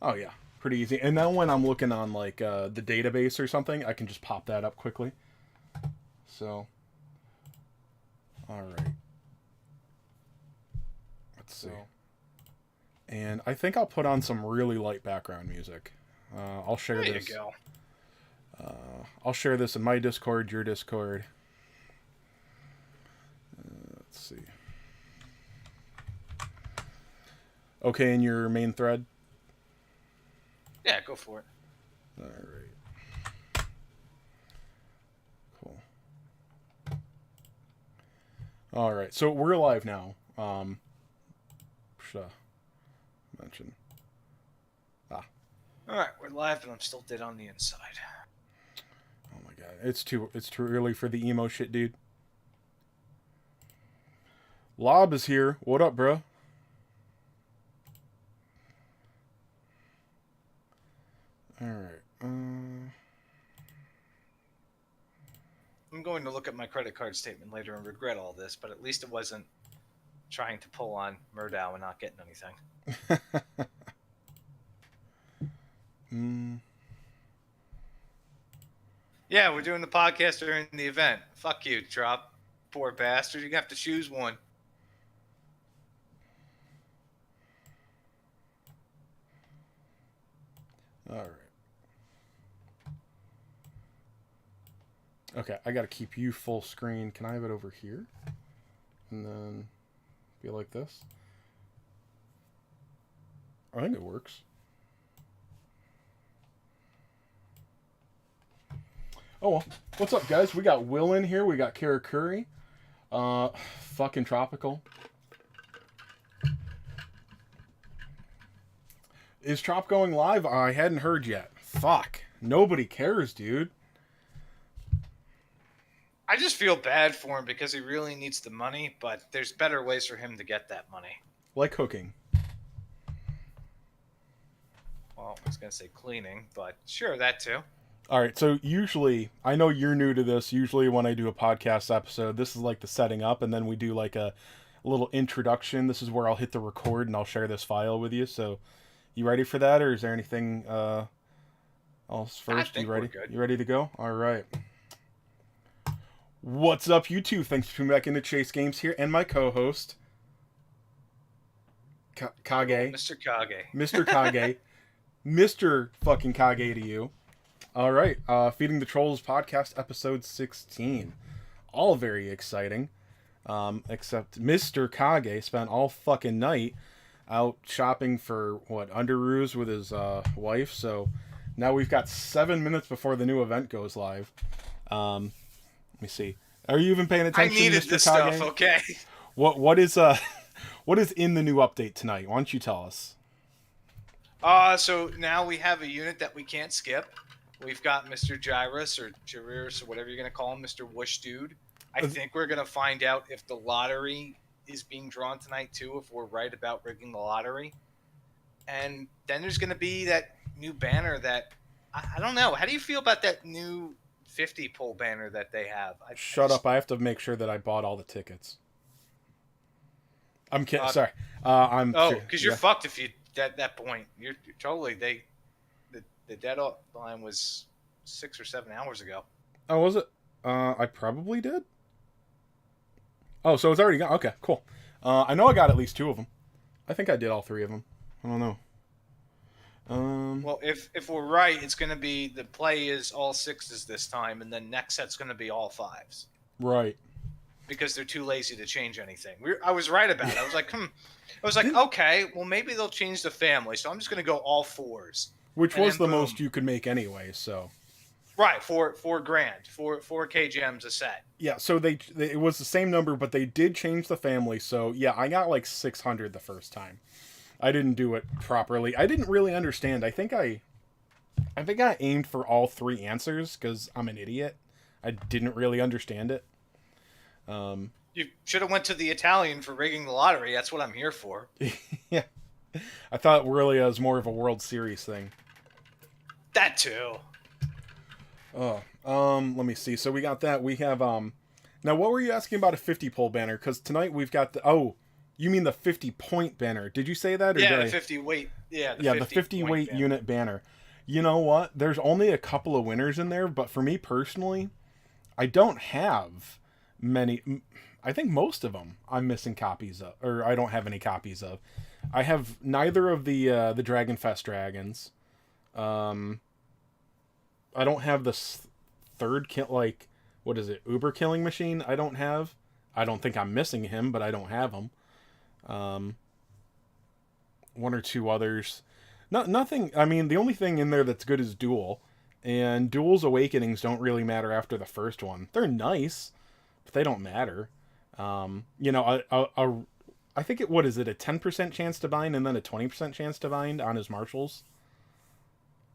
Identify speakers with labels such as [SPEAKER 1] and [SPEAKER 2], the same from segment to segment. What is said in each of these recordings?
[SPEAKER 1] Oh yeah, pretty easy. And then when I'm looking on like the database or something, I can just pop that up quickly. So, all right. Let's see. And I think I'll put on some really light background music. I'll share
[SPEAKER 2] There
[SPEAKER 1] this.
[SPEAKER 2] you go.
[SPEAKER 1] I'll share this in my Discord, your Discord. Let's see. Okay, in your main thread?
[SPEAKER 2] Yeah, go for it.
[SPEAKER 1] Alright. Cool. Alright, so we're live now. Should I mention?
[SPEAKER 2] Alright, we're live, but I'm still dead on the inside.
[SPEAKER 1] Oh my god. It's too early for the emo shit, dude. Lob is here. What up, bro? Alright.
[SPEAKER 2] I'm going to look at my credit card statement later and regret all this, but at least it wasn't trying to pull on Murdow and not getting anything. Yeah, we're doing the podcast during the event. Fuck you, Drop. Poor bastard. You have to choose one.
[SPEAKER 1] Alright. Okay, I gotta keep you full screen. Can I have it over here? And then be like this? I think it works. Oh well. What's up, guys? We got Will in here. We got Kara Curry. Fucking tropical. Is Trop going live? I hadn't heard yet. Fuck. Nobody cares, dude.
[SPEAKER 2] I just feel bad for him because he really needs the money, but there's better ways for him to get that money.
[SPEAKER 1] Like cooking.
[SPEAKER 2] Well, I was going to say cleaning, but sure, that too.
[SPEAKER 1] Alright, so usually, I know you're new to this, usually when I do a podcast episode, this is like the setting up, and then we do like a little introduction. This is where I'll hit the record and I'll share this file with you, so you ready for that, or is there anything else first? You ready? You ready to go? Alright. What's up, you two? Thanks for coming back into Chase Games here, and my co-host, Kage.
[SPEAKER 2] Mr. Kage.
[SPEAKER 1] Mr. Kage. Mr. fucking Kage to you. Alright, Feeding the Trolls podcast, episode 16. All very exciting. Except Mr. Kage spent all fucking night out shopping for, underoos with his wife, so now we've got 7 minutes before the new event goes live. Let me see. Are you even paying attention,
[SPEAKER 2] I needed
[SPEAKER 1] Mr.
[SPEAKER 2] this
[SPEAKER 1] Kage?
[SPEAKER 2] stuff, okay?
[SPEAKER 1] What is in the new update tonight? Why don't you tell us?
[SPEAKER 2] So now we have a unit that we can't skip. We've got Mr. Gyrus or Gyrus or whatever you're going to call him, Mr. Whoosh Dude. I think we're going to find out if the lottery is being drawn tonight, too, if we're right about rigging the lottery. And then there's going to be that new banner that, I don't know. How do you feel about that new 50 pull banner that they have?
[SPEAKER 1] Shut up. I have to make sure that I bought all the tickets. I'm kidding. Sorry.
[SPEAKER 2] Because you're fucked if you, at that point. You're totally, the deadline was 6 or 7 hours ago.
[SPEAKER 1] Oh, was it? I probably did. Oh, so it's already gone. Okay, cool. I know I got at least 2 of them. I think I did all 3 of them. I don't know.
[SPEAKER 2] Well, if we're right, it's going to be the play is all 6s this time, and then next set's going to be all 5s.
[SPEAKER 1] Right.
[SPEAKER 2] Because they're too lazy to change anything. I was right about it. I was like, okay, well maybe they'll change the family, so I'm just going to go all 4s.
[SPEAKER 1] Which was the most you could make anyway, so.
[SPEAKER 2] Right, $4,000, 4K gems a set.
[SPEAKER 1] Yeah, so it was the same number, but they did change the family. So yeah, I got like 600 the first time. I didn't do it properly. I didn't really understand. I think I aimed for all 3 answers because I'm an idiot. I didn't really understand it.
[SPEAKER 2] You should have went to the Italian for rigging the lottery. That's what I'm here for.
[SPEAKER 1] Yeah, I thought really it was more of a World Series thing.
[SPEAKER 2] That too.
[SPEAKER 1] Let me see. So we got that. We have, now what were you asking about a 50 pole banner? Because tonight we've got you You mean the 50-point banner? Did you say that? Or
[SPEAKER 2] Yeah,
[SPEAKER 1] did
[SPEAKER 2] the
[SPEAKER 1] I...
[SPEAKER 2] 50 weight. Yeah,
[SPEAKER 1] Yeah, the 50
[SPEAKER 2] point
[SPEAKER 1] weight
[SPEAKER 2] banner.
[SPEAKER 1] unit banner. You know what? There's only a couple of winners in there, but for me personally, I don't have many. I think most of them I'm missing copies of, or I don't have any copies of. I have neither of the Dragonfest dragons. Um, I don't have this third kill, like, what is it, Uber killing machine. I don't have. I don't think I'm missing him, but I don't have him. Um, one or two others. Nothing. I mean, the only thing in there that's good is Duel, and Duel's awakenings don't really matter after the first one. They're nice, but they don't matter. You know, I think what is it, a 10% chance to bind and then a 20% chance to bind on his marshals.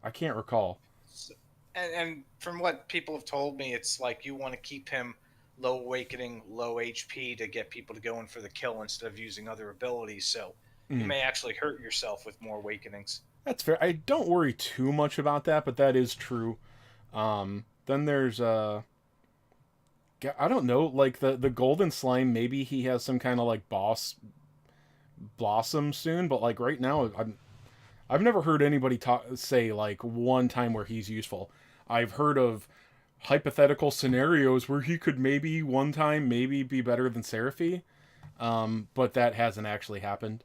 [SPEAKER 1] I can't recall.
[SPEAKER 2] So, and from what people have told me, it's like you want to keep him low awakening, low HP to get people to go in for the kill instead of using other abilities. So you
[SPEAKER 1] Mm,
[SPEAKER 2] may actually hurt yourself with more awakenings.
[SPEAKER 1] that's fair. I don't worry too much about that, but that is true. Then there's I don't know, like the golden slime. Maybe he has some kind of like boss blossom soon, but like right now, I've never heard anybody say like one time where he's useful. I've heard of hypothetical scenarios where he could maybe one time maybe be better than Seraphy, but that hasn't actually happened.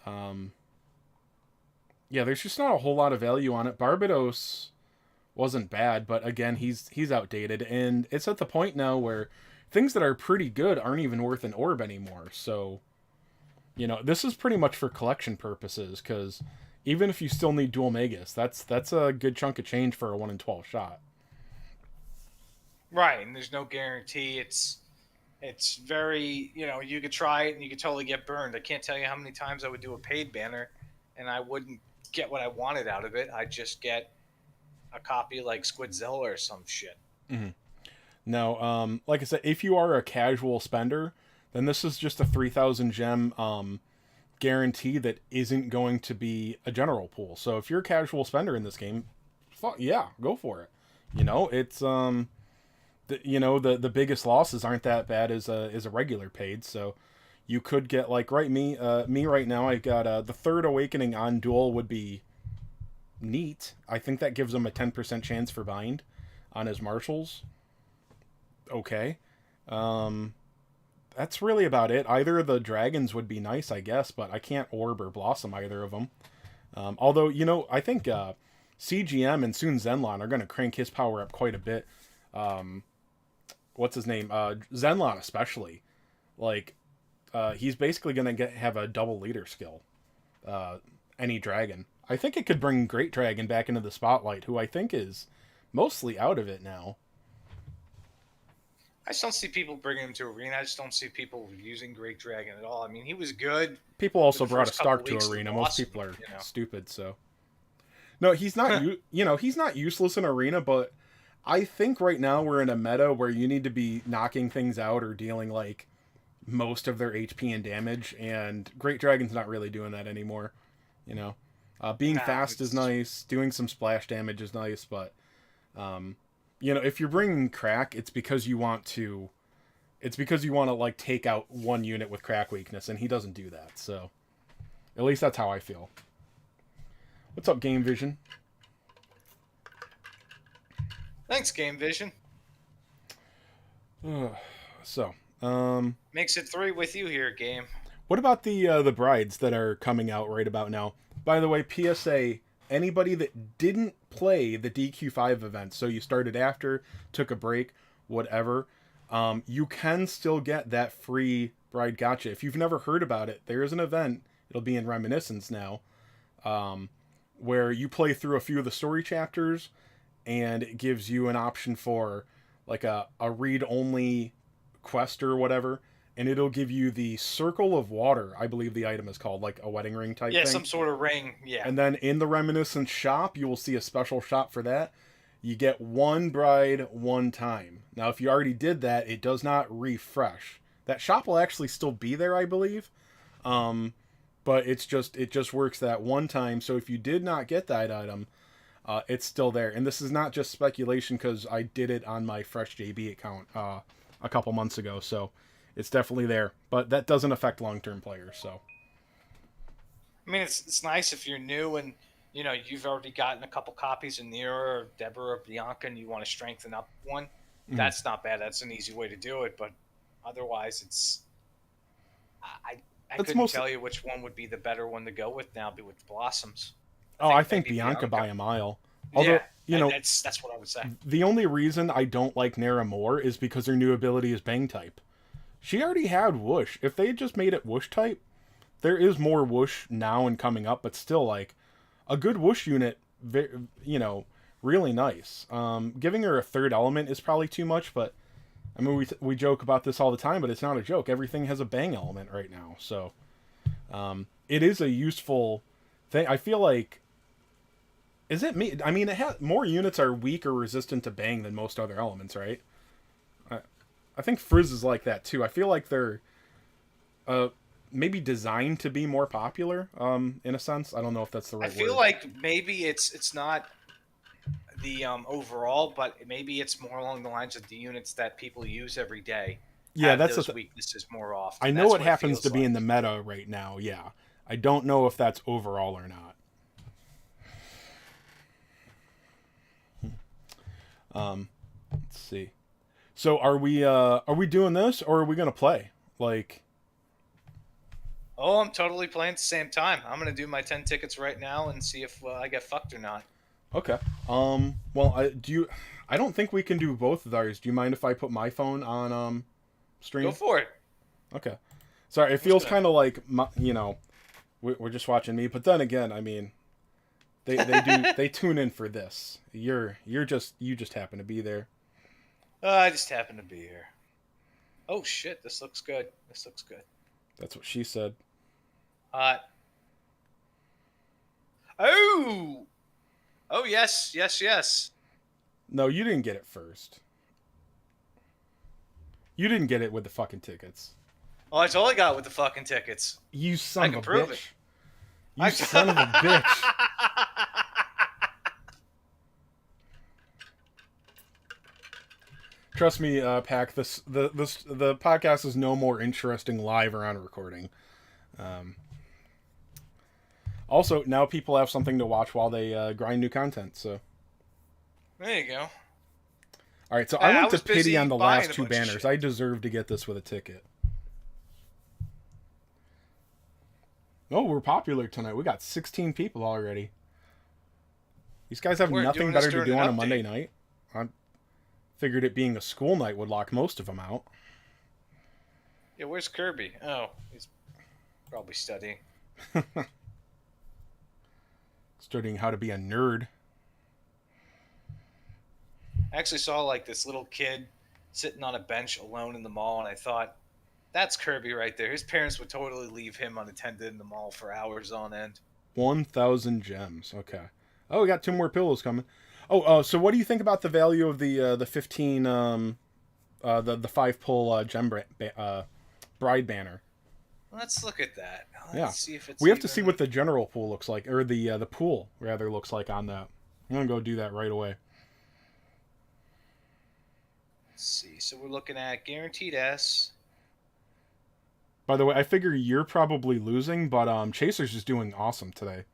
[SPEAKER 1] Um, yeah, there's just not a whole lot of value on it. Barbados wasn't bad, but again, he's outdated, and it's at the point now where things that are pretty good aren't even worth an orb anymore. So, you know, this is pretty much for collection purposes, because even if you still need dual Magus, that's a good chunk of change for a 1 in 12 shot.
[SPEAKER 2] Right, and there's no guarantee. It's very, you could try it and you could totally get burned. I can't tell you how many times I would do a paid banner and I wouldn't get what I wanted out of it. I'd just get a copy like Squidzilla or some shit.
[SPEAKER 1] Mm-hmm. Now, like I said, if you are a casual spender, then this is just a 3,000 gem guarantee that isn't going to be a general pool. So if you're a casual spender in this game, fuck yeah, go for it. You know, it's the biggest losses aren't that bad as a regular paid. So you could get like me right now. I got the third awakening on duel would be neat. I think that gives him a 10% chance for bind on his marshals. Okay. Um, that's really about it. Either of the dragons would be nice, I guess, but I can't orb or blossom either of them. Although, I think CGM and soon Zenlon are going to crank his power up quite a bit. What's his name? Zenlon especially. Like, he's basically going to have a double leader skill. Any dragon. I think it could bring Great Dragon back into the spotlight, who I think is mostly out of it now.
[SPEAKER 2] I just don't see people bringing him to Arena. I just don't see people using Great Dragon at all. I mean, he was good.
[SPEAKER 1] People also
[SPEAKER 2] the
[SPEAKER 1] brought a
[SPEAKER 2] first couple
[SPEAKER 1] Stark to
[SPEAKER 2] weeks
[SPEAKER 1] Arena.
[SPEAKER 2] of
[SPEAKER 1] Most
[SPEAKER 2] awesome,
[SPEAKER 1] people are stupid, so. No, he's not. He's not useless in Arena, but I think right now we're in a meta where you need to be knocking things out or dealing like most of their HP and damage, and Great Dragon's not really doing that anymore. Being fast is nice. Doing some splash damage is nice, but if you're bringing crack, it's because you want to. It's because you want to like take out one unit with crack weakness, and he doesn't do that. So, at least that's how I feel. What's up, Game Vision?
[SPEAKER 2] Thanks, Game Vision.
[SPEAKER 1] So,
[SPEAKER 2] makes it 3 with you here, game.
[SPEAKER 1] what about the brides that are coming out right about now? By the way, PSA: anybody that didn't play the DQ5 event, so you started after, took a break, whatever, you can still get that free bride gotcha. If you've never heard about it, there is an event. It'll be in Reminiscence now, where you play through a few of the story chapters, and it gives you an option for like a read-only quest or whatever, and it'll give you the Circle of Water, I believe the item is called, like a wedding ring type thing.
[SPEAKER 2] Yeah, some sort of ring, yeah.
[SPEAKER 1] And then in the Reminiscence shop, you will see a special shop for that. You get one bride one time. Now, if you already did that, it does not refresh. That shop will actually still be there, I believe. But it just works that one time. So if you did not get that item, it's still there. And this is not just speculation because I did it on my Fresh JB account a couple months ago. So it's definitely there, but that doesn't affect long-term players. So
[SPEAKER 2] I mean, it's nice if you're new and you've already gotten a couple copies of Nero or Deborah or Bianca, and you want to strengthen up one.
[SPEAKER 1] mhm.
[SPEAKER 2] That's not bad. That's an easy way to do it. But otherwise, I
[SPEAKER 1] It's
[SPEAKER 2] couldn't
[SPEAKER 1] most.
[SPEAKER 2] tell you which one would be the better one to go with now. Be with Blossoms. I
[SPEAKER 1] Oh, I
[SPEAKER 2] think
[SPEAKER 1] think
[SPEAKER 2] maybe
[SPEAKER 1] Bianca by
[SPEAKER 2] Bianca.
[SPEAKER 1] a mile. Although,
[SPEAKER 2] Yeah,
[SPEAKER 1] you know,
[SPEAKER 2] that's what I would say.
[SPEAKER 1] the only reason I don't like Nara more is because her new ability is Bang type. She already had Whoosh. If they had just made it Whoosh type, there is more Whoosh now and coming up, but still, like, a good Whoosh unit, you know, really nice. Giving her a third element is probably too much, but I mean, we joke about this all the time, but it's not a joke. Everything has a Bang element right now, so it is a useful thing. I feel like, is it me? I mean, it has more units are weak or resistant to Bang than most other elements, right? I, I think Frizz is like that too. I feel like they're uh, maybe designed to be more popular, in a sense. I don't know if that's the
[SPEAKER 2] I
[SPEAKER 1] right
[SPEAKER 2] feel
[SPEAKER 1] word.
[SPEAKER 2] like maybe it's not the overall, but maybe it's more along the lines of the units that people use every day
[SPEAKER 1] Yeah,
[SPEAKER 2] have
[SPEAKER 1] that's
[SPEAKER 2] those weaknesses more
[SPEAKER 1] I
[SPEAKER 2] often.
[SPEAKER 1] know
[SPEAKER 2] That's
[SPEAKER 1] it
[SPEAKER 2] what it
[SPEAKER 1] happens to
[SPEAKER 2] feels
[SPEAKER 1] be in the
[SPEAKER 2] like.
[SPEAKER 1] meta right now. Yeah, I don't know if that's overall or not. Let's see. So are we doing this or are we gonna play? Like,
[SPEAKER 2] Oh, I'm totally playing at the same time. I'm gonna do my 10 tickets right now and see if I get fucked or not.
[SPEAKER 1] okay. Well, I don't think we can do both of ours. Do you mind if I put my phone on
[SPEAKER 2] Go
[SPEAKER 1] stream?
[SPEAKER 2] for it.
[SPEAKER 1] Okay. Sorry, it
[SPEAKER 2] I'm just
[SPEAKER 1] feels
[SPEAKER 2] gonna.
[SPEAKER 1] kind of like we're just watching me, but then again, I mean, they tune in for this. You just happen to be there.
[SPEAKER 2] I just happen to be here. Oh shit! This looks good. This looks good.
[SPEAKER 1] That's what she said.
[SPEAKER 2] Uh. Oh. Oh yes, yes, yes.
[SPEAKER 1] No, you didn't get it first. You didn't get it with the fucking tickets.
[SPEAKER 2] Oh, I totally got it with the fucking tickets.
[SPEAKER 1] You
[SPEAKER 2] I
[SPEAKER 1] son
[SPEAKER 2] can
[SPEAKER 1] of a
[SPEAKER 2] prove it.
[SPEAKER 1] bitch. You son of a bitch. Trust me, Pack. The podcast is no more interesting live or on recording. Um, also, now people have something to watch while they grind new content. So,
[SPEAKER 2] There you go.
[SPEAKER 1] all right. So I
[SPEAKER 2] Hey, I
[SPEAKER 1] went to
[SPEAKER 2] was
[SPEAKER 1] pity
[SPEAKER 2] busy
[SPEAKER 1] on the
[SPEAKER 2] buying
[SPEAKER 1] last
[SPEAKER 2] a
[SPEAKER 1] two
[SPEAKER 2] bunch of
[SPEAKER 1] banners.
[SPEAKER 2] shit.
[SPEAKER 1] I deserve to get this with a ticket. Oh, we're popular tonight. We got 16 people already. These guys have
[SPEAKER 2] We're
[SPEAKER 1] nothing
[SPEAKER 2] doing this
[SPEAKER 1] better to
[SPEAKER 2] during
[SPEAKER 1] do
[SPEAKER 2] an
[SPEAKER 1] on a
[SPEAKER 2] update.
[SPEAKER 1] Monday night. I figured it being a school night would lock most of them out.
[SPEAKER 2] Yeah, where's Kirby? Oh, he's probably studying.
[SPEAKER 1] Studying how to be a nerd.
[SPEAKER 2] I actually saw like this little kid sitting on a bench alone in the mall, and I thought, that's Kirby right there. His parents would totally leave him unattended in the mall for hours on end.
[SPEAKER 1] 1,000 gems. Okay. Oh, we got two more pillows coming. Oh, so what do you think about the value of the 15 the 5 pull bride banner?
[SPEAKER 2] Let's look at that.
[SPEAKER 1] Yeah.
[SPEAKER 2] Let's see if it's
[SPEAKER 1] We have to see
[SPEAKER 2] even.
[SPEAKER 1] what the general pool looks like, or the pool rather looks like on that. I'm gonna go do that right away.
[SPEAKER 2] Let's see. So we're looking at guaranteed S.
[SPEAKER 1] By the way, I figure you're probably losing, but Chaser's is doing awesome today.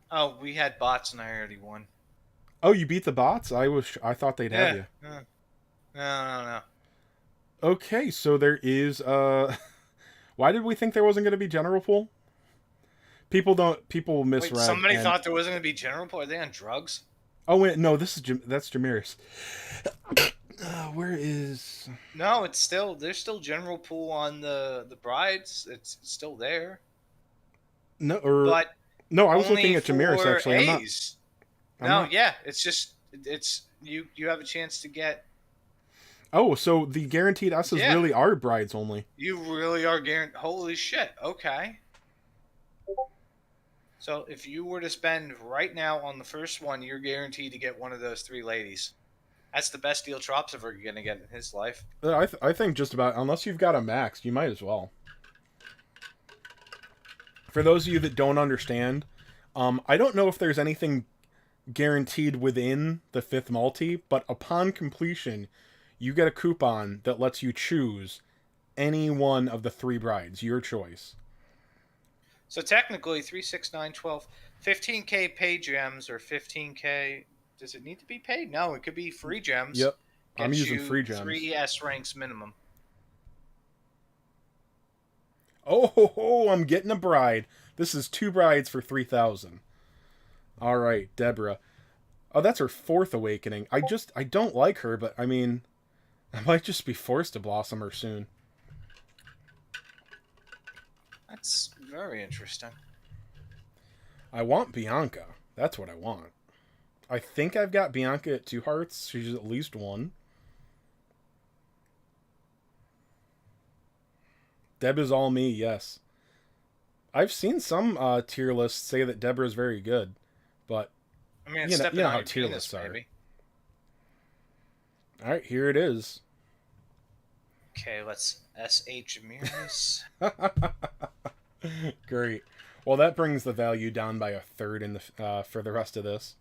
[SPEAKER 2] Oh, we had bots and I already won.
[SPEAKER 1] Oh, you beat the bots? I thought they'd have
[SPEAKER 2] Yeah.
[SPEAKER 1] you.
[SPEAKER 2] No, no, no.
[SPEAKER 1] Okay, so there is why did we think there wasn't going to be general pool? People
[SPEAKER 2] Wait,
[SPEAKER 1] misread.
[SPEAKER 2] somebody thought there wasn't going to be general pool. Are they on drugs?
[SPEAKER 1] Oh wait, no, that's Jamiris. Where is?
[SPEAKER 2] No, it's still there's still general pool on the brides. It's still there,
[SPEAKER 1] No, or
[SPEAKER 2] but
[SPEAKER 1] no, I was
[SPEAKER 2] only
[SPEAKER 1] looking at Jamiris
[SPEAKER 2] for
[SPEAKER 1] actually.
[SPEAKER 2] A's.
[SPEAKER 1] I'm
[SPEAKER 2] No,
[SPEAKER 1] not.
[SPEAKER 2] yeah, it's just it's you have a chance to get.
[SPEAKER 1] Oh, so the guaranteed S's
[SPEAKER 2] Yeah.
[SPEAKER 1] really are brides only.
[SPEAKER 2] You really are guaranteed. Holy shit! Okay. So if you were to spend right now on the first one, you're guaranteed to get one of those three ladies. That's the best deal Trop's ever gonna get in his life.
[SPEAKER 1] I think just about unless you've got a max, you might as well. For those of you that don't understand, I don't know if there's anything guaranteed within the 5th multi, but upon completion, you get a coupon that lets you choose any one of the 3 brides, your choice.
[SPEAKER 2] So technically, 3, 6, 9, 12, 15K pay gems or 15K. Does it need to be paid? No, it could be free gems.
[SPEAKER 1] Yep. I'm
[SPEAKER 2] Gets
[SPEAKER 1] using
[SPEAKER 2] you
[SPEAKER 1] free gems.
[SPEAKER 2] 3 S ranks minimum.
[SPEAKER 1] Oh, ho, ho, I'm getting a bride. This is 2 brides for 3,000. All right, Deborah. Oh, that's her 4th awakening. I don't like her, but I mean, I might just be forced to blossom her soon.
[SPEAKER 2] That's very interesting.
[SPEAKER 1] I want Bianca. That's what I want. I think I've got Bianca at 2 hearts. She's at least 1. Deb is all me, yes. I've seen some tier lists say that Deborah's very good, but
[SPEAKER 2] I mean, it's
[SPEAKER 1] you
[SPEAKER 2] stepping
[SPEAKER 1] know
[SPEAKER 2] on
[SPEAKER 1] how
[SPEAKER 2] your
[SPEAKER 1] tier
[SPEAKER 2] penis,
[SPEAKER 1] lists are.
[SPEAKER 2] maybe.
[SPEAKER 1] All right, here it is.
[SPEAKER 2] Okay, let's SH Amiris.
[SPEAKER 1] Great. Well, that brings the value down by 1/3 in the for the rest of this.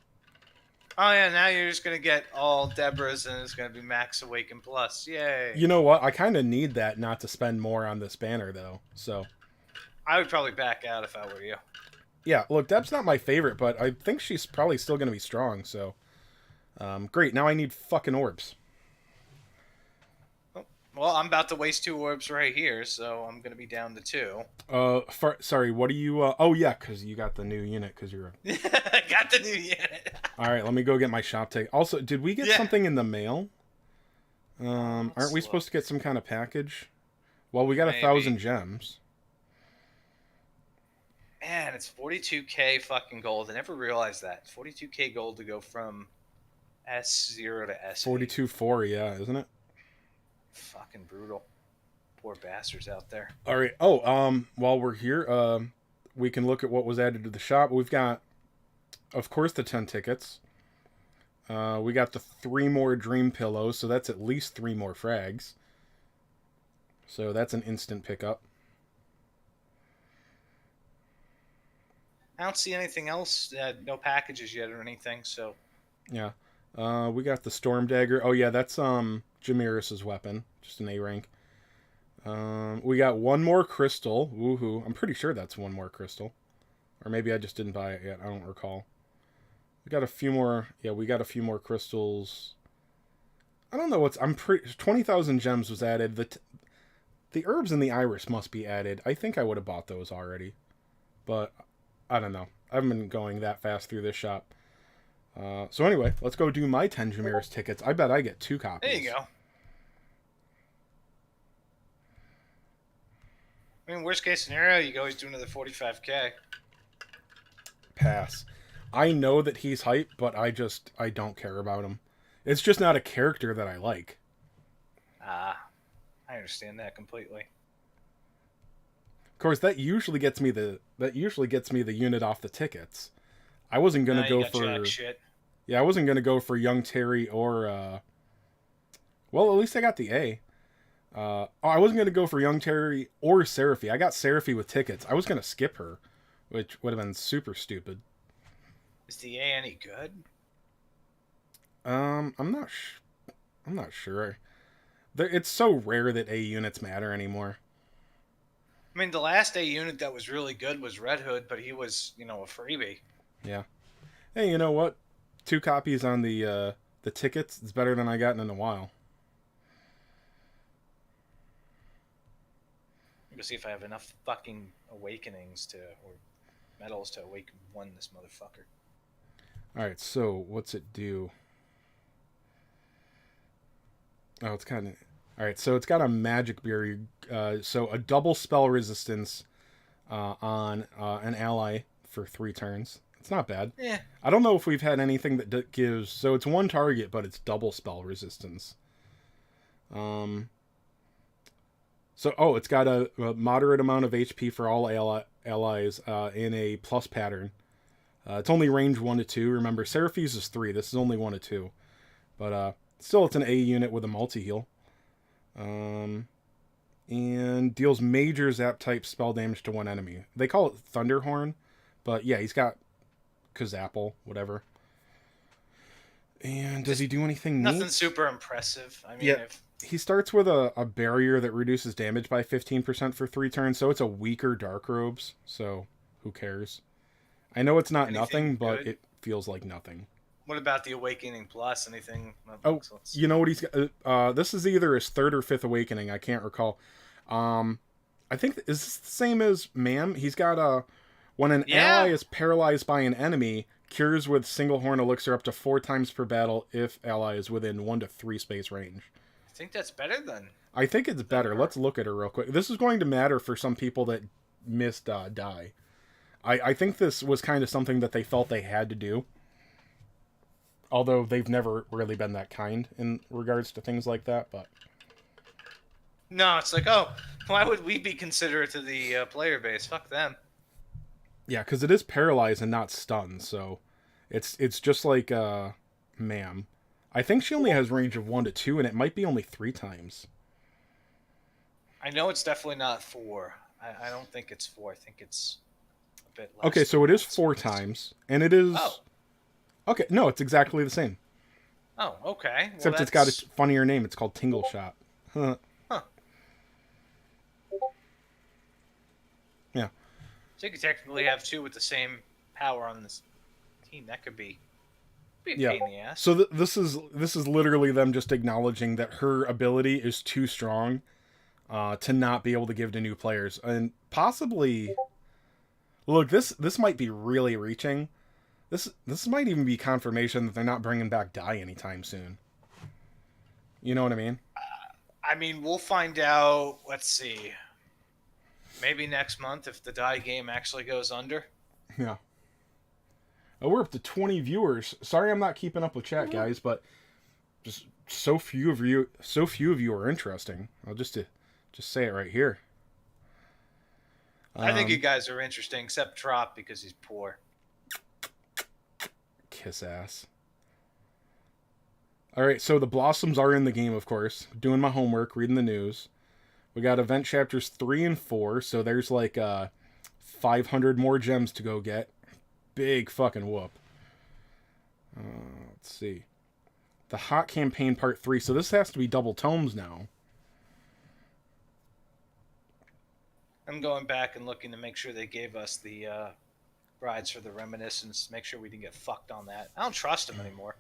[SPEAKER 2] Oh yeah, now you're just gonna get all Deborah's and it's gonna be Max Awaken Plus. Yay!
[SPEAKER 1] You know what? I kind of need that not to spend more on this banner, though. So,
[SPEAKER 2] I would probably back out if I were you.
[SPEAKER 1] yeah, look, Deb's not my favorite, but I think she's probably still going to be strong. So, great. Now I need fucking orbs.
[SPEAKER 2] Well, I'm about to waste 2 orbs right here, so I'm gonna be down to 2.
[SPEAKER 1] Sorry, what do you? Oh yeah, because you got the new unit. Because you're.
[SPEAKER 2] I got the new unit.
[SPEAKER 1] All right, let me go get my shop take. Also, did we get something in the mail? Aren't we supposed to get some kind of package? Well, we got
[SPEAKER 2] Maybe.
[SPEAKER 1] 1,000 gems.
[SPEAKER 2] Man, it's 42K fucking gold. I never realized that. 42K gold to go from S0 to S.
[SPEAKER 1] 42.4, yeah, isn't it?
[SPEAKER 2] Fucking brutal. Poor bastards out there.
[SPEAKER 1] All right. Oh, while we're here, we can look at what was added to the shop. We've got, of course, the 10 tickets. We got the 3 more dream pillows, so that's at least 3 more frags. So that's an instant pickup.
[SPEAKER 2] I don't see anything else. No packages yet or anything. So
[SPEAKER 1] Yeah. We got the storm dagger. Oh yeah, that's Jamiris's weapon, just an A rank. We got 1 more crystal. Woohoo! I'm pretty sure that's 1 more crystal, or maybe I just didn't buy it yet. I don't recall. We got a few more. Yeah, we got a few more crystals. I don't know what's. I'm pretty. 20,000 gems was added. The herbs and the iris must be added. I think I would have bought those already, but I don't know. I haven't been going that fast through this shop. So anyway, let's go do my 10 Jamiris tickets. I bet I get 2 copies.
[SPEAKER 2] there you go. I mean, worst case scenario, you can always do another 45K.
[SPEAKER 1] Pass. I know that he's hype, but I don't care about him. It's just not a character that I like.
[SPEAKER 2] Ah, I understand that completely.
[SPEAKER 1] Of course, that usually gets me the unit off the tickets. I wasn't gonna go for
[SPEAKER 2] jack shit.
[SPEAKER 1] Yeah, I wasn't gonna go for young Terry or well, at least I got the A. I wasn't gonna go for young Terry or Seraphy. I got Seraphy with tickets. I was gonna skip her, which would have been super stupid.
[SPEAKER 2] Is the A any good?
[SPEAKER 1] I'm not sure. It's so rare that A units matter anymore.
[SPEAKER 2] I mean, the last A unit that was really good was Red Hood, but he was, a freebie.
[SPEAKER 1] Yeah. Hey, you know what? 2 copies on the tickets. It's better than I gotten in a while.
[SPEAKER 2] I'm gonna see if I have enough fucking awakenings or medals to awaken this motherfucker.
[SPEAKER 1] Alright, so what's it do? Oh, it's kind of... Alright, so it's got a magic barrier. So a double spell resistance on an ally for 3 turns. It's not bad.
[SPEAKER 2] Yeah.
[SPEAKER 1] I don't know if we've had anything that gives... So it's 1 target, but it's double spell resistance. So, it's got a moderate amount of HP for all allies in a plus pattern. It's only range 1 to 2. Remember, Seraphis is 3. This is only 1 to 2. But still, it's an A unit with a multi-heal. And deals major zap type spell damage to 1 enemy. They call it Thunderhorn. But yeah, he's got Kazapple, whatever. And does
[SPEAKER 2] Just
[SPEAKER 1] he do anything
[SPEAKER 2] nothing
[SPEAKER 1] neat?
[SPEAKER 2] super impressive. I mean,
[SPEAKER 1] Yeah.
[SPEAKER 2] if
[SPEAKER 1] He starts with a barrier that reduces damage by 15% for 3 turns, so it's a weaker Dark Robes, so who cares? I know it's not nothing,
[SPEAKER 2] anything
[SPEAKER 1] but
[SPEAKER 2] good.
[SPEAKER 1] it feels like nothing.
[SPEAKER 2] What about the Awakening Plus? Anything that
[SPEAKER 1] Oh,
[SPEAKER 2] looks? Let's
[SPEAKER 1] you
[SPEAKER 2] see.
[SPEAKER 1] know what he's got? This is either his third or fifth awakening. I can't recall. Um, I think is this the same as Ma'am? He's got a when an ally
[SPEAKER 2] Yeah,
[SPEAKER 1] is paralyzed by an enemy, cures with single horn elixir up to 4 times per battle if ally is within 1 to 3 space range.
[SPEAKER 2] I think that's better than
[SPEAKER 1] I think it's better.
[SPEAKER 2] her.
[SPEAKER 1] Let's look at her real quick. This is going to matter for some people that missed die. I think this was kind of something that they felt they had to do. Although they've never really been that kind in regards to things like that, but
[SPEAKER 2] No, it's like, oh, why would we be considerate to the player base? Fuck them.
[SPEAKER 1] yeah, because it is paralyzed and not stunned, so it's just like Ma'am. I think she only has range of 1 to 2, and it might be only 3 times.
[SPEAKER 2] I know it's definitely not 4. I don't think it's 4. I think it's a bit less.
[SPEAKER 1] Okay, so it
[SPEAKER 2] than
[SPEAKER 1] is
[SPEAKER 2] that.
[SPEAKER 1] 4 times, and it is
[SPEAKER 2] Oh,
[SPEAKER 1] okay. No, it's exactly the same,
[SPEAKER 2] oh, okay. Well,
[SPEAKER 1] except it's got a funnier name. It's called Tingle Shot. Huh.
[SPEAKER 2] huh.
[SPEAKER 1] Yeah.
[SPEAKER 2] So you could technically have 2 with the same power on this team. That could be a
[SPEAKER 1] Yeah.
[SPEAKER 2] pain in the ass.
[SPEAKER 1] So this is literally them just acknowledging that her ability is too strong to not be able to give to new players, and possibly look this might be really reaching. This might even be confirmation that they're not bringing back Die anytime soon. You know what I mean?
[SPEAKER 2] I mean, we'll find out. Let's see. Maybe next month if the die game actually goes under.
[SPEAKER 1] Yeah. Oh, we're up to 20 viewers. Sorry, I'm not keeping up with chat, guys, but just so few of you are interesting. I'll just say it right here.
[SPEAKER 2] I think you guys are interesting, except Trop because he's poor.
[SPEAKER 1] Kiss ass. All right, so the Blossoms are in the game, of course. Doing my homework, reading the news. We got event chapters 3 and 4, so there's like 500 more gems to go get. Big fucking whoop. Let's see. The Hot Campaign Part 3. So this has to be double tomes now.
[SPEAKER 2] I'm going back and looking to make sure they gave us the Brides for the Reminiscence. Make sure we didn't get fucked on that. I don't trust them anymore.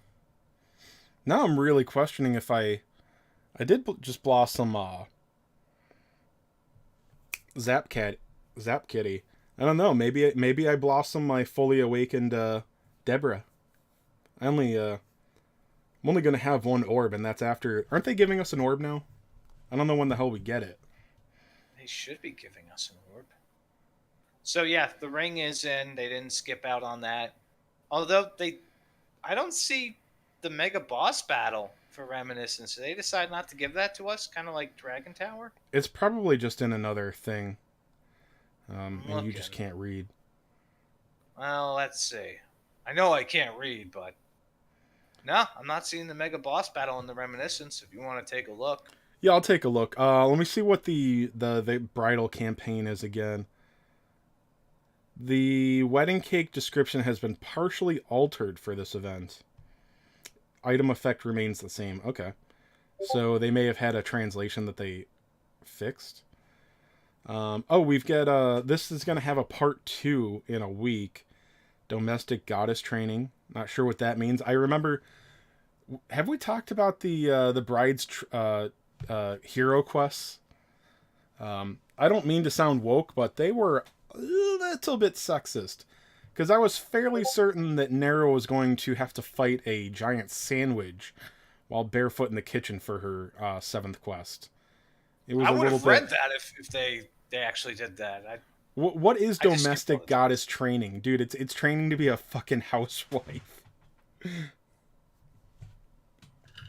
[SPEAKER 1] Now I'm really questioning if I did just blossom Zap Kitty. I don't know. Maybe I blossom my fully awakened Deborah. I'm only gonna have one orb, and that's after. Aren't they giving us an orb now? I don't know when the hell we get it.
[SPEAKER 2] They should be giving us an orb. So yeah, the ring is in. They didn't skip out on that. Although I don't see the mega boss battle for Reminiscence. They decide not to give that to us, kind of like Dragon Tower.
[SPEAKER 1] It's probably just in another thing, and you just can't read.
[SPEAKER 2] Well, let's see. I know I can't read, but no, I'm not seeing the mega boss battle in the Reminiscence. If you want to take a look.
[SPEAKER 1] Yeah, I'll take a look. Let me see what the bridal campaign is again. The wedding cake description has been partially altered for this event. Item effect remains the same. Okay. So they may have had a translation that they fixed. We've got this is going to have a part 2 in a week. Domestic goddess training. Not sure what that means. I remember, have we talked about the bride's hero quests? I don't mean to sound woke, but they were a little bit sexist. Because I was fairly certain that Nero was going to have to fight a giant sandwich while barefoot in the kitchen for her 7th quest. It was
[SPEAKER 2] I
[SPEAKER 1] a
[SPEAKER 2] would
[SPEAKER 1] little
[SPEAKER 2] have read
[SPEAKER 1] bit...
[SPEAKER 2] that if they actually did that.
[SPEAKER 1] What is
[SPEAKER 2] I just
[SPEAKER 1] domestic
[SPEAKER 2] skip
[SPEAKER 1] goddess training? Dude, it's training to be a fucking housewife.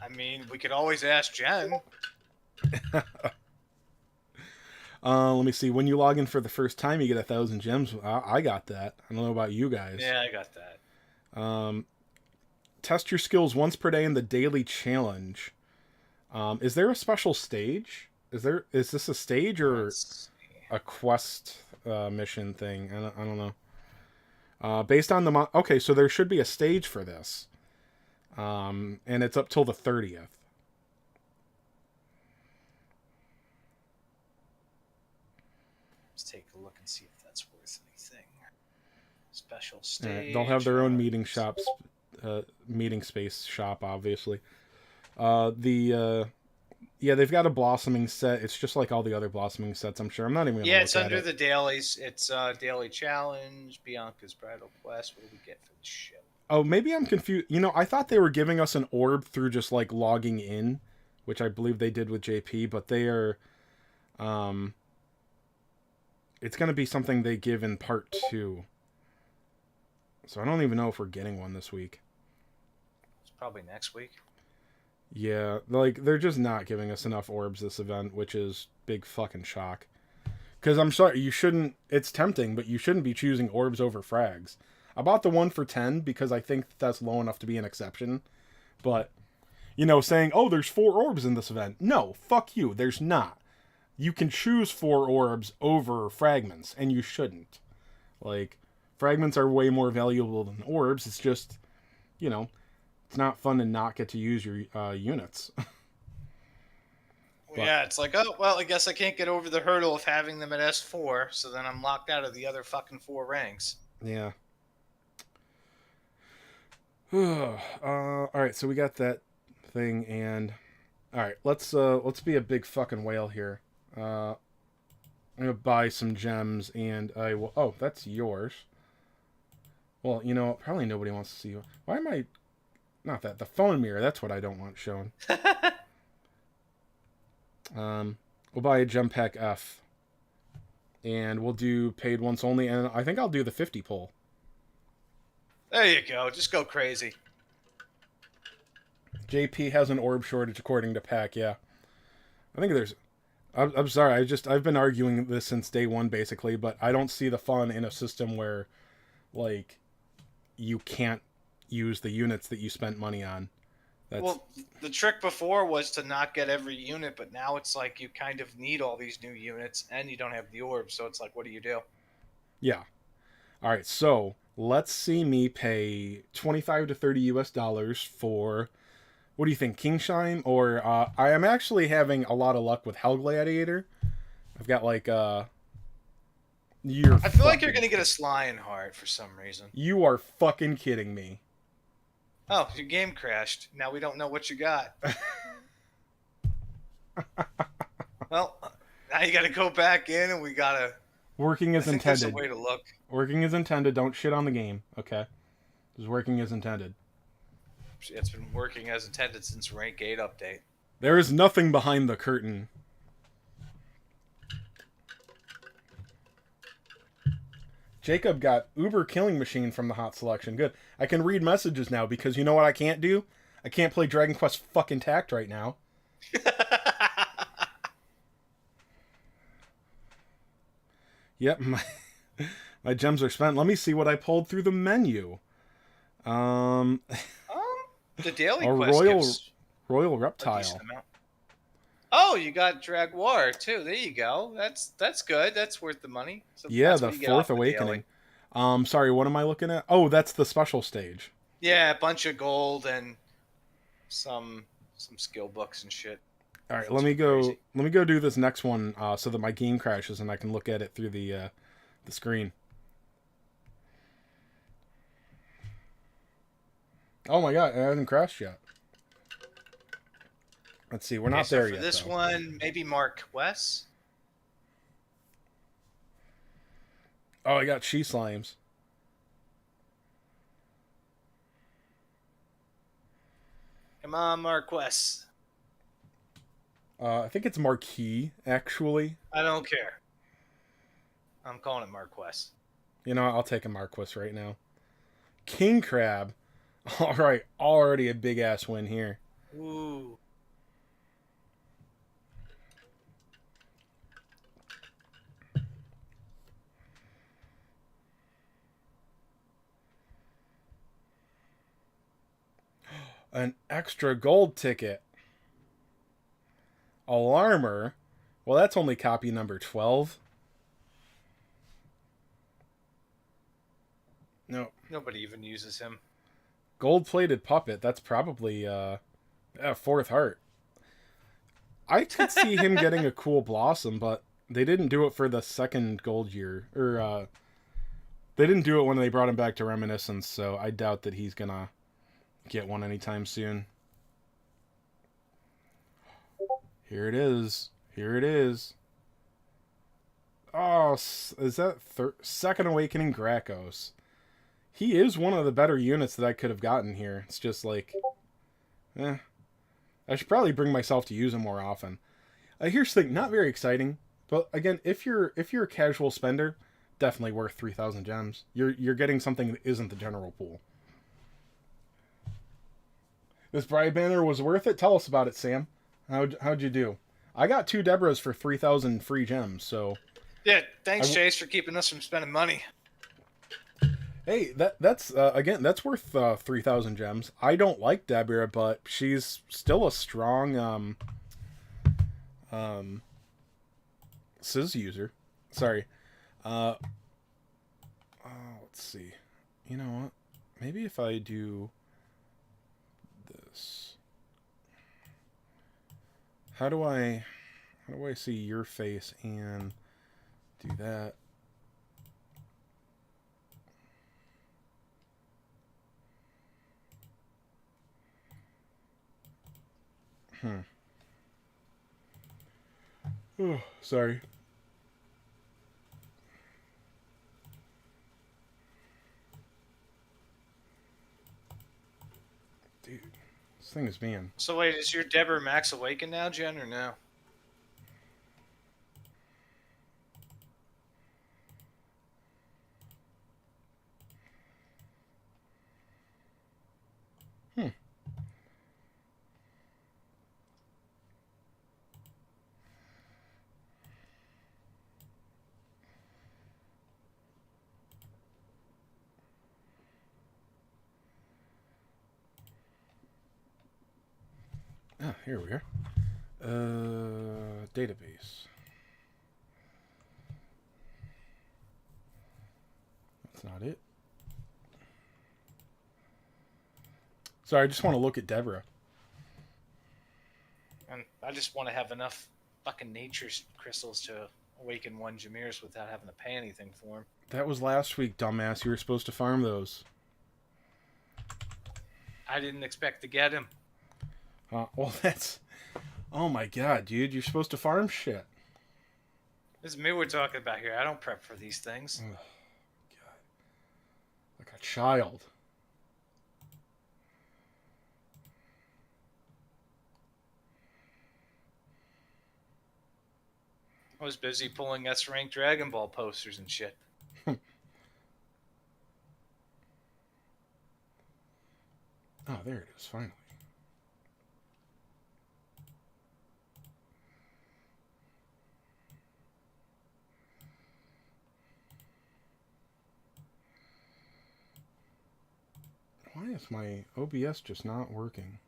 [SPEAKER 2] I mean, we could always ask Jen.
[SPEAKER 1] Let me see. When you log in for the first time, you get 1,000 gems. I got that. I don't know about you guys.
[SPEAKER 2] Yeah, I got that.
[SPEAKER 1] Test your skills once per day in the daily challenge. Is there a special stage? Is this a stage or a quest mission thing? I don't know. Based on the okay, so there should be a stage for this. And it's up till the 30th.
[SPEAKER 2] Let's take a look and see if that's worth anything. Special stage.
[SPEAKER 1] They'll have their own meeting shops, meeting space shop, obviously. Yeah, they've got a blossoming set. It's just like all the other blossoming sets, I'm sure. I'm not even gonna
[SPEAKER 2] Yeah,
[SPEAKER 1] look
[SPEAKER 2] it's
[SPEAKER 1] at
[SPEAKER 2] under
[SPEAKER 1] it.
[SPEAKER 2] the dailies. It's Daily Challenge, Bianca's Bridal Quest. What do we get for the show?
[SPEAKER 1] Oh, maybe I'm confused. You know, I thought they were giving us an orb through just like logging in, which I believe they did with JP, but they are it's gonna be something they give in part 2. So I don't even know if we're getting one this week.
[SPEAKER 2] It's probably next week.
[SPEAKER 1] Yeah, like they're just not giving us enough orbs this event, which is big fucking shock. Because I'm sorry, you shouldn't. It's tempting, but you shouldn't be choosing orbs over frags. I bought the 1 for 10 because I think that's low enough to be an exception. But, you know, saying, oh, there's 4 orbs in this event. No, fuck you, there's not. You can choose 4 orbs over fragments, and you shouldn't. Like, fragments are way more valuable than orbs. It's just, you know, it's not fun to not get to use your units. But,
[SPEAKER 2] yeah, it's like, oh, well, I guess I can't get over the hurdle of having them at S4, so then I'm locked out of the other fucking 4 ranks.
[SPEAKER 1] yeah. All right, so we got that thing, and all right, let's be a big fucking whale here. I'm gonna buy some gems, and I will. Oh, that's yours. Well, you know, probably nobody wants to see you. Why am I? Not that the phone mirror. That's what I don't want shown. We'll buy a gem pack F, and we'll do paid once only, and I think I'll do the 50 pull.
[SPEAKER 2] There you go. Just go crazy.
[SPEAKER 1] JP has an orb shortage according to Pack. Yeah, I think there's. I'm sorry. I've been arguing this since day one basically, but I don't see the fun in a system where, like, you can't use the units that you spent money on.
[SPEAKER 2] Well, the trick before was to not get every unit, but now it's like you kind of need all these new units, and you don't have the orbs, so it's like, what do you do?
[SPEAKER 1] Yeah. All right, so let's see me pay 25 to 30 US dollars for, what do you think, Kingshine? Or I am actually having a lot of luck with Hell Gladiator. I've got like I
[SPEAKER 2] feel like you're gonna get a Slion Heart for some reason.
[SPEAKER 1] You are fucking kidding me.
[SPEAKER 2] Oh, your game crashed. Now we don't know what you got. Well, now you gotta go back in, and we gotta.
[SPEAKER 1] Working as intended.
[SPEAKER 2] There's a way to look.
[SPEAKER 1] Working as intended. Don't shit on the game, okay? Just working as intended.
[SPEAKER 2] It's been working as intended since Rank 8 update.
[SPEAKER 1] There is nothing behind the curtain. Jacob got Uber Killing Machine from the hot selection. Good. I can read messages now because you know what I can't do? I can't play Dragon Quest fucking Tact right now. Yep, my gems are spent. Let me see what I pulled through the menu.
[SPEAKER 2] The daily
[SPEAKER 1] a
[SPEAKER 2] quest
[SPEAKER 1] royal
[SPEAKER 2] gives
[SPEAKER 1] reptile.
[SPEAKER 2] Oh, you got Dragoir too. There you go. That's good. That's worth the money. So
[SPEAKER 1] Yeah, the 4th Awakening. Sorry, what am I looking at? Oh, that's the special stage.
[SPEAKER 2] Yeah, a bunch of gold and some skill books and shit.
[SPEAKER 1] All right, let me go do this next one so that my game crashes and I can look at it through the screen. Oh my god, it hasn't crashed yet. Let's see, we're not there yet.
[SPEAKER 2] For this one, maybe Marquess.
[SPEAKER 1] Oh, I got She Slimes.
[SPEAKER 2] Come on, Marquess.
[SPEAKER 1] I think it's Marquis, actually.
[SPEAKER 2] I don't care. I'm calling it Marquess.
[SPEAKER 1] You know, I'll take a Marquis right now. King Crab. All right, already a big ass win here.
[SPEAKER 2] Ooh.
[SPEAKER 1] An extra gold ticket. Alarmer. Well, that's only copy number 12. No.
[SPEAKER 2] Nobody even uses him.
[SPEAKER 1] Gold-plated puppet. That's probably fourth heart. I could see him getting a cool blossom, but they didn't do it for the second gold year, or they didn't do it when they brought him back to Reminiscence. So I doubt that he's gonna get one anytime soon. Here it is. Here it is. Oh, is that Second Awakening Gracchos? He is one of the better units that I could have gotten here. It's just like, I should probably bring myself to use him more often. Here's the thing, not very exciting, but again, if you're a casual spender, definitely worth 3,000 gems. You're getting something that isn't the general pool. This Bride Banner was worth it. Tell us about it, Sam. How'd you do? I got 2 Deborahs for 3,000 free gems, so...
[SPEAKER 2] Yeah, thanks, Chase, for keeping us from spending money.
[SPEAKER 1] Hey, that's again, that's worth 3,000 gems. I don't like Deborah, but she's still a strong Sizz user. Sorry. Let's see. You know what? Maybe if I do this. How do I see your face and do that? Oh, sorry. Dude, this thing is being...
[SPEAKER 2] So wait, is your Deborah Max awakened now, Jen, or no?
[SPEAKER 1] Ah, here we are. Database. That's not it. Sorry, I just want to look at Deborah.
[SPEAKER 2] And I just want to have enough fucking nature crystals to awaken one Jameers without having to pay anything for them.
[SPEAKER 1] That was last week, dumbass. You were supposed to farm those.
[SPEAKER 2] I didn't expect to get him.
[SPEAKER 1] Well, that's... Oh my god, dude. You're supposed to farm shit.
[SPEAKER 2] This is me we're talking about here. I don't prep for these things.
[SPEAKER 1] Oh, god. Like a child.
[SPEAKER 2] I was busy pulling S-Rank Dragon Ball posters and shit.
[SPEAKER 1] Oh, there it is, finally. Why is my OBS just not working?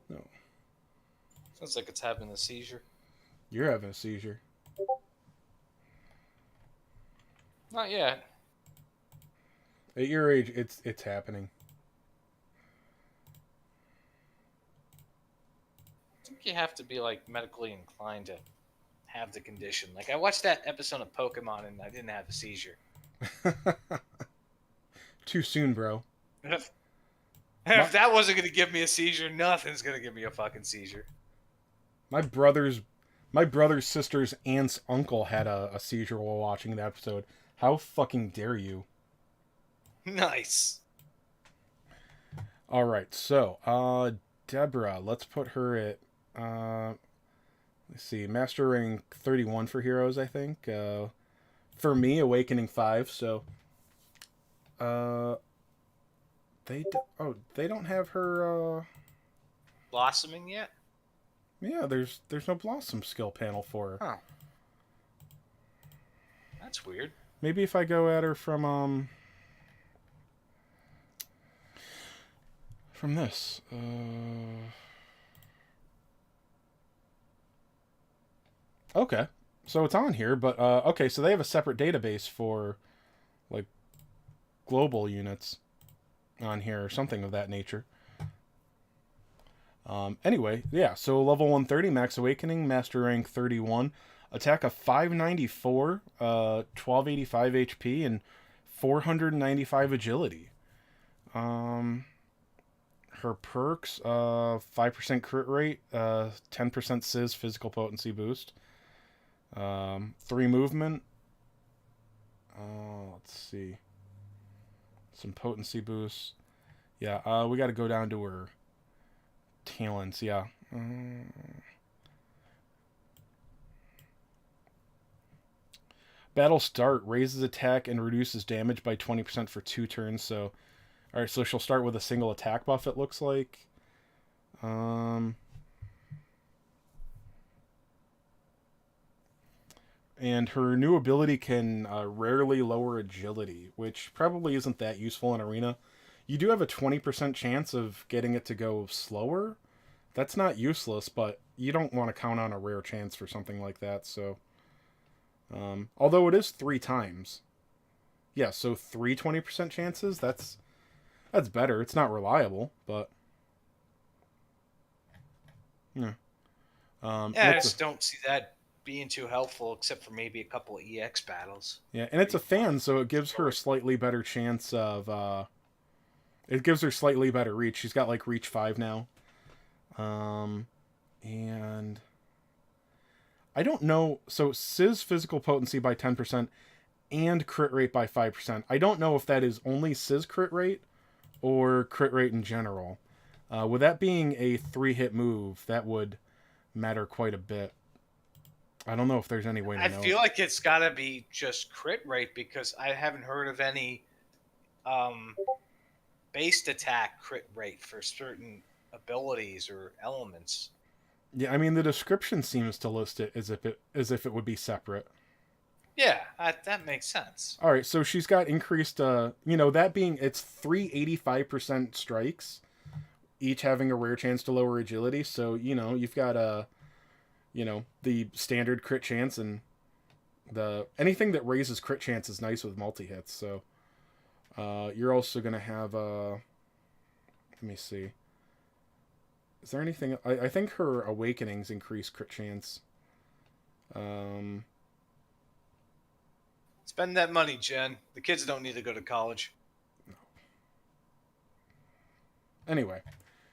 [SPEAKER 1] No.
[SPEAKER 2] Sounds like it's having a seizure.
[SPEAKER 1] You're having a seizure.
[SPEAKER 2] Not yet.
[SPEAKER 1] At your age, it's happening.
[SPEAKER 2] I think you have to be like medically inclined to have the condition. Like I watched that episode of Pokemon and I didn't have a seizure.
[SPEAKER 1] Too soon, bro.
[SPEAKER 2] If that wasn't going to give me a seizure, nothing's going to give me a fucking seizure.
[SPEAKER 1] My brother's sister's aunt's uncle had a seizure while watching the episode. How fucking dare you?
[SPEAKER 2] Nice.
[SPEAKER 1] All right, so Deborah, let's put her at let's see, Master Rank 31 for heroes, I think. For me, Awakening 5. So they don't have her
[SPEAKER 2] Blossoming yet?
[SPEAKER 1] Yeah, there's no Blossom skill panel for her.
[SPEAKER 2] Huh. That's weird.
[SPEAKER 1] Maybe if I go at her from this. Okay. So it's on here, but okay, so they have a separate database for like global units on here or something of that nature. Anyway, yeah, so level 130, Max Awakening, Master Rank 31, attack of 594, 1285 HP, and 495 agility. Um, Her perks, 5% crit rate, 10% Sizz physical potency boost, 3 movement, let's see, some potency boosts. Yeah, we got to go down to her talents, yeah. Battle start, raises attack and reduces damage by 20% for 2 turns, so... Alright, so she'll start with a single attack buff, it looks like. And her new ability can rarely lower agility, which probably isn't that useful in Arena. You do have a 20% chance of getting it to go slower. That's not useless, but you don't want to count on a rare chance for something like that, so... although it is 3 times. Yeah, so 3 20% chances, that's better. It's not reliable, but... Yeah.
[SPEAKER 2] Yeah, I just don't see that being too helpful, except for maybe a couple of EX battles.
[SPEAKER 1] Yeah, and it's a fan, so it gives her a slightly better chance of... It gives her slightly better reach. She's got, like, reach 5 now. And... I don't know... So, Sizz physical potency by 10% and crit rate by 5%. I don't know if that is only Sizz crit rate or crit rate in general. With that being a 3-hit move, that would matter quite a bit. I don't know if there's any way to know.
[SPEAKER 2] I feel like it's got to be just crit rate, because I haven't heard of any based attack crit rate for certain abilities or elements.
[SPEAKER 1] Yeah, I mean, the description seems to list it as if it would be separate.
[SPEAKER 2] Yeah, that makes sense.
[SPEAKER 1] All right, so she's got increased, that being, it's 3 85% strikes, each having a rare chance to lower agility. So, you've got the standard crit chance, and anything that raises crit chance is nice with multi-hits. So, you're also going to have, let me see. Is there anything, I think her Awakenings increase crit chance.
[SPEAKER 2] Spend that money, Jen. The kids don't need to go to college.
[SPEAKER 1] No. Anyway,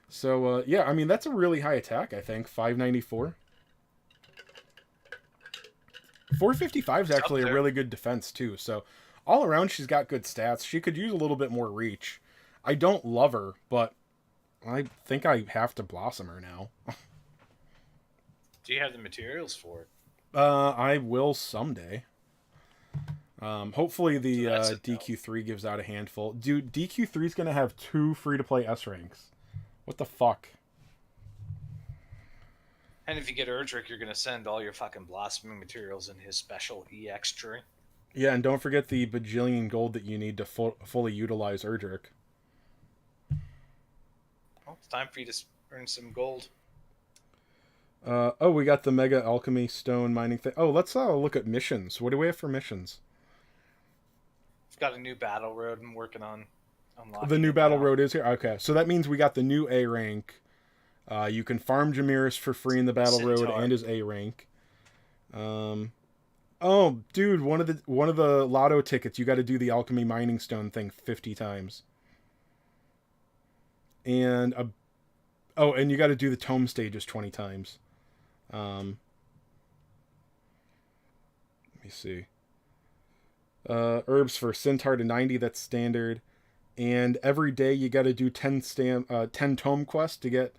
[SPEAKER 1] so yeah, I mean, that's a really high attack, I think. 594. 455 is actually a really good defense too. So all around, she's got good stats. She could use a little bit more reach. I don't love her, but I think I have to blossom her now.
[SPEAKER 2] Do you have the materials for it?
[SPEAKER 1] I will someday. Hopefully the DQ3 gives out a handful. Dude, DQ3 is going to have 2 free-to-play S ranks. What the fuck?
[SPEAKER 2] And if you get Erdrick, you're going to send all your fucking blossoming materials in his special EX tree.
[SPEAKER 1] Yeah, and don't forget the bajillion gold that you need to fully utilize Erdrick.
[SPEAKER 2] Well, it's time for you to earn some gold.
[SPEAKER 1] We got the Mega Alchemy Stone mining thing. Oh, let's look at missions. What do we have for missions?
[SPEAKER 2] I've got a new battle road I'm working on unlocking.
[SPEAKER 1] The new battle road is here? Okay, so that means we got the new A rank. You can farm Jamiris for free in the battle road and his A rank. Oh, dude, one of the lotto tickets, you got to do the Alchemy Mining Stone thing 50 times. And and you got to do the Tome stages 20 times. Let me see. Herbs for Centaur to 90, that's standard. And every day you got to do 10 Tome quests to get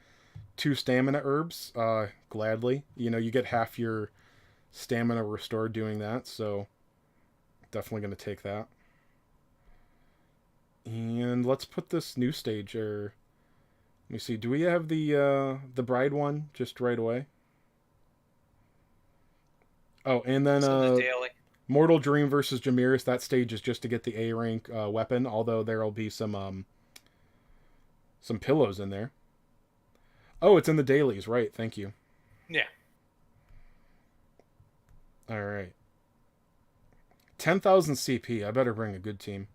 [SPEAKER 1] 2 stamina herbs. Gladly. You get half your stamina restored doing that, so definitely going to take that. And let's put this new stage, let me see, do we have the bride one just right away? Oh, and then
[SPEAKER 2] the daily.
[SPEAKER 1] Mortal Dream versus Jamiris, that stage is just to get the A rank weapon, although there'll be some pillows in there. Oh, it's in the dailies, right, thank you.
[SPEAKER 2] Yeah.
[SPEAKER 1] Alright. 10,000 CP. I better bring a good team.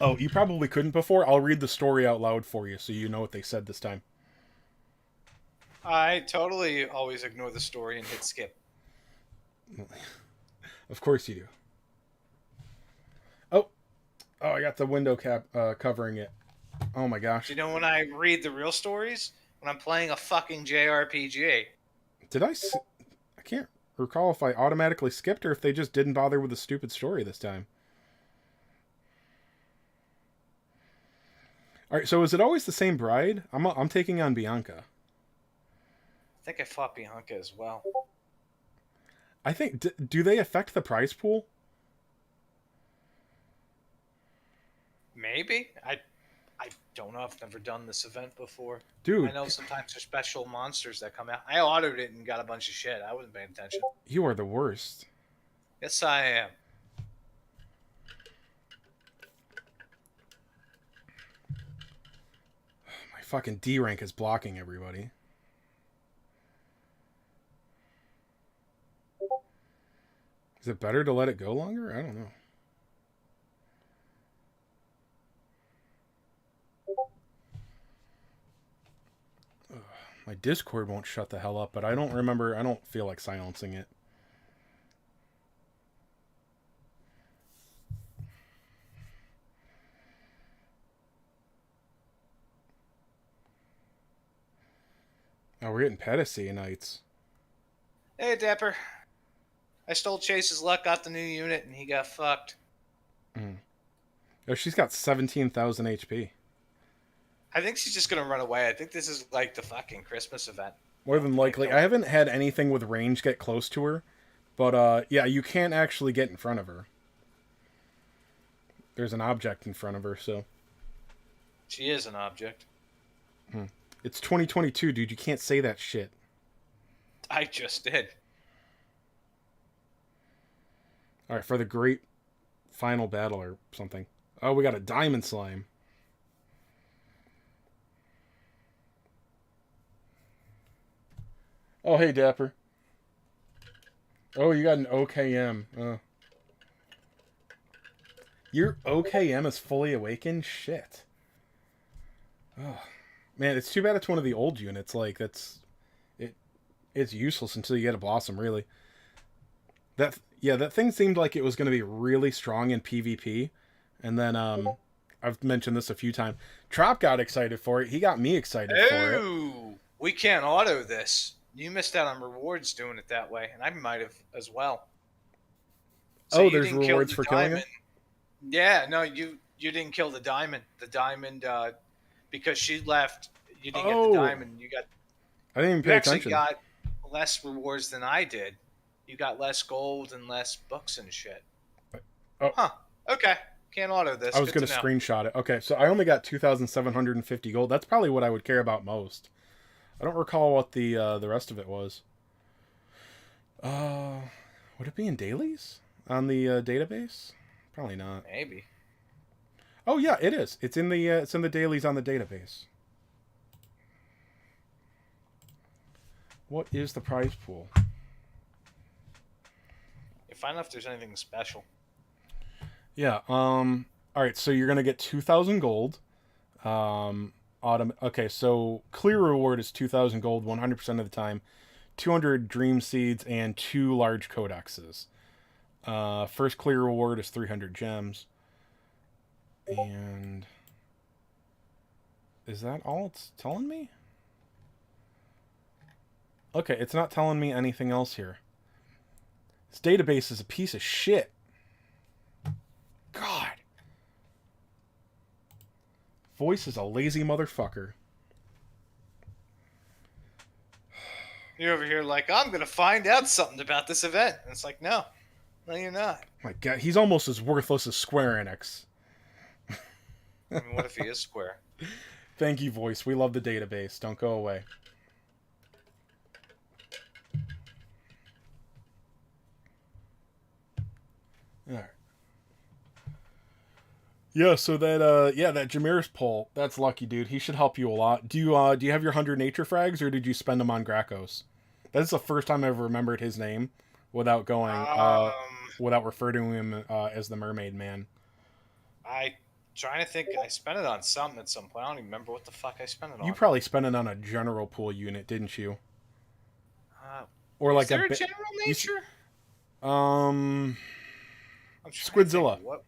[SPEAKER 1] Oh, you probably couldn't before. I'll read the story out loud for you so you know what they said this time.
[SPEAKER 2] I totally always ignore the story and hit skip.
[SPEAKER 1] Of course you do. Oh, I got the window cap covering it. Oh my gosh.
[SPEAKER 2] You know when I read the real stories? When I'm playing a fucking JRPG.
[SPEAKER 1] Did I can't recall if I automatically skipped or if they just didn't bother with the stupid story this time. All right, so is it always the same bride? I'm taking on Bianca.
[SPEAKER 2] I think I fought Bianca as well.
[SPEAKER 1] I think do they affect the prize pool?
[SPEAKER 2] Maybe? I don't know. I've never done this event before.
[SPEAKER 1] Dude,
[SPEAKER 2] I know sometimes there's special monsters that come out. I autoed it and got a bunch of shit. I wasn't paying attention.
[SPEAKER 1] you are the worst.
[SPEAKER 2] Yes, I am.
[SPEAKER 1] My fucking D rank is blocking everybody. Is it better to let it go longer? I don't know. My Discord won't shut the hell up, but I don't feel like silencing it. Oh, we're getting Pedicy nights.
[SPEAKER 2] Hey, Dapper. I stole Chase's luck, got the new unit, and he got fucked.
[SPEAKER 1] Oh, she's got 17,000 HP.
[SPEAKER 2] I think she's just gonna run away. I think this is like the fucking Christmas event.
[SPEAKER 1] More than likely. I haven't had anything with range get close to her. But, yeah, you can't actually get in front of her. There's an object in front of her, so...
[SPEAKER 2] She is an object.
[SPEAKER 1] It's 2022, dude. You can't say that shit.
[SPEAKER 2] I just did.
[SPEAKER 1] Alright, for the great final battle or something. Oh, we got a diamond slime. Oh, hey, Dapper. Oh, you got an OKM. Your OKM is fully awakened? Shit. Oh, man, it's too bad it's one of the old units. Like, it's useless until you get a Blossom, really. That thing seemed like it was going to be really strong in PvP. And then, I've mentioned this a few times. Trop got excited for it. He got me excited for it.
[SPEAKER 2] Ooh, we can't auto this. You missed out on rewards doing it that way, and I might have as well.
[SPEAKER 1] So there's rewards for killing him?
[SPEAKER 2] Yeah, no, you didn't kill the diamond. The diamond, because she left, you didn't get the diamond.
[SPEAKER 1] I didn't even pay attention.
[SPEAKER 2] You actually got less rewards than I did. You got less gold and less books and shit.
[SPEAKER 1] Oh.
[SPEAKER 2] Huh. Okay. Can't auto this.
[SPEAKER 1] I was going to screenshot it. Okay, so I only got 2,750 gold. That's probably what I would care about most. I don't recall what the rest of it was. Would it be in dailies on the database? Probably not.
[SPEAKER 2] Maybe.
[SPEAKER 1] Oh yeah, it is. It's in the dailies on the database. What is the prize pool?
[SPEAKER 2] Find out if there's anything special.
[SPEAKER 1] Yeah. All right. So you're gonna get 2,000 gold. Okay. So clear reward is 2,000 gold 100% of the time. 200 dream seeds and 2 large codexes. First clear reward is 300 gems. And is that all it's telling me? Okay, it's not telling me anything else here. This database is a piece of shit. God. Voice is a lazy motherfucker.
[SPEAKER 2] You're over here like, I'm going to find out something about this event. And it's like, no, you're not.
[SPEAKER 1] My God, he's almost as worthless as Square Enix.
[SPEAKER 2] I mean, what if he is Square?
[SPEAKER 1] Thank you, Voice. We love the database. Don't go away. Alright. Yeah, so that Jameer's pull, that's lucky, dude. He should help you a lot. Do you have your 100 nature frags, or did you spend them on Gracchos? That's the first time I ever remembered his name without going without referring to him as the Mermaid Man.
[SPEAKER 2] I trying to think. I spent it on something at some point. I don't even remember what the fuck I spent it
[SPEAKER 1] You
[SPEAKER 2] on.
[SPEAKER 1] probably spent it on a general pool unit, didn't you?
[SPEAKER 2] Uh,
[SPEAKER 1] Or
[SPEAKER 2] is
[SPEAKER 1] like
[SPEAKER 2] there a general
[SPEAKER 1] you s-
[SPEAKER 2] nature?
[SPEAKER 1] um
[SPEAKER 2] I'm trying to think.
[SPEAKER 1] Squidzilla.
[SPEAKER 2] What?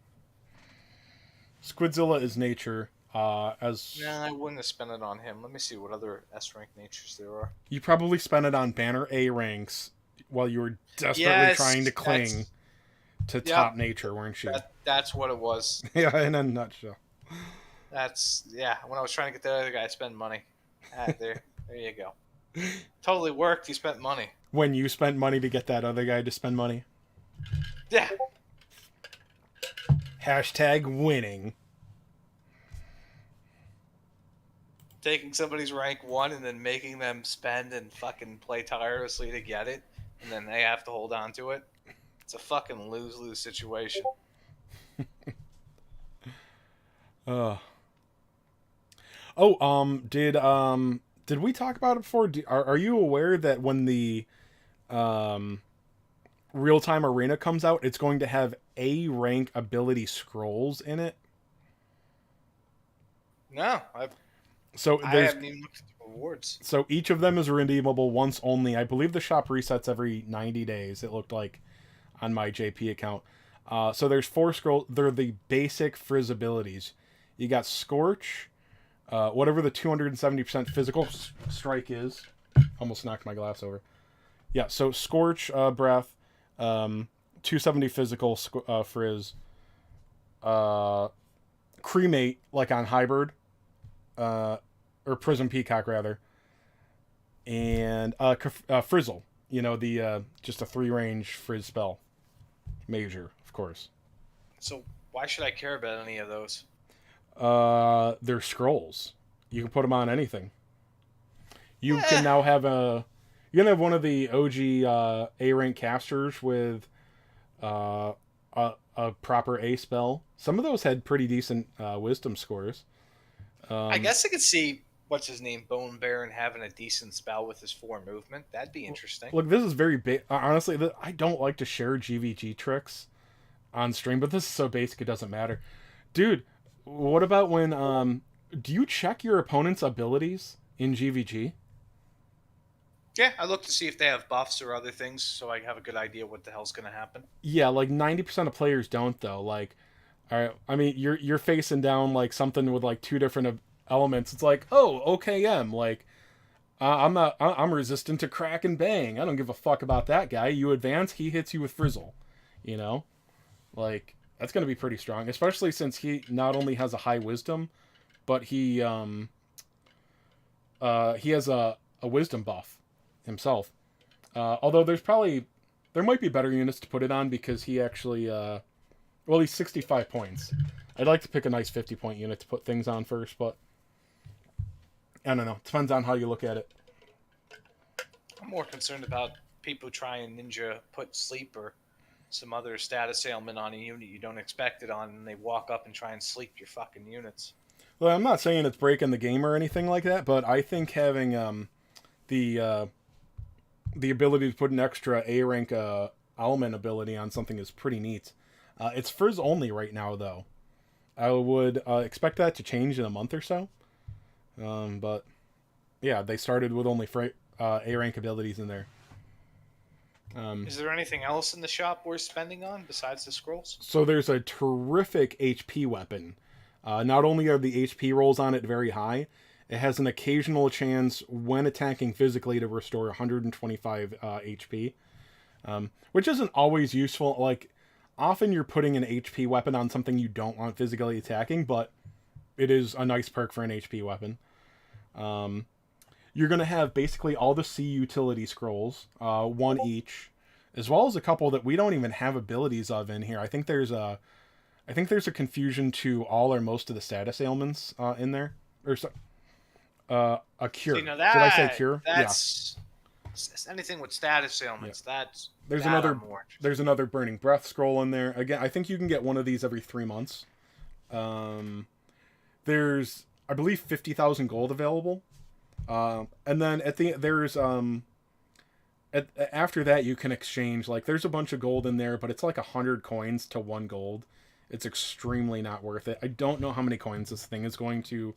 [SPEAKER 1] Squidzilla is nature. As
[SPEAKER 2] Nah, I wouldn't have spent it on him. Let me see what other S rank natures there are.
[SPEAKER 1] you probably spent it on banner A ranks while you were desperately trying to
[SPEAKER 2] Yes,
[SPEAKER 1] cling to
[SPEAKER 2] yep.
[SPEAKER 1] top nature, weren't you?
[SPEAKER 2] That's what it was.
[SPEAKER 1] Yeah, in a nutshell.
[SPEAKER 2] That's yeah. When I was trying to get the other guy to spend money, there you go. Totally worked. He spent money.
[SPEAKER 1] When you spent money to get that other guy to spend money.
[SPEAKER 2] Yeah.
[SPEAKER 1] Hashtag winning.
[SPEAKER 2] Taking somebody's rank 1 and then making them spend and fucking play tirelessly to get it, and then they have to hold on to it. It's a fucking lose-lose situation.
[SPEAKER 1] Uh. Oh, did we talk about it before? Are you aware that when the um real time arena comes out, it's going to have A rank ability scrolls in it?
[SPEAKER 2] No,
[SPEAKER 1] So
[SPEAKER 2] I
[SPEAKER 1] there's
[SPEAKER 2] haven't even looked at the rewards.
[SPEAKER 1] so each of them is redeemable once only. I believe the shop resets every 90 days. It looked like on my JP account. So there's 4 scrolls. They're the basic frizz abilities. You got Scorch, whatever the 270% physical strike is. Almost knocked my glass over. Yeah, so Scorch, Breath, 270 physical frizz, Cremate, like on Hybrid, or Prism Peacock rather, and Frizzle. You know, the just a 3 range frizz spell, major, of course.
[SPEAKER 2] So why should I care about any of those?
[SPEAKER 1] They're scrolls. You can put them on anything. You can
[SPEAKER 2] Eh,
[SPEAKER 1] now have a. You can have one of the OG A rank casters with a proper A spell. Some of those had pretty decent wisdom scores.
[SPEAKER 2] I
[SPEAKER 1] Um,
[SPEAKER 2] guess I could see what's his name, Bone Baron, having a decent spell with his 4 movement. That'd be interesting.
[SPEAKER 1] Look, this is very big. Honestly, I don't like to share GVG tricks on stream, but this is so basic it doesn't matter. Dude, what about when do you check your opponent's abilities in GVG?
[SPEAKER 2] Yeah, I look to see if they have buffs or other things, so I have a good idea what the hell's going to happen.
[SPEAKER 1] Yeah, like 90% of players don't though. Like, all right, I mean, you're facing down like something with like 2 different elements. It's like, oh, OKM, like I'm not. I'm resistant to crack and bang. I don't give a fuck about that guy. You advance, he hits you with frizzle. You know, like that's gonna be pretty strong, especially since he not only has a high wisdom, but he has a wisdom buff himself. Although there might be better units to put it on because he actually well, he's 65 points. I'd like to pick a nice 50-point unit to put things on first, but I don't know. It depends on how you look at it.
[SPEAKER 2] I'm more concerned about people try and ninja put sleep or some other status ailment on a unit you don't expect it on, and they walk up and try and sleep your fucking units.
[SPEAKER 1] Well, I'm not saying it's breaking the game or anything like that, but I think having the uh, the ability to put an extra A rank element ability on something is pretty neat. It's frizz only right now, though. I would expect that to change in a month or so. But yeah, they started with only A rank abilities in there.
[SPEAKER 2] Is there anything else in the shop worth spending on besides the scrolls?
[SPEAKER 1] So there's a terrific HP weapon. Not only are the HP rolls on it very high, it has an occasional chance when attacking physically to restore 125 HP, which isn't always useful. Like, often you're putting an HP weapon on something you don't want physically attacking, but it is a nice perk for an HP weapon. You're going to have basically all the C utility scrolls, 1 each, as well as a couple that we don't even have abilities of in here. I think there's a confusion to all or most of the status ailments in there, or so, a cure.
[SPEAKER 2] See, now
[SPEAKER 1] Did I say cure?
[SPEAKER 2] that's anything with status ailments.
[SPEAKER 1] Yeah.
[SPEAKER 2] That's
[SPEAKER 1] There's
[SPEAKER 2] that
[SPEAKER 1] another
[SPEAKER 2] I'm more interested
[SPEAKER 1] there's another burning breath scroll in there. Again, I think you can get one of these every 3 months. There's, I believe, 50,000 gold available. And then after that you can exchange, like, there's a bunch of gold in there, but it's like 100 coins to 1 gold. It's extremely not worth it. I don't know how many coins this thing is going to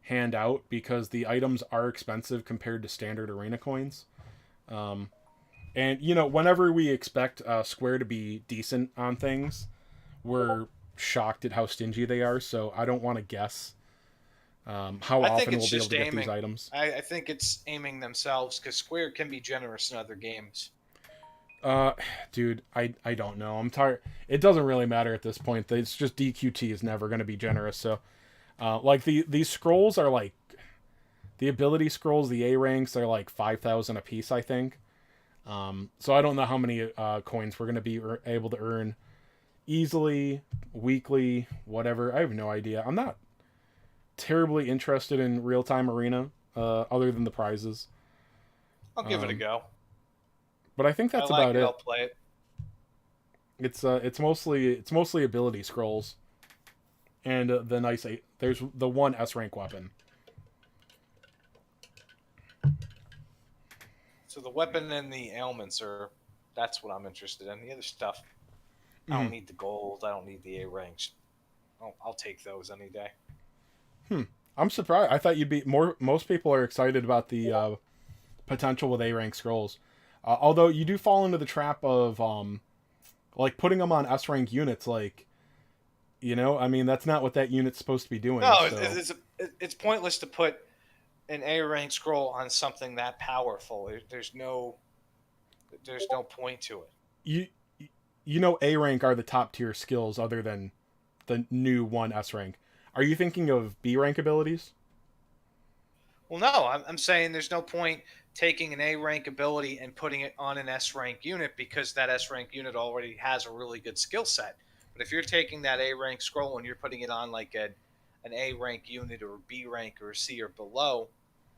[SPEAKER 1] hand out because the items are expensive compared to standard arena coins. And, whenever we expect Square to be decent on things, we're shocked at how stingy they are, so I don't want to guess how
[SPEAKER 2] I think
[SPEAKER 1] often
[SPEAKER 2] it's
[SPEAKER 1] we'll be able
[SPEAKER 2] just
[SPEAKER 1] to get
[SPEAKER 2] aiming.
[SPEAKER 1] these items.
[SPEAKER 2] I think it's aiming themselves because Square can be generous in other games.
[SPEAKER 1] Dude, I don't know. I'm tired. It doesn't really matter at this point. It's just DQT is never going to be generous. So, like these scrolls are like the ability scrolls, the A ranks are like 5,000 a piece, I think. So I don't know how many coins we're going to be able to earn easily, weekly, whatever. I have no idea. I'm not terribly interested in real-time arena, other than the prizes.
[SPEAKER 2] I'll give it a go.
[SPEAKER 1] But I think that's
[SPEAKER 2] I like
[SPEAKER 1] about it.
[SPEAKER 2] I'll play it.
[SPEAKER 1] It's mostly ability scrolls, and there's the one S rank weapon.
[SPEAKER 2] So the weapon and the ailments that's what I'm interested in. The other stuff, I don't need the gold. I don't need the A ranks. I'll take those any day.
[SPEAKER 1] I'm surprised. I thought you'd be more. Most people are excited about the potential with A rank scrolls. Although you do fall into the trap of like putting them on S rank units. Like, I mean, that's not what that unit's supposed to be doing.
[SPEAKER 2] No,
[SPEAKER 1] so.
[SPEAKER 2] it's pointless to put an A rank scroll on something that powerful. There's no point to it.
[SPEAKER 1] A rank are the top tier skills other than the new 1 S rank. Are you thinking of B rank abilities?
[SPEAKER 2] Well, no, I'm saying there's no point taking an A rank ability and putting it on an S rank unit because that S rank unit already has a really good skill set. But if you're taking that A rank scroll and you're putting it on like an A rank unit or a B rank or a C or below,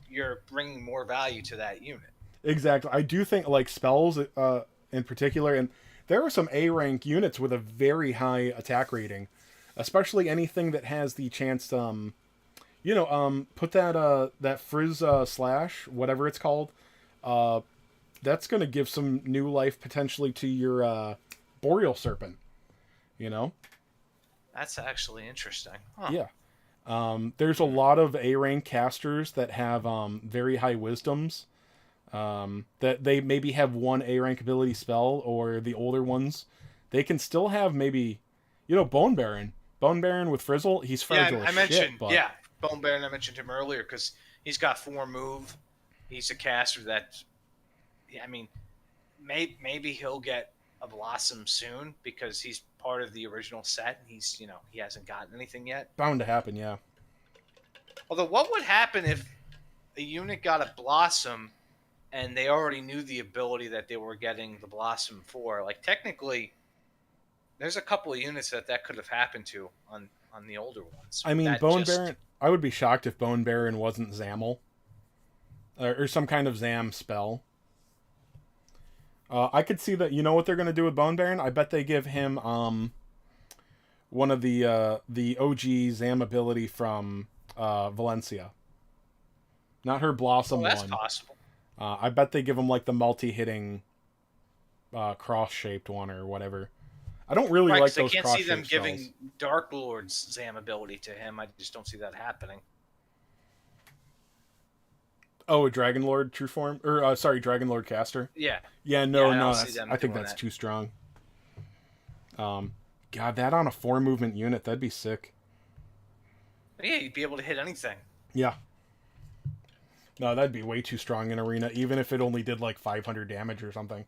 [SPEAKER 2] you're bringing more value to that unit.
[SPEAKER 1] Exactly. I do think, like, spells in particular, and there are some A rank units with a very high attack rating, especially anything that has the chance to put that frizz slash, whatever it's called. That's gonna give some new life potentially to your boreal serpent.
[SPEAKER 2] That's actually interesting. Huh.
[SPEAKER 1] Yeah. There's a lot of A rank casters that have very high wisdoms. That they maybe have 1 A rank ability spell, or the older ones, they can still have maybe, Bone Baron. Bone Baron with Frizzle, he's fragile
[SPEAKER 2] Yeah,
[SPEAKER 1] as
[SPEAKER 2] I mentioned.
[SPEAKER 1] shit, but...
[SPEAKER 2] Yeah, Bone Baron. I mentioned him earlier because he's got 4 move. He's a caster that, I mean, maybe he'll get a Blossom soon because he's part of the original set. He's he hasn't gotten anything yet.
[SPEAKER 1] Bound to happen, yeah.
[SPEAKER 2] Although, what would happen if a unit got a Blossom and they already knew the ability that they were getting the Blossom for? Like, technically, there's a couple of units that could have happened to on the older ones.
[SPEAKER 1] I mean, Bone Baron... I would be shocked if Bone Baron wasn't Zamel. Or some kind of Zam spell. I could see that. You know what they're going to do with Bone Baron? I bet they give him one of the OG Zam ability from Valencia. Not her Blossom
[SPEAKER 2] that's
[SPEAKER 1] one.
[SPEAKER 2] That's possible.
[SPEAKER 1] I bet they give him like the multi-hitting cross-shaped one or whatever. I don't really like those cross-shaped spells. I can't see them
[SPEAKER 2] giving Dark Lord's Zam ability to him. I just don't see that happening.
[SPEAKER 1] Oh, a Dragon Lord true form? Or, Dragon Lord caster?
[SPEAKER 2] Yeah.
[SPEAKER 1] Yeah, no, I think that's too strong. God, that on a 4 movement unit, that'd be sick.
[SPEAKER 2] Yeah, you'd be able to hit anything.
[SPEAKER 1] Yeah. No, that'd be way too strong in arena, even if it only did like 500 damage or something.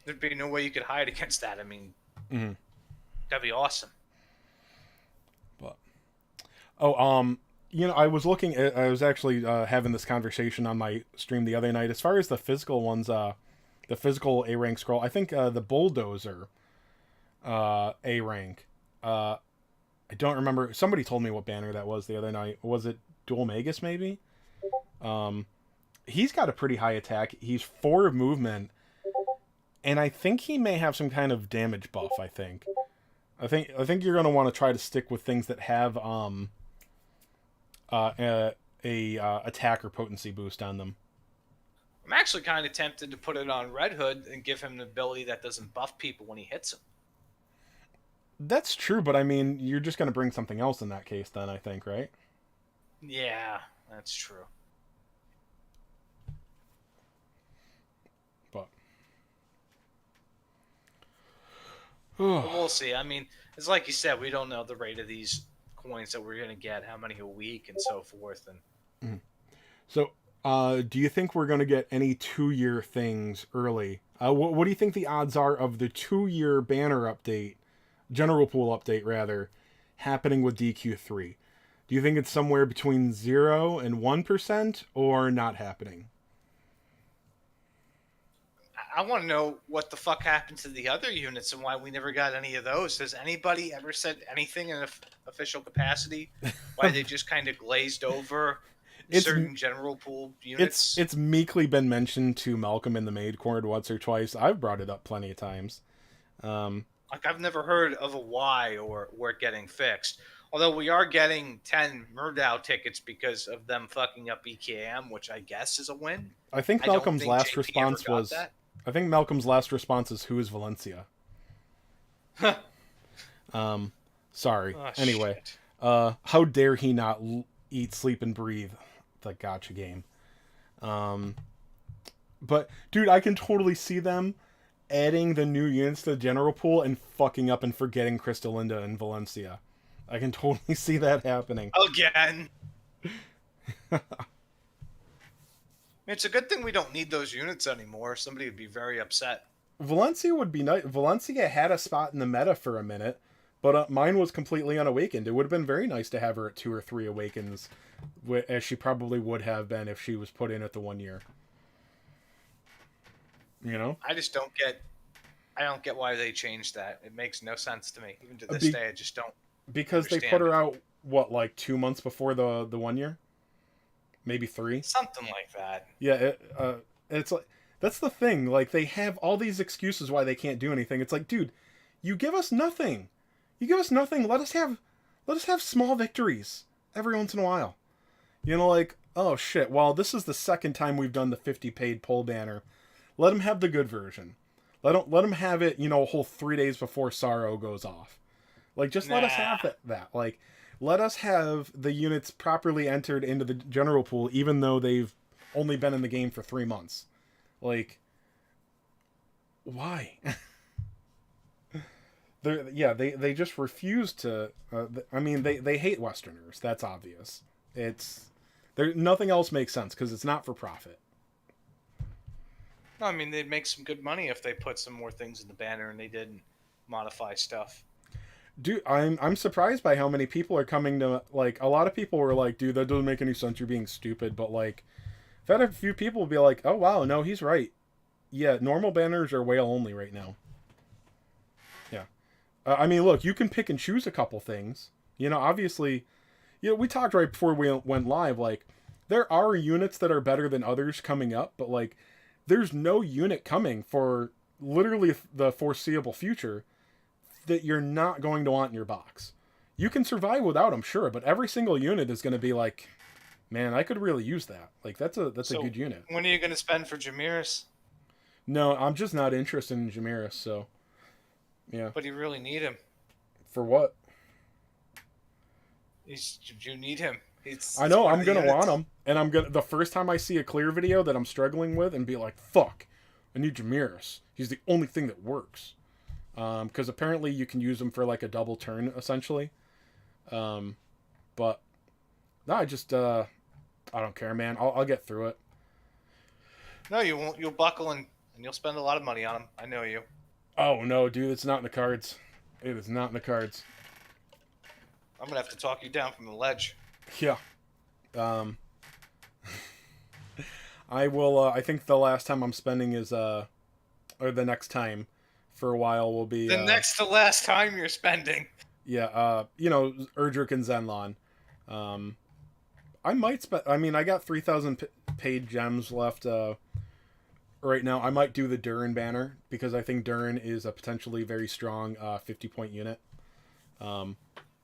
[SPEAKER 2] There'd be no way you could hide against that. I mean, that'd be awesome.
[SPEAKER 1] But, I was looking at, I was actually having this conversation on my stream the other night. As far as the physical ones, the physical A rank scroll, I think the Bulldozer A rank. I don't remember. Somebody told me what banner that was the other night. Was it Dual Magus maybe? He's got a pretty high attack. He's 4 movement. And I think he may have some kind of damage buff, I think. I think you're gonna want to try to stick with things that have attack or potency boost on them.
[SPEAKER 2] I'm actually kind of tempted to put it on Red Hood and give him an ability that doesn't buff people when he hits them.
[SPEAKER 1] That's true, but I mean, you're just gonna bring something else in that case, then I think, right?
[SPEAKER 2] Yeah, that's true.
[SPEAKER 1] But
[SPEAKER 2] But we'll see. I mean, it's like you said, we don't know the rate of these coins that we're going to get, how many a week, and so forth. And
[SPEAKER 1] so, do you think we're gonna get any 2-year things early? What do you think the odds are of the 2-year banner update, general pool update rather, happening with DQ3? Do you think it's somewhere between 0 and 1%, or not happening?
[SPEAKER 2] I want to know what the fuck happened to the other units and why we never got any of those. Has anybody ever said anything in an official capacity? Why they just kind of glazed over certain general pool units?
[SPEAKER 1] It's meekly been mentioned to Malcolm in the Maid Corner once or twice. I've brought it up plenty of times.
[SPEAKER 2] Like, I've never heard of a why or it getting fixed. Although we are getting 10 Murdow tickets because of them fucking up EKM, which I guess is a win.
[SPEAKER 1] I think Malcolm's last response was...
[SPEAKER 2] that.
[SPEAKER 1] I think Malcolm's last response is, "Who is Valencia?" Sorry.
[SPEAKER 2] Oh,
[SPEAKER 1] anyway,
[SPEAKER 2] shit.
[SPEAKER 1] how dare he not eat, sleep, and breathe the gotcha game? But dude, I can totally see them adding the new units to the general pool and fucking up and forgetting Crystalinda and Valencia. I can totally see that happening.
[SPEAKER 2] Again. It's a good thing we don't need those units anymore. Somebody would be very upset.
[SPEAKER 1] Valencia would be nice. Valencia had a spot in the meta for a minute, but mine was completely unawakened. It would have been very nice to have her at 2 or 3 awakens, as she probably would have been if she was put in at the 1 year. You know?
[SPEAKER 2] I just don't get... I don't get why they changed that. It makes no sense to me. Even to this day, I just don't
[SPEAKER 1] Because they put her out, what, like 2 months before the 1 year? Maybe 3?
[SPEAKER 2] Something like that.
[SPEAKER 1] Yeah, it's like... That's the thing. Like, they have all these excuses why they can't do anything. It's like, dude, you give us nothing. You give us nothing. Let us have small victories every once in a while. You know, like, oh shit, well, this is the second time we've done the 50 paid poll banner. Let them have the good version. Let them have it, you know, a whole 3 days before Sorrow goes off. Like, just let us have that. Like, let us have the units properly entered into the general pool, even though they've only been in the game for 3 months. Like, why? They just refuse to. I mean, they hate Westerners. That's obvious. Nothing else makes sense because it's not for profit.
[SPEAKER 2] No, I mean, they'd make some good money if they put some more things in the banner and they didn't modify stuff.
[SPEAKER 1] Dude, I'm surprised by how many people are coming to, like, a lot of people were like, dude, that doesn't make any sense, you're being stupid, but like, I've had a few people be like, oh wow, no, he's right. Yeah, normal banners are whale only right now. Yeah. I mean, look, you can pick and choose a couple things. You know, obviously, you know, we talked right before we went live, like, there are units that are better than others coming up, but like, there's no unit coming for literally the foreseeable future that you're not going to want in your box. You can survive without them, sure, but every single unit is going to be like, man, I could really use that. Like, that's a good unit.
[SPEAKER 2] When are you going to spend for Jamiris?
[SPEAKER 1] No, I'm just not interested in Jamiris, so yeah.
[SPEAKER 2] But you really need him.
[SPEAKER 1] For what?
[SPEAKER 2] You need him.
[SPEAKER 1] I know, I'm going to want him, and the first time I see a clear video that I'm struggling with and be like, fuck, I need Jamiris. He's the only thing that works. Because apparently you can use them for like a double turn, essentially. But no, I don't care, man. I'll get through it.
[SPEAKER 2] No, you won't. You'll buckle and you'll spend a lot of money on them. I know you.
[SPEAKER 1] Oh no, dude, it's not in the cards. It is not in the cards.
[SPEAKER 2] I'm gonna have to talk you down from the ledge.
[SPEAKER 1] Yeah. I will. I think the last time I'm spending is or the next time. For a while will be
[SPEAKER 2] the next to last time you're spending.
[SPEAKER 1] Yeah, you know, Erdrick and Zenlon. I might spend. I mean, I got 3,000 paid gems left right now. I might do the Durin banner because I think Durin is a potentially very strong 50-point unit. Um,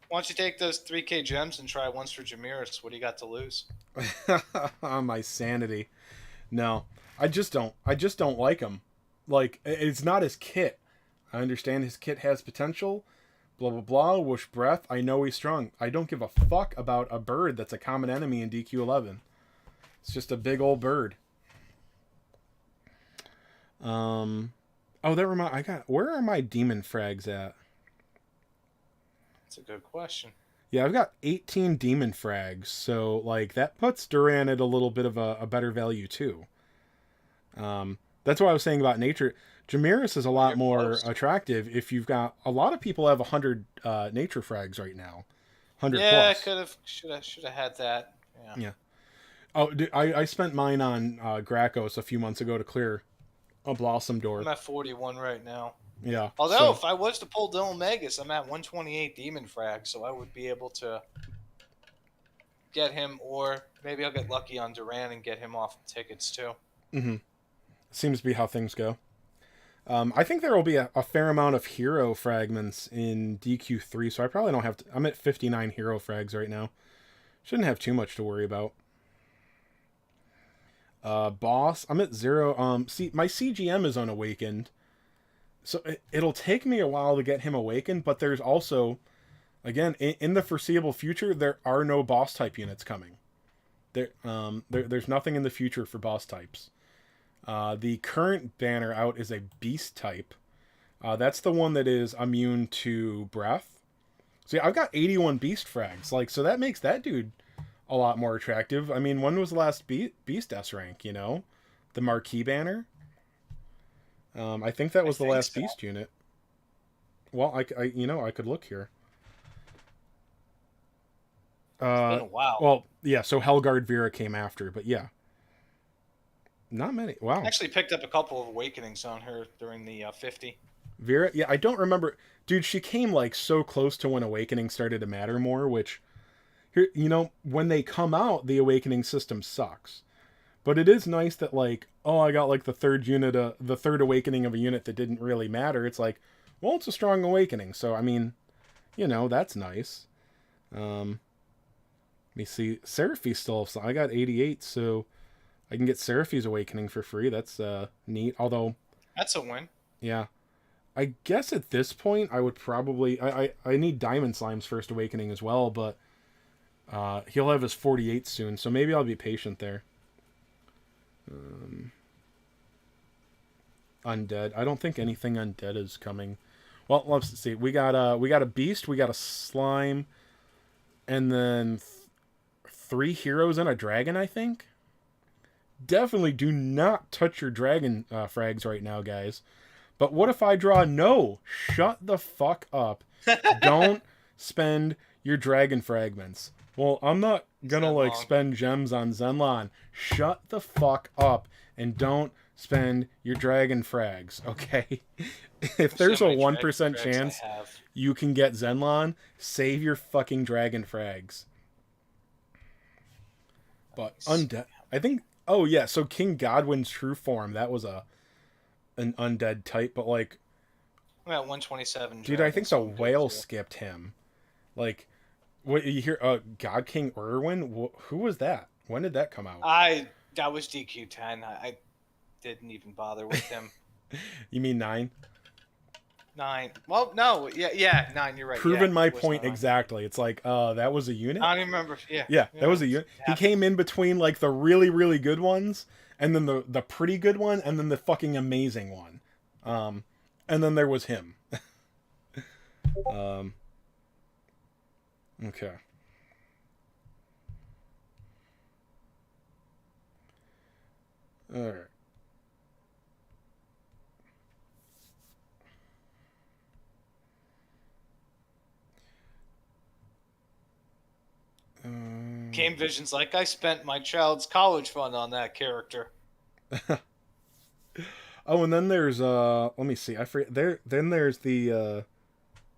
[SPEAKER 2] Why don't you take those 3K gems and try once for Jamiris? What do you got to lose?
[SPEAKER 1] my sanity. No, I just don't. I just don't like him. Like it's not his kit. I understand his kit has potential. Blah blah blah. Whoosh breath. I know he's strong. I don't give a fuck about a bird that's a common enemy in DQ11. It's just a big old bird. Oh, that remind. I got. Where are my demon frags at?
[SPEAKER 2] That's a good question.
[SPEAKER 1] Yeah, I've got 18 demon frags, so like that puts Duran at a little bit of a better value too. That's what I was saying about nature. Jamiris is a lot
[SPEAKER 2] You're
[SPEAKER 1] more
[SPEAKER 2] close.
[SPEAKER 1] attractive if you've got a lot of people have 100 nature frags right now, 100
[SPEAKER 2] Yeah, I
[SPEAKER 1] plus.
[SPEAKER 2] should have had that. Yeah.
[SPEAKER 1] Yeah. Oh, I spent mine on Gracchos a few months ago to clear a blossom door.
[SPEAKER 2] I'm at 41 right now.
[SPEAKER 1] Yeah.
[SPEAKER 2] Although,
[SPEAKER 1] So
[SPEAKER 2] if I was to pull Dylan Magus, I'm at 128 Demon Frag, so I would be able to get him, or maybe I'll get lucky on Duran and get him off tickets too.
[SPEAKER 1] seems to be how things go. I think there will be a fair amount of hero fragments in DQ3, so I probably don't have to. I'm at 59 hero frags right now. Shouldn't have too much to worry about. Boss, I'm at 0. See, my CGM is unawakened, so it'll take me a while to get him awakened. But there's also, again, in the foreseeable future, there are no boss type units coming. There's nothing in the future for boss types. The current banner out is a beast type. That's the one that is immune to breath. See, I've got 81 beast frags, like, so that makes that dude a lot more attractive. I mean, when was the last beast S rank? You know, the marquee banner. I think that was the
[SPEAKER 2] think
[SPEAKER 1] last
[SPEAKER 2] so.
[SPEAKER 1] beast unit. Well, I could look here.
[SPEAKER 2] It's been a while.
[SPEAKER 1] Well, yeah. So Helgard Vera came after, but yeah, not many. Wow.
[SPEAKER 2] Actually, picked up a couple of awakenings on her during the 50.
[SPEAKER 1] Vera, yeah, I don't remember. Dude, she came like so close to when Awakening started to matter more, which here, when they come out, the Awakening system sucks. But it is nice that like, oh, I got like the third Awakening of a unit that didn't really matter. It's like, well, it's a strong Awakening, so I mean, that's nice. Let me see, Seraphy still. So I got 88, so I can get Seraphy's Awakening for free. That's neat. Although,
[SPEAKER 2] That's a win.
[SPEAKER 1] yeah. I guess at this point I would probably I need Diamond Slime's first awakening as well, but he'll have his 48 soon, so maybe I'll be patient there. Undead. I don't think anything undead is coming. Well, let's see. We got a beast, we got a slime, and then 3 heroes and a dragon, I think. Definitely do not touch your dragon frags right now, guys. But what if I draw no? Shut the fuck up. Don't spend your dragon fragments. Well, I'm not gonna like spend gems on Zenlon. Shut the fuck up and don't spend your dragon frags, okay? If there's a 1% chance you can get Zenlon, save your fucking dragon frags. But undead, I think. Oh yeah, so King Godwin's true form, that was an undead type, but like,
[SPEAKER 2] I'm at 127.
[SPEAKER 1] dude, I think the whale skipped him. Like, what you hear? God King Irwin. Who was that? When did that come out?
[SPEAKER 2] That was DQ10. I didn't even bother with him.
[SPEAKER 1] You mean 9?
[SPEAKER 2] 9. Well, no, yeah, 9. You're right.
[SPEAKER 1] Proving
[SPEAKER 2] yeah,
[SPEAKER 1] my point 9. Exactly. It's like, that was a unit.
[SPEAKER 2] I don't even remember.
[SPEAKER 1] Yeah, that was a unit. He came in between like the really, really good ones, and then the pretty good one, and then the fucking amazing one. And then there was him. Okay. All right.
[SPEAKER 2] Game Vision's like, I spent my child's college fund on that character.
[SPEAKER 1] Oh, and then there's let me see. I forget. Then there's the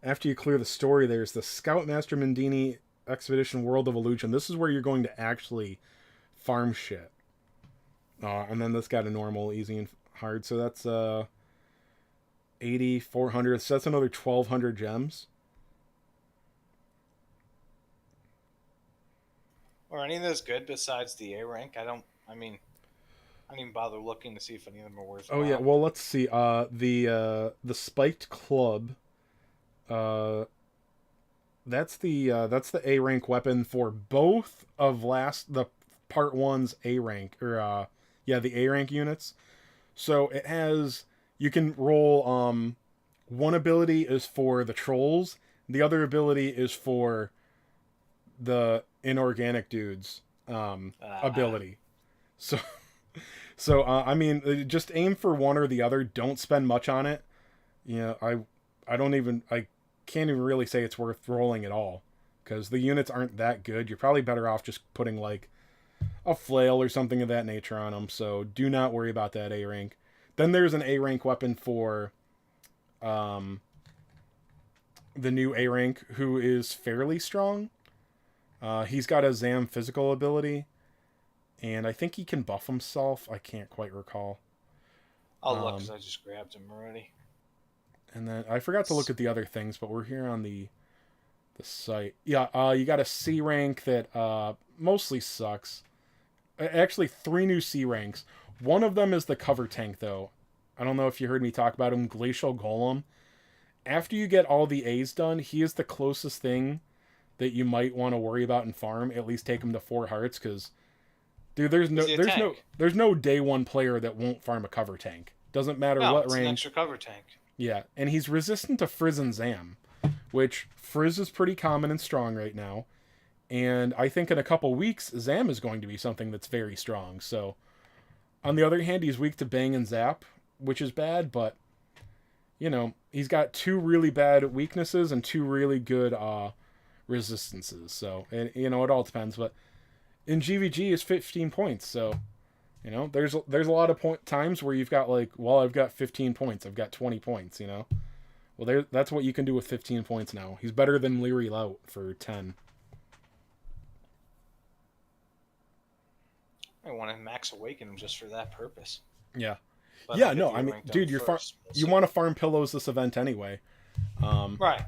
[SPEAKER 1] after you clear the story, there's the Scoutmaster Mendini Expedition World of Illusion. This is where you're going to actually farm shit. And then this got a normal, easy, and hard. So that's 8,400. So that's another 1,200 gems.
[SPEAKER 2] Or any of those good besides the A rank? I mean, I didn't even bother looking to see if any of them are
[SPEAKER 1] Oh yeah,
[SPEAKER 2] worthwhile.
[SPEAKER 1] well let's see. The spiked club. Uh, that's the A rank weapon for both of the part one's A rank or yeah, the A rank units. So it has, you can roll one ability is for the trolls, the other ability is for the inorganic dudes
[SPEAKER 2] Ah,
[SPEAKER 1] ability. So I mean, just aim for one or the other. Don't spend much on it. You know, I don't even I can't even really say it's worth rolling at all because the units aren't that good. You're probably better off just putting like a flail or something of that nature on them. So do not worry about that A rank. Then there's an A rank weapon for um, the new A rank who is fairly strong. He's got a Zam physical ability, and I think he can buff himself. I can't quite recall.
[SPEAKER 2] I'll look because
[SPEAKER 1] Um,
[SPEAKER 2] I just grabbed him already.
[SPEAKER 1] and then I forgot to look at the other things, but we're here on the site. Yeah, you got a C rank that mostly sucks. Actually, three new C ranks. One of them is the cover tank, though. I don't know if you heard me talk about him, Glacial Golem. After you get all the A's done, he is the closest thing that you might want to worry about in farm. At least take him to 4 hearts, because dude,
[SPEAKER 2] Is he a tank?
[SPEAKER 1] there's no day one player that won't farm a cover tank. Doesn't matter
[SPEAKER 2] No,
[SPEAKER 1] what
[SPEAKER 2] it's an
[SPEAKER 1] rank.
[SPEAKER 2] extra cover tank.
[SPEAKER 1] Yeah, and he's resistant to Frizz and Zam, which Frizz is pretty common and strong right now. And I think in a couple weeks, Zam is going to be something that's very strong. So, on the other hand, he's weak to Bang and Zap, which is bad, but, you know, he's got two really bad weaknesses and two really good resistances. So, and, you know, it all depends. But in GVG, is 15 points. So, you know, there's a lot of times where you've got like, well, I've got 15 points, I've got 20 points, you know. Well, that's what you can do with 15 points now. He's better than Leary Lout for 10.
[SPEAKER 2] I want to max awaken him just for that purpose.
[SPEAKER 1] Yeah.
[SPEAKER 2] But I'll
[SPEAKER 1] Yeah,
[SPEAKER 2] get
[SPEAKER 1] no,
[SPEAKER 2] the
[SPEAKER 1] I
[SPEAKER 2] A
[SPEAKER 1] mean,
[SPEAKER 2] rank done
[SPEAKER 1] dude,
[SPEAKER 2] first. We'll
[SPEAKER 1] you
[SPEAKER 2] see.
[SPEAKER 1] want to farm pillows this event anyway. Um,
[SPEAKER 2] Right.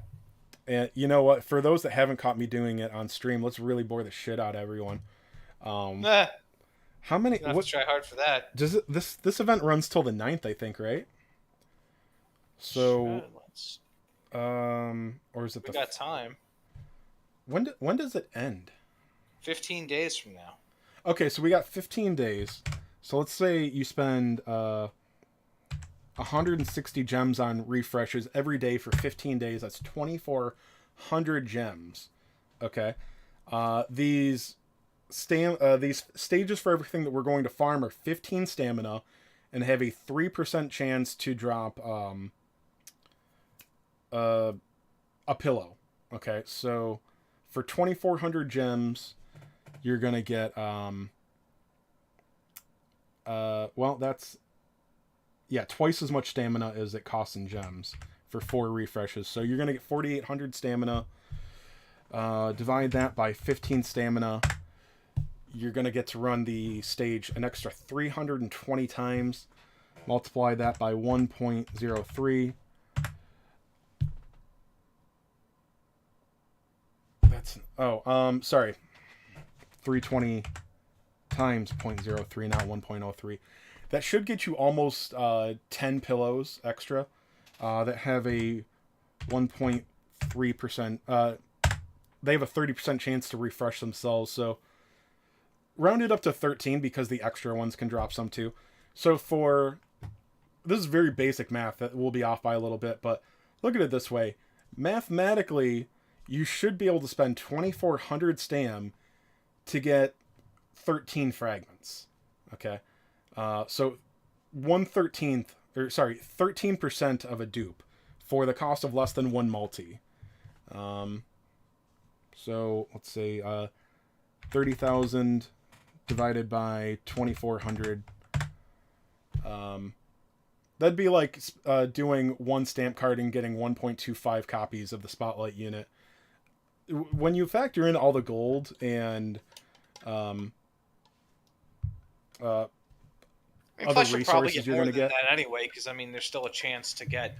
[SPEAKER 1] and you know what? For those that haven't caught me doing it on stream, let's really bore the shit out of everyone. Um,
[SPEAKER 2] Nah,
[SPEAKER 1] how many?
[SPEAKER 2] you don't have
[SPEAKER 1] What
[SPEAKER 2] to try hard for that.
[SPEAKER 1] does it? This event runs till the 9th, I think, right? So,
[SPEAKER 2] Sure, let's.
[SPEAKER 1] or is it
[SPEAKER 2] We got time.
[SPEAKER 1] when does it end?
[SPEAKER 2] 15 days from now.
[SPEAKER 1] Okay, so we got 15 days. So let's say you spend 160 gems on refreshes every day for 15 days. That's 2,400 gems. Okay. These stages for everything that we're going to farm are 15 stamina and have a 3% chance to drop uh, a pillow. Okay, so for 2,400 gems, you're gonna get well, that's, yeah, twice as much stamina as it costs in gems for 4 refreshes. So you're gonna get 4,800 stamina. Divide that by 15 stamina. You're gonna get to run the stage an extra 320 times. Multiply that by 1.03. That's sorry, 320 times 0.03, not 1.03. That should get you almost 10 pillows extra that have a 1.3%. They have a 30% chance to refresh themselves. So round it up to 13 because the extra ones can drop some too. So this is very basic math that will be off by a little bit, but look at it this way. Mathematically, you should be able to spend 2,400 stam to get 13 fragments. Okay, so 1/13, or sorry, 13% of a dupe for the cost of less than one multi. So let's say 30,000 divided by 2,400. That'd be like doing one stamp card and getting 1.25 copies of the Spotlight unit. When you factor in all the gold and
[SPEAKER 2] I mean,
[SPEAKER 1] other
[SPEAKER 2] plus you'll probably
[SPEAKER 1] resources
[SPEAKER 2] get
[SPEAKER 1] you're
[SPEAKER 2] more
[SPEAKER 1] going to
[SPEAKER 2] than
[SPEAKER 1] get.
[SPEAKER 2] that anyway, because I mean, there's still a chance to get,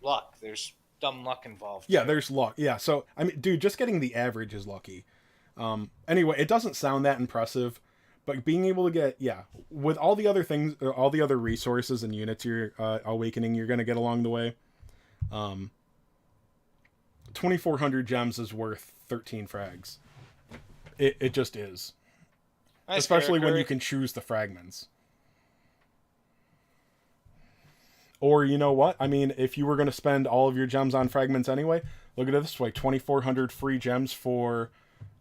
[SPEAKER 2] luck. There's dumb luck involved.
[SPEAKER 1] Yeah,
[SPEAKER 2] too.
[SPEAKER 1] there's luck. Yeah, so I mean, dude, just getting the average is lucky. Anyway, it doesn't sound that impressive, but being able to get, yeah, with all the other things, all the other resources and units you're awakening, you're going to get along the way. 2,400 gems is worth 13 frags. It just is.
[SPEAKER 2] Nice
[SPEAKER 1] Especially when
[SPEAKER 2] Karakuri.
[SPEAKER 1] you can choose the fragments. Or, you know what? I mean, if you were going to spend all of your gems on fragments anyway, look at it this way. 2,400 free gems for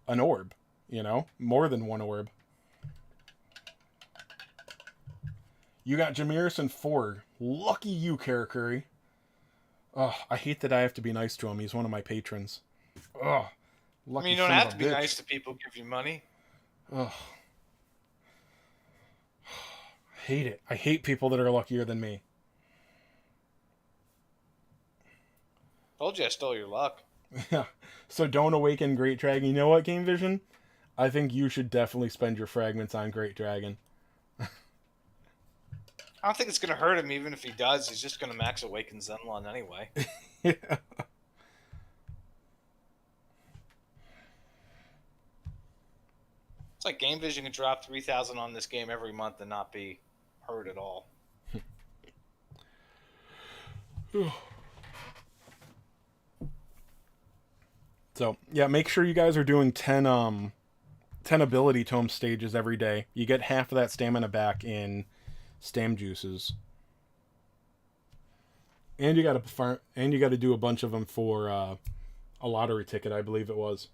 [SPEAKER 1] an orb. You know? More than one orb. You got Jamirus and 4. Lucky you, Karakuri. Oh, I hate that I have to be nice to him. He's one of my patrons. Oh,
[SPEAKER 2] I
[SPEAKER 1] lucky
[SPEAKER 2] mean, you don't
[SPEAKER 1] son
[SPEAKER 2] have
[SPEAKER 1] of
[SPEAKER 2] to
[SPEAKER 1] a
[SPEAKER 2] be
[SPEAKER 1] bitch.
[SPEAKER 2] nice to people who give you money.
[SPEAKER 1] Ugh. Hate it. I hate people that are luckier than me.
[SPEAKER 2] Told you I stole your luck.
[SPEAKER 1] Yeah. So don't awaken Great Dragon. You know what, Game Vision? I think you should definitely spend your fragments on Great Dragon.
[SPEAKER 2] I don't think it's going to hurt him, even if he does. He's just going to max Awaken Zenlon anyway.
[SPEAKER 1] Yeah.
[SPEAKER 2] It's like Game Vision can drop 3,000 on this game every month and not be hurt at all.
[SPEAKER 1] So, yeah, make sure you guys are doing 10 ability tome stages every day. You get half of that stamina back in stam juices. And you got to do a bunch of them for a lottery ticket, I believe it was.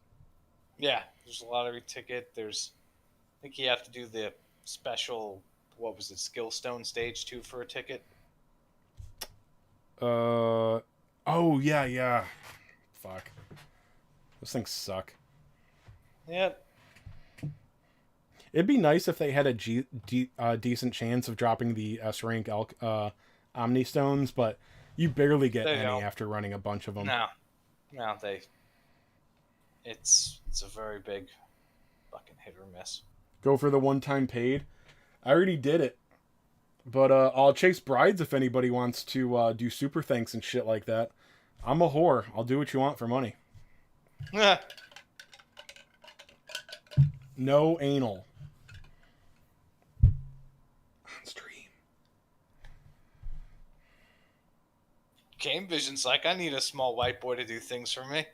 [SPEAKER 2] Yeah, there's a lottery ticket. I think you have to do the special, what was it, Skill Stone stage 2 for a ticket.
[SPEAKER 1] Oh yeah. Fuck. Those things suck.
[SPEAKER 2] Yep.
[SPEAKER 1] It'd be nice if they had a decent chance of dropping the S rank Omni Stones, but you barely get
[SPEAKER 2] They
[SPEAKER 1] any
[SPEAKER 2] don't.
[SPEAKER 1] after running a bunch of them.
[SPEAKER 2] No, it's a very big fucking hit or miss.
[SPEAKER 1] Go for the one-time paid. I already did it, but I'll chase brides if anybody wants to do super thanks and shit like that. I'm a whore. I'll do what you want for money. No anal. On stream.
[SPEAKER 2] Game Vision's like, I need a small white boy to do things for me.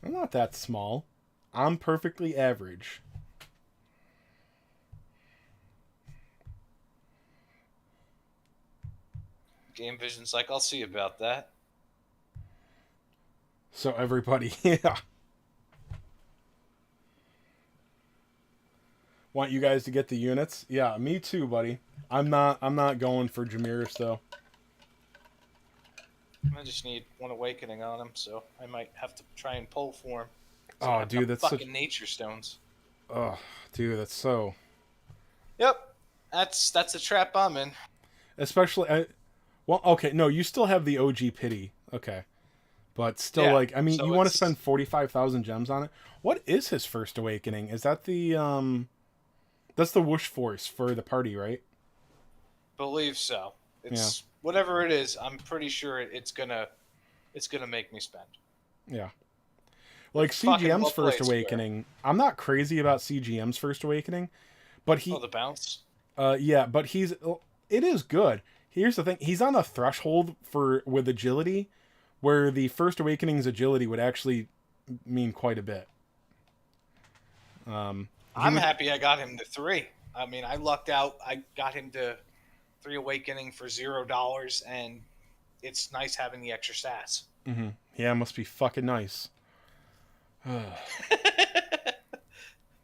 [SPEAKER 1] I'm not that small. I'm perfectly average.
[SPEAKER 2] Game Vision's like, I'll see about that.
[SPEAKER 1] So everybody, yeah. Want you guys to get the units? Yeah, me too, buddy. I'm not going for Jamirus though.
[SPEAKER 2] I just need one awakening on him, so I might have to try and pull for him.
[SPEAKER 1] Oh, dude, that's
[SPEAKER 2] fucking nature stones.
[SPEAKER 1] Oh, dude, that's so.
[SPEAKER 2] Yep, that's a trap I'm in.
[SPEAKER 1] Especially, well, okay, no, you still have the OG pity, okay, but still,
[SPEAKER 2] Yeah,
[SPEAKER 1] like, I mean,
[SPEAKER 2] so
[SPEAKER 1] you want to
[SPEAKER 2] it's-
[SPEAKER 1] spend 45,000 gems on it. What is his first awakening? Is that the That's the whoosh force for the party, right?
[SPEAKER 2] Believe so. It's whatever it is. I'm pretty sure it's gonna make me spend.
[SPEAKER 1] Yeah. Like
[SPEAKER 2] Fucking
[SPEAKER 1] CGM's
[SPEAKER 2] well
[SPEAKER 1] first
[SPEAKER 2] played,
[SPEAKER 1] awakening. I'm not crazy about CGM's first awakening, but he
[SPEAKER 2] Oh, the bounce.
[SPEAKER 1] yeah, but it is good. Here's the thing. He's on a threshold with agility where the first awakening's agility would actually mean quite a bit.
[SPEAKER 2] I'm happy I got him to 3. I mean, I lucked out. I got him to 3 awakening for $0, and it's nice having the extra stats.
[SPEAKER 1] Mm-hmm. Yeah, it must be fucking nice.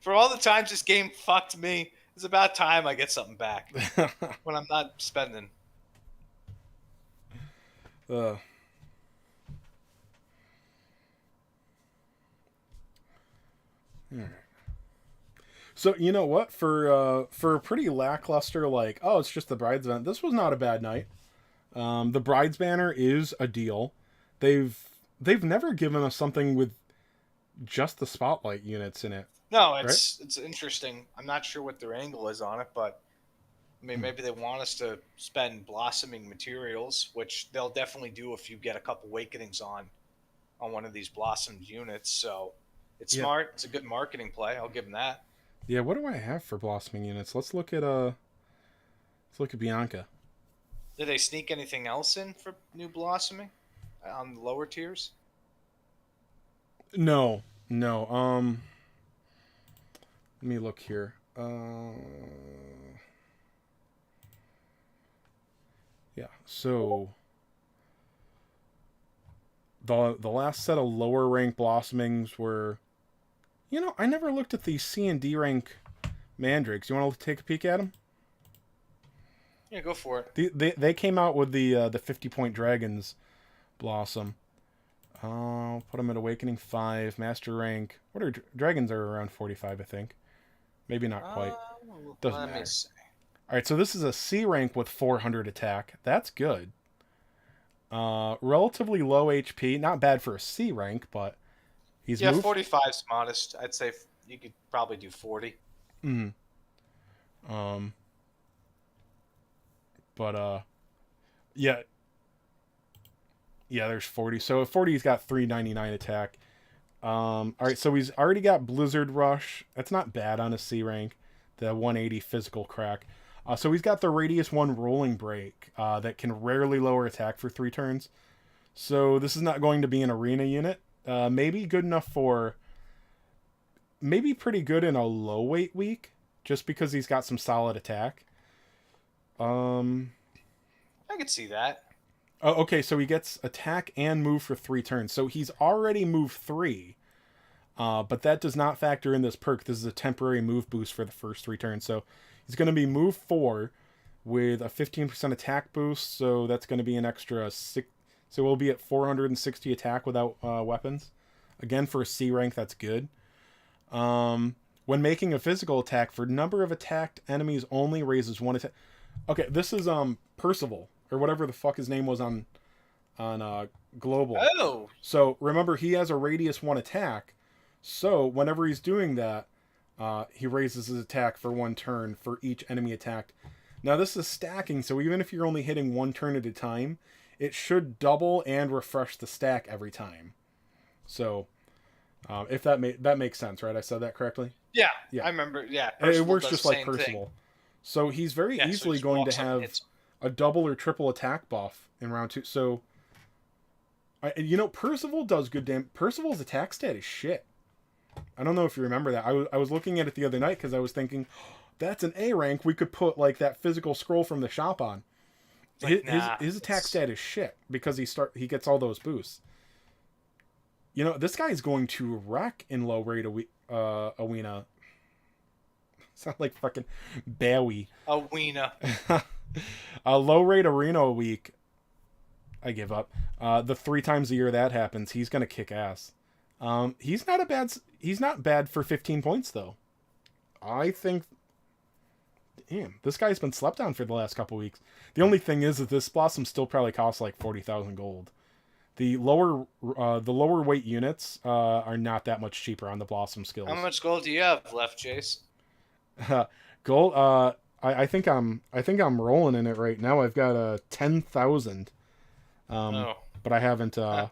[SPEAKER 2] For all the times this game fucked me, it's about time I get something back when I'm not spending.
[SPEAKER 1] All right. So you know what? For a pretty lackluster, like, oh, it's just the bride's event. This was not a bad night. The bride's banner is a deal. They've never given us something with just the spotlight units in it.
[SPEAKER 2] No, it's interesting. I'm not sure what their angle is on it, but I mean, maybe they want us to spend blossoming materials, which they'll definitely do if you get a couple awakenings on on one of these blossomed units. So it's
[SPEAKER 1] Yeah.
[SPEAKER 2] smart. It's a good marketing play. I'll give him that.
[SPEAKER 1] Yeah, what do I have for blossoming units? Let's look at Bianca.
[SPEAKER 2] Did they sneak anything else in for new blossoming on the lower tiers?
[SPEAKER 1] No. No. Let me look here. Yeah. So the last set of lower rank blossomings were, I never looked at the C and D rank mandrakes. You want to take a peek at them?
[SPEAKER 2] Yeah, go for it.
[SPEAKER 1] They came out with the 50-point dragons blossom. I'll put them at Awakening 5, Master rank. What are dragons are around 45, I think. Maybe not quite. Doesn't
[SPEAKER 2] Let
[SPEAKER 1] matter.
[SPEAKER 2] me see.
[SPEAKER 1] All right, so this is a C rank with 400 attack. That's good. Relatively low HP, not bad for a C rank, but he's
[SPEAKER 2] Yeah,
[SPEAKER 1] moved.
[SPEAKER 2] 45 is modest. I'd say you could probably do 40.
[SPEAKER 1] Mm. Um. But yeah, yeah. There's 40. So at 40, he's got 399 attack. All right, so he's already got Blizzard Rush. That's not bad on a C rank. The 180 physical crack. So he's got the Radius 1 Rolling Break that can rarely lower attack for 3 turns. So this is not going to be an arena unit. Maybe good enough for... Maybe pretty good in a low weight week, just because he's got some solid attack.
[SPEAKER 2] I could see that.
[SPEAKER 1] Oh, okay, so he gets attack and move for 3 turns. So he's already moved 3. But that does not factor in this perk. This is a temporary move boost for the first 3 turns. So he's going to be move 4 with a 15% attack boost. So that's going to be an extra 6. So we'll be at 460 attack without weapons. Again, for a C rank, that's good. When making a physical attack, for number of attacked enemies only raises 1 attack. Okay, this is Percival, or whatever the fuck his name was on Global.
[SPEAKER 2] Oh!
[SPEAKER 1] So remember, he has a radius 1 attack. So whenever he's doing that, he raises his attack for 1 turn for each enemy attacked. Now this is stacking, so even if you're only hitting 1 turn at a time, it should double and refresh the stack every time. So if that makes sense, right? I said that correctly?
[SPEAKER 2] Yeah,
[SPEAKER 1] Yeah.
[SPEAKER 2] I remember. Yeah,
[SPEAKER 1] It works
[SPEAKER 2] does
[SPEAKER 1] just
[SPEAKER 2] the
[SPEAKER 1] like
[SPEAKER 2] same
[SPEAKER 1] Percival.
[SPEAKER 2] thing.
[SPEAKER 1] So he's very
[SPEAKER 2] Yeah, so he
[SPEAKER 1] easily
[SPEAKER 2] just
[SPEAKER 1] going to
[SPEAKER 2] walks up and
[SPEAKER 1] have
[SPEAKER 2] hits him.
[SPEAKER 1] a double or triple attack buff in round 2. So, Percival does good damage. Percival's attack stat is shit. I don't know if you remember that. I was looking at it the other night because I was thinking, that's an A rank. We could put like that physical scroll from the shop on.
[SPEAKER 2] Like, nah,
[SPEAKER 1] his attack stat is shit because he gets all those boosts. This guy's going to wreck in low rate Awena. Sound like fucking Bowie.
[SPEAKER 2] A wiener.
[SPEAKER 1] A low rate arena a week. I give up. The 3 times a year that happens, he's gonna kick ass. He's not bad for 15 points though. I think. Damn, this guy's been slept on for the last couple weeks. The only thing is that this blossom still probably costs like 40,000 gold. The lower weight units are not that much cheaper on the blossom skills.
[SPEAKER 2] How much gold do you have left, Jace?
[SPEAKER 1] Gold. I think I'm rolling in it right now. I've got 10,000. But I haven't. Let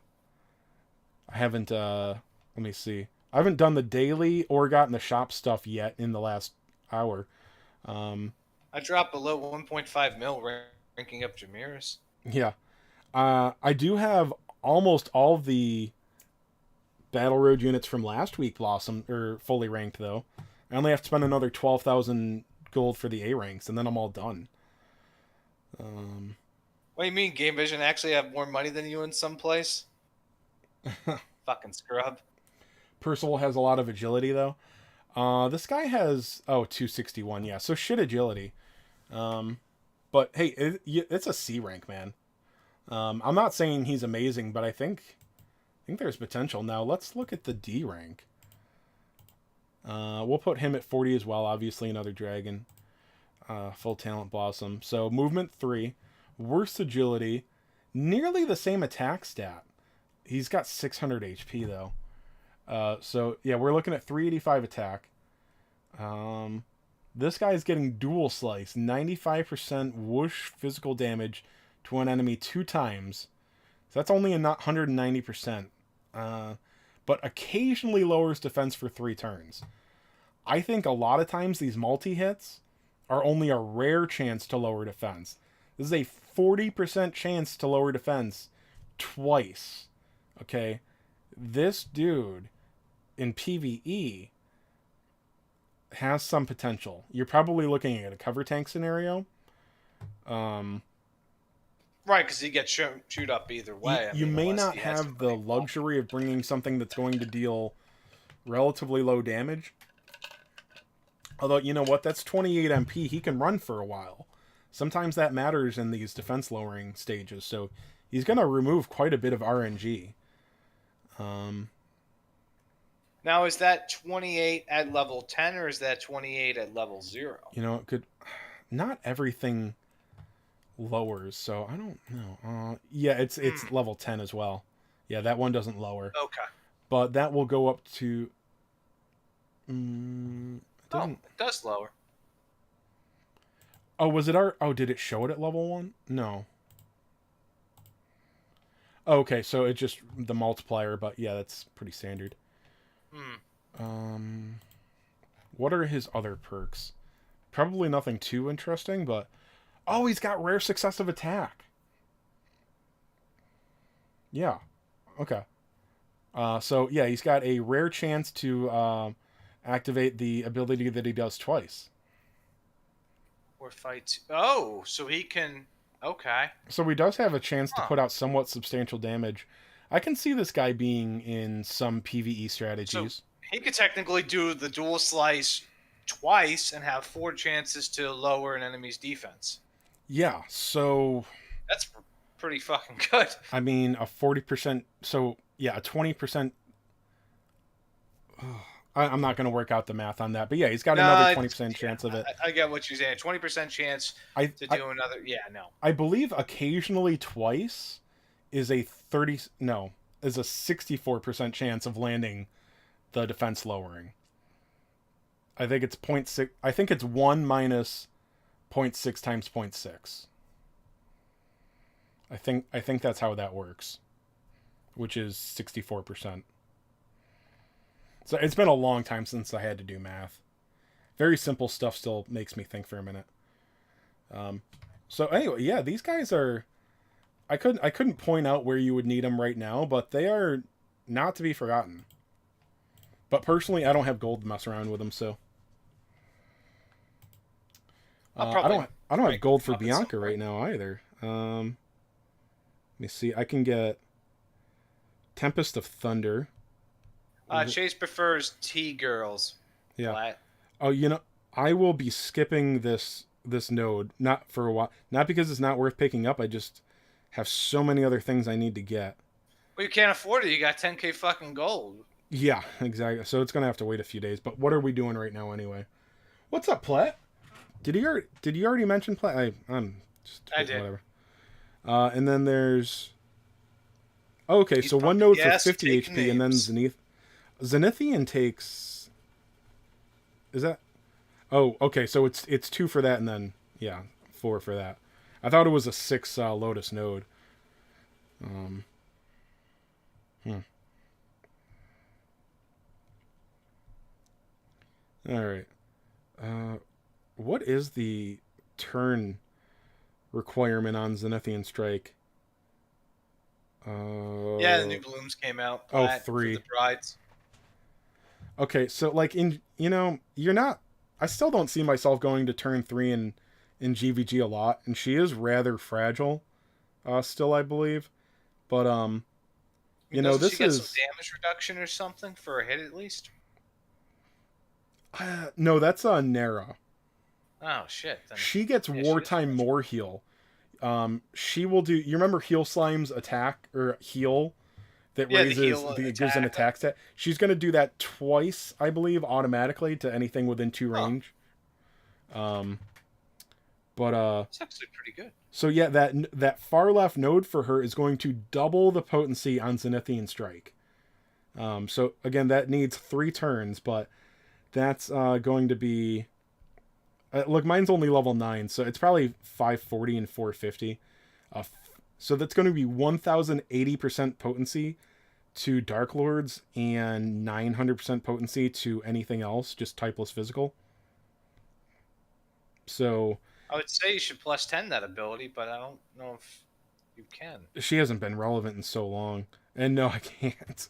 [SPEAKER 1] me see. I haven't done the daily or gotten the shop stuff yet in the last hour.
[SPEAKER 2] I dropped below 1.5 mil ranking up Jamir's.
[SPEAKER 1] Yeah. I do have almost all the Battle Road units from last week blossom or fully ranked though. I only have to spend another 12,000 gold for the A ranks, and then I'm all done.
[SPEAKER 2] What do you mean, Game Vision actually have more money than you in some place? Fucking scrub.
[SPEAKER 1] Percival has a lot of agility though. This guy has 261. Yeah, so shit agility. But hey, it's a C rank, man. I'm not saying he's amazing, but I think there's potential. Now let's look at the D rank. We'll put him at 40 as well. Obviously, another dragon. Full talent blossom. So movement 3, worse agility, nearly the same attack stat. He's got 600 HP though. So yeah, we're looking at 385 attack. This guy's getting dual slice, 95% whoosh physical damage to an enemy 2 times. So that's only a not 190%. but occasionally lowers defense for 3 turns. I think a lot of times these multi-hits are only a rare chance to lower defense. This is a 40% chance to lower defense twice. Okay? This dude in PvE has some potential. You're probably looking at a cover tank scenario.
[SPEAKER 2] Right, because he gets shoot up either way.
[SPEAKER 1] You may not have the luxury of bringing something that's going to deal relatively low damage. Although, you know what? That's 28 MP. He can run for a while. Sometimes that matters in these defense lowering stages. So he's going to remove quite a bit of RNG.
[SPEAKER 2] Now, is that 28 at level 10 or is that 28 at level 0?
[SPEAKER 1] You know, it could... Not everything lowers, so I don't know. Yeah, it's level 10 as well. Yeah, that one doesn't lower.
[SPEAKER 2] Okay.
[SPEAKER 1] But that will go up to...
[SPEAKER 2] it does lower.
[SPEAKER 1] Oh, was it our... Oh, did it show it at level 1? No. Okay, so it's just the multiplier, but yeah, that's pretty standard. What are his other perks? Probably nothing too interesting, but... Oh, he's got rare successive attack. Yeah. Okay. So, yeah, he's got a rare chance to activate the ability that he does twice.
[SPEAKER 2] Or fight... Oh, so he can... Okay.
[SPEAKER 1] So he does have a chance to put out somewhat substantial damage. I can see this guy being in some PvE strategies.
[SPEAKER 2] So he could technically do the dual slice twice and have 4 chances to lower an enemy's defense.
[SPEAKER 1] Yeah, so...
[SPEAKER 2] That's pretty fucking good.
[SPEAKER 1] I mean, a 40%... So, yeah, a 20%... I'm not going to work out the math on that. But yeah, he's got another 20% chance of it.
[SPEAKER 2] I get what you're saying. 20% chance to do another... Yeah, no.
[SPEAKER 1] I believe occasionally twice is a 64% chance of landing the defense lowering. I think it's 0.6... I think it's 1 minus 0.6 times 0.6. I think that's how that works. Which is 64%. So it's been a long time since I had to do math. Very simple stuff still makes me think for a minute. So anyway, yeah, these guys are... I couldn't point out where you would need them right now, but they are not to be forgotten. But personally, I don't have gold to mess around with them, so... I don't have gold for Bianca right now either. Let me see. I can get Tempest of Thunder.
[SPEAKER 2] Chase prefers T-girls.
[SPEAKER 1] Yeah.
[SPEAKER 2] Flat.
[SPEAKER 1] Oh, you know, I will be skipping this node, not for a while. Not because it's not worth picking up, I just have so many other things I need to get.
[SPEAKER 2] Well, you can't afford it. You got 10k fucking gold.
[SPEAKER 1] Yeah, exactly. So it's going to have to wait a few days. But what are we doing right now anyway? What's up, Platt? Did you already mention Platt? I'm just...
[SPEAKER 2] I did.
[SPEAKER 1] Whatever. And then there's... Okay, so one node for 50 HP, names. And then Zenithian takes... Is that... Oh, okay, so it's 2 for that, and then, yeah, 4 for that. I thought it was a 6 Lotus node. Alright. What is the turn requirement on Zenithian Strike?
[SPEAKER 2] Yeah, the new balloons came out.
[SPEAKER 1] 3.
[SPEAKER 2] For the brides.
[SPEAKER 1] Okay, so like you're not... I still don't see myself going to turn 3 in GVG a lot, and she is rather fragile, still, I believe. But this
[SPEAKER 2] she get
[SPEAKER 1] is
[SPEAKER 2] some damage reduction or something for a hit at least.
[SPEAKER 1] No, that's Nara.
[SPEAKER 2] Oh shit! Then,
[SPEAKER 1] she gets wartime more heal. She will do. You remember Heal Slime's attack or heal that raises gives an attack stat. She's going to do that twice, I believe, automatically to anything within 2 range. But
[SPEAKER 2] it's actually pretty good.
[SPEAKER 1] So yeah, that far left node for her is going to double the potency on Zenithian Strike. So again, that needs 3 turns, but that's going to be... look, mine's only level 9, so it's probably 540 and 450. So that's going to be 1,080% potency to Dark Lords and 900% potency to anything else, just typeless physical. So
[SPEAKER 2] I would say you should plus 10 that ability, but I don't know if you can.
[SPEAKER 1] she hasn't been relevant in so long. And no, I can't.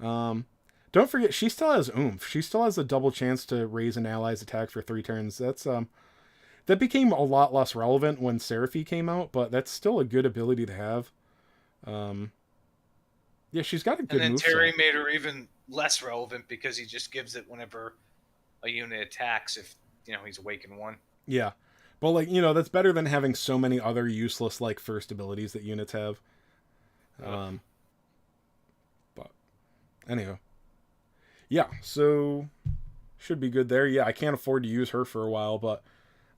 [SPEAKER 1] Um, don't forget, she still has oomph. She still has a double chance to raise an ally's attack for 3 turns. That became a lot less relevant when Seraphy came out, but that's still a good ability to have. Yeah, she's got a
[SPEAKER 2] And
[SPEAKER 1] good
[SPEAKER 2] then
[SPEAKER 1] moveset.
[SPEAKER 2] Terry made her even less relevant because he just gives it whenever a unit attacks if, he's awakened 1.
[SPEAKER 1] Yeah. But, like, that's better than having so many other useless, like, first abilities that units have. But, anyhow. Yeah, so should be good there. Yeah, I can't afford to use her for a while, but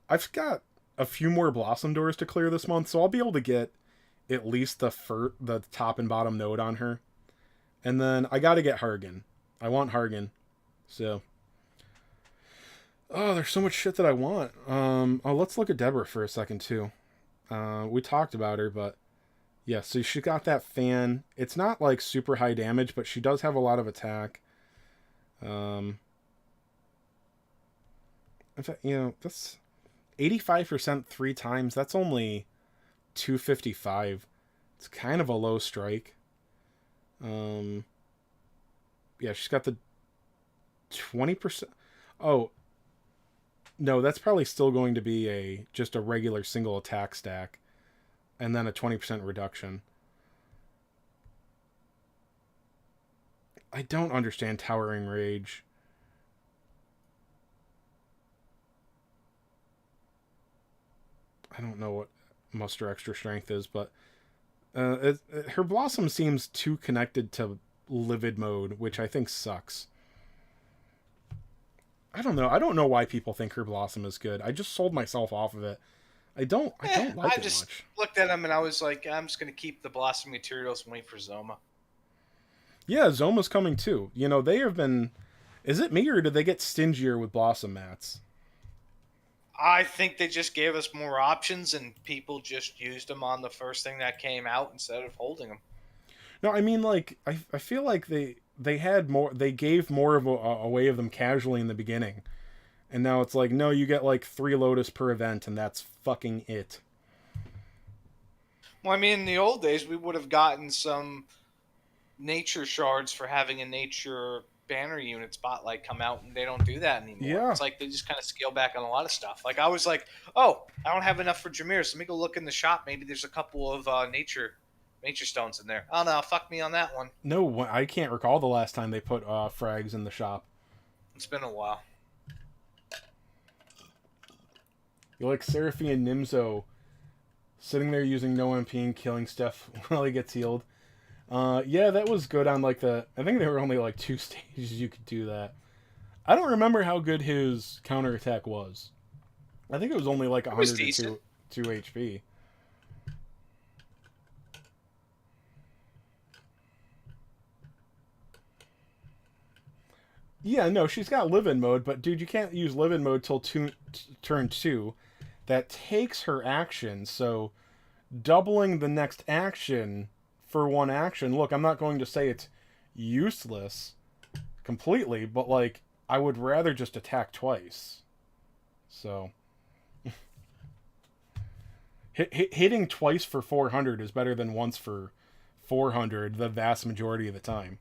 [SPEAKER 1] I've got a few more Blossom Doors to clear this month, so I'll be able to get at least the top and bottom node on her. And then I gotta get Hargan. I want Hargan. So... Oh, there's so much shit that I want. Let's look at Deborah for a second, too. We talked about her, but... Yeah, so she got that fan. It's not, like, super high damage, but she does have a lot of attack. In fact, that's 85% 3 times. That's only 255. It's kind of a low strike. Yeah, she's got the 20%. Oh, no, that's probably still going to be just a regular single attack stack, and then a 20% reduction. I don't understand Towering Rage. I don't know what Muster Extra Strength is, but her Blossom seems too connected to Livid Mode, which I think sucks. I don't know. I don't know why people think her Blossom is good. I just sold myself off of it. I don't like it
[SPEAKER 2] just
[SPEAKER 1] much.
[SPEAKER 2] Looked at him and I was like, I'm just going to keep the Blossom materials and wait for Zoma.
[SPEAKER 1] Yeah, Zoma's coming too. They have been... Is it me, or did they get stingier with Blossom mats?
[SPEAKER 2] I think they just gave us more options and people just used them on the first thing that came out instead of holding them.
[SPEAKER 1] No, I mean, like, I feel like they had more... They gave more of a way of them casually in the beginning. And now it's like, no, you get like 3 Lotus per event, and that's fucking it.
[SPEAKER 2] Well, I mean, in the old days, we would have gotten some nature shards for having a nature banner unit spotlight come out, and they don't do that anymore.
[SPEAKER 1] Yeah.
[SPEAKER 2] It's like they just kind of scale back on a lot of stuff. Like, I was like, oh, I don't have enough for Jameer, so let me go look in the shop. Maybe there's a couple of nature stones in there. Oh, no, fuck me on that one.
[SPEAKER 1] No, I can't recall the last time they put frags in the shop.
[SPEAKER 2] It's been a while.
[SPEAKER 1] You're like Seraphine and Nimzo sitting there using no MP and killing Steph while he gets healed. Yeah, that was good on like I think there were only like 2 stages you could do that. I don't remember how good his counterattack was. I think it was only like 102 HP. Yeah, no, she's got live-in mode, but dude, you can't use live-in mode till turn 2. That takes her action, so doubling the next action for 1 action. Look, I'm not going to say it's useless completely, but like, I would rather just attack twice. So hitting twice for 400 is better than once for 400 the vast majority of the time.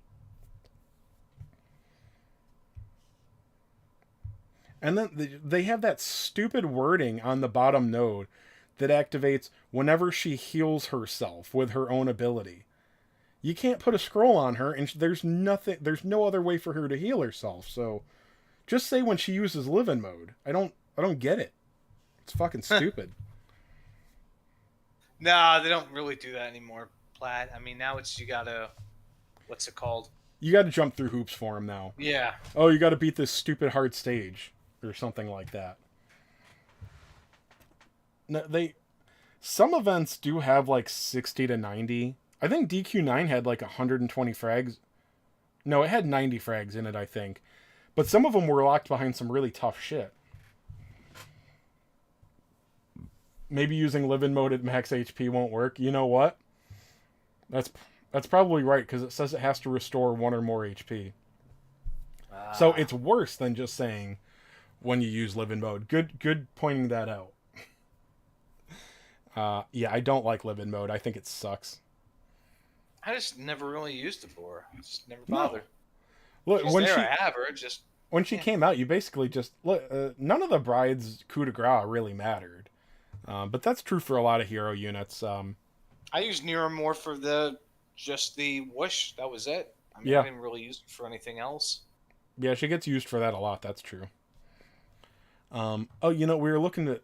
[SPEAKER 1] And then they have that stupid wording on the bottom node that activates whenever she heals herself with her own ability. You can't put a scroll on her, and there's no other way for her to heal herself. So just say when she uses live-in mode. I don't get it. It's fucking stupid.
[SPEAKER 2] Nah, they don't really do that anymore, Plaid. I mean, now you gotta... What's it called?
[SPEAKER 1] You gotta jump through hoops for him now.
[SPEAKER 2] Yeah.
[SPEAKER 1] Oh, you gotta beat this stupid hard stage. Or something like that. No, some events do have like 60 to 90. I think DQ9 had like 120 frags. No, it had 90 frags in it, I think. But some of them were locked behind some really tough shit. Maybe using live-in mode at max HP won't work. You know what? That's That's probably right because it says it has to restore 1 or more HP. So
[SPEAKER 2] Ah,
[SPEAKER 1] it's worse than just saying when you use live in mode. Good pointing that out. Yeah, I don't like live in mode. I think it sucks.
[SPEAKER 2] I just never really used the boar. I just never
[SPEAKER 1] No.
[SPEAKER 2] bothered.
[SPEAKER 1] Look,
[SPEAKER 2] She's there, I have her. Just
[SPEAKER 1] when she
[SPEAKER 2] yeah.
[SPEAKER 1] came out, you basically just look. None of the bride's coup de grace really mattered, but that's true for a lot of hero units.
[SPEAKER 2] I used Nero more for the just the whoosh. That was it. I mean, I
[SPEAKER 1] Yeah,
[SPEAKER 2] didn't really use it for anything else.
[SPEAKER 1] yeah, she gets used for that a lot. That's true. Oh, we were looking at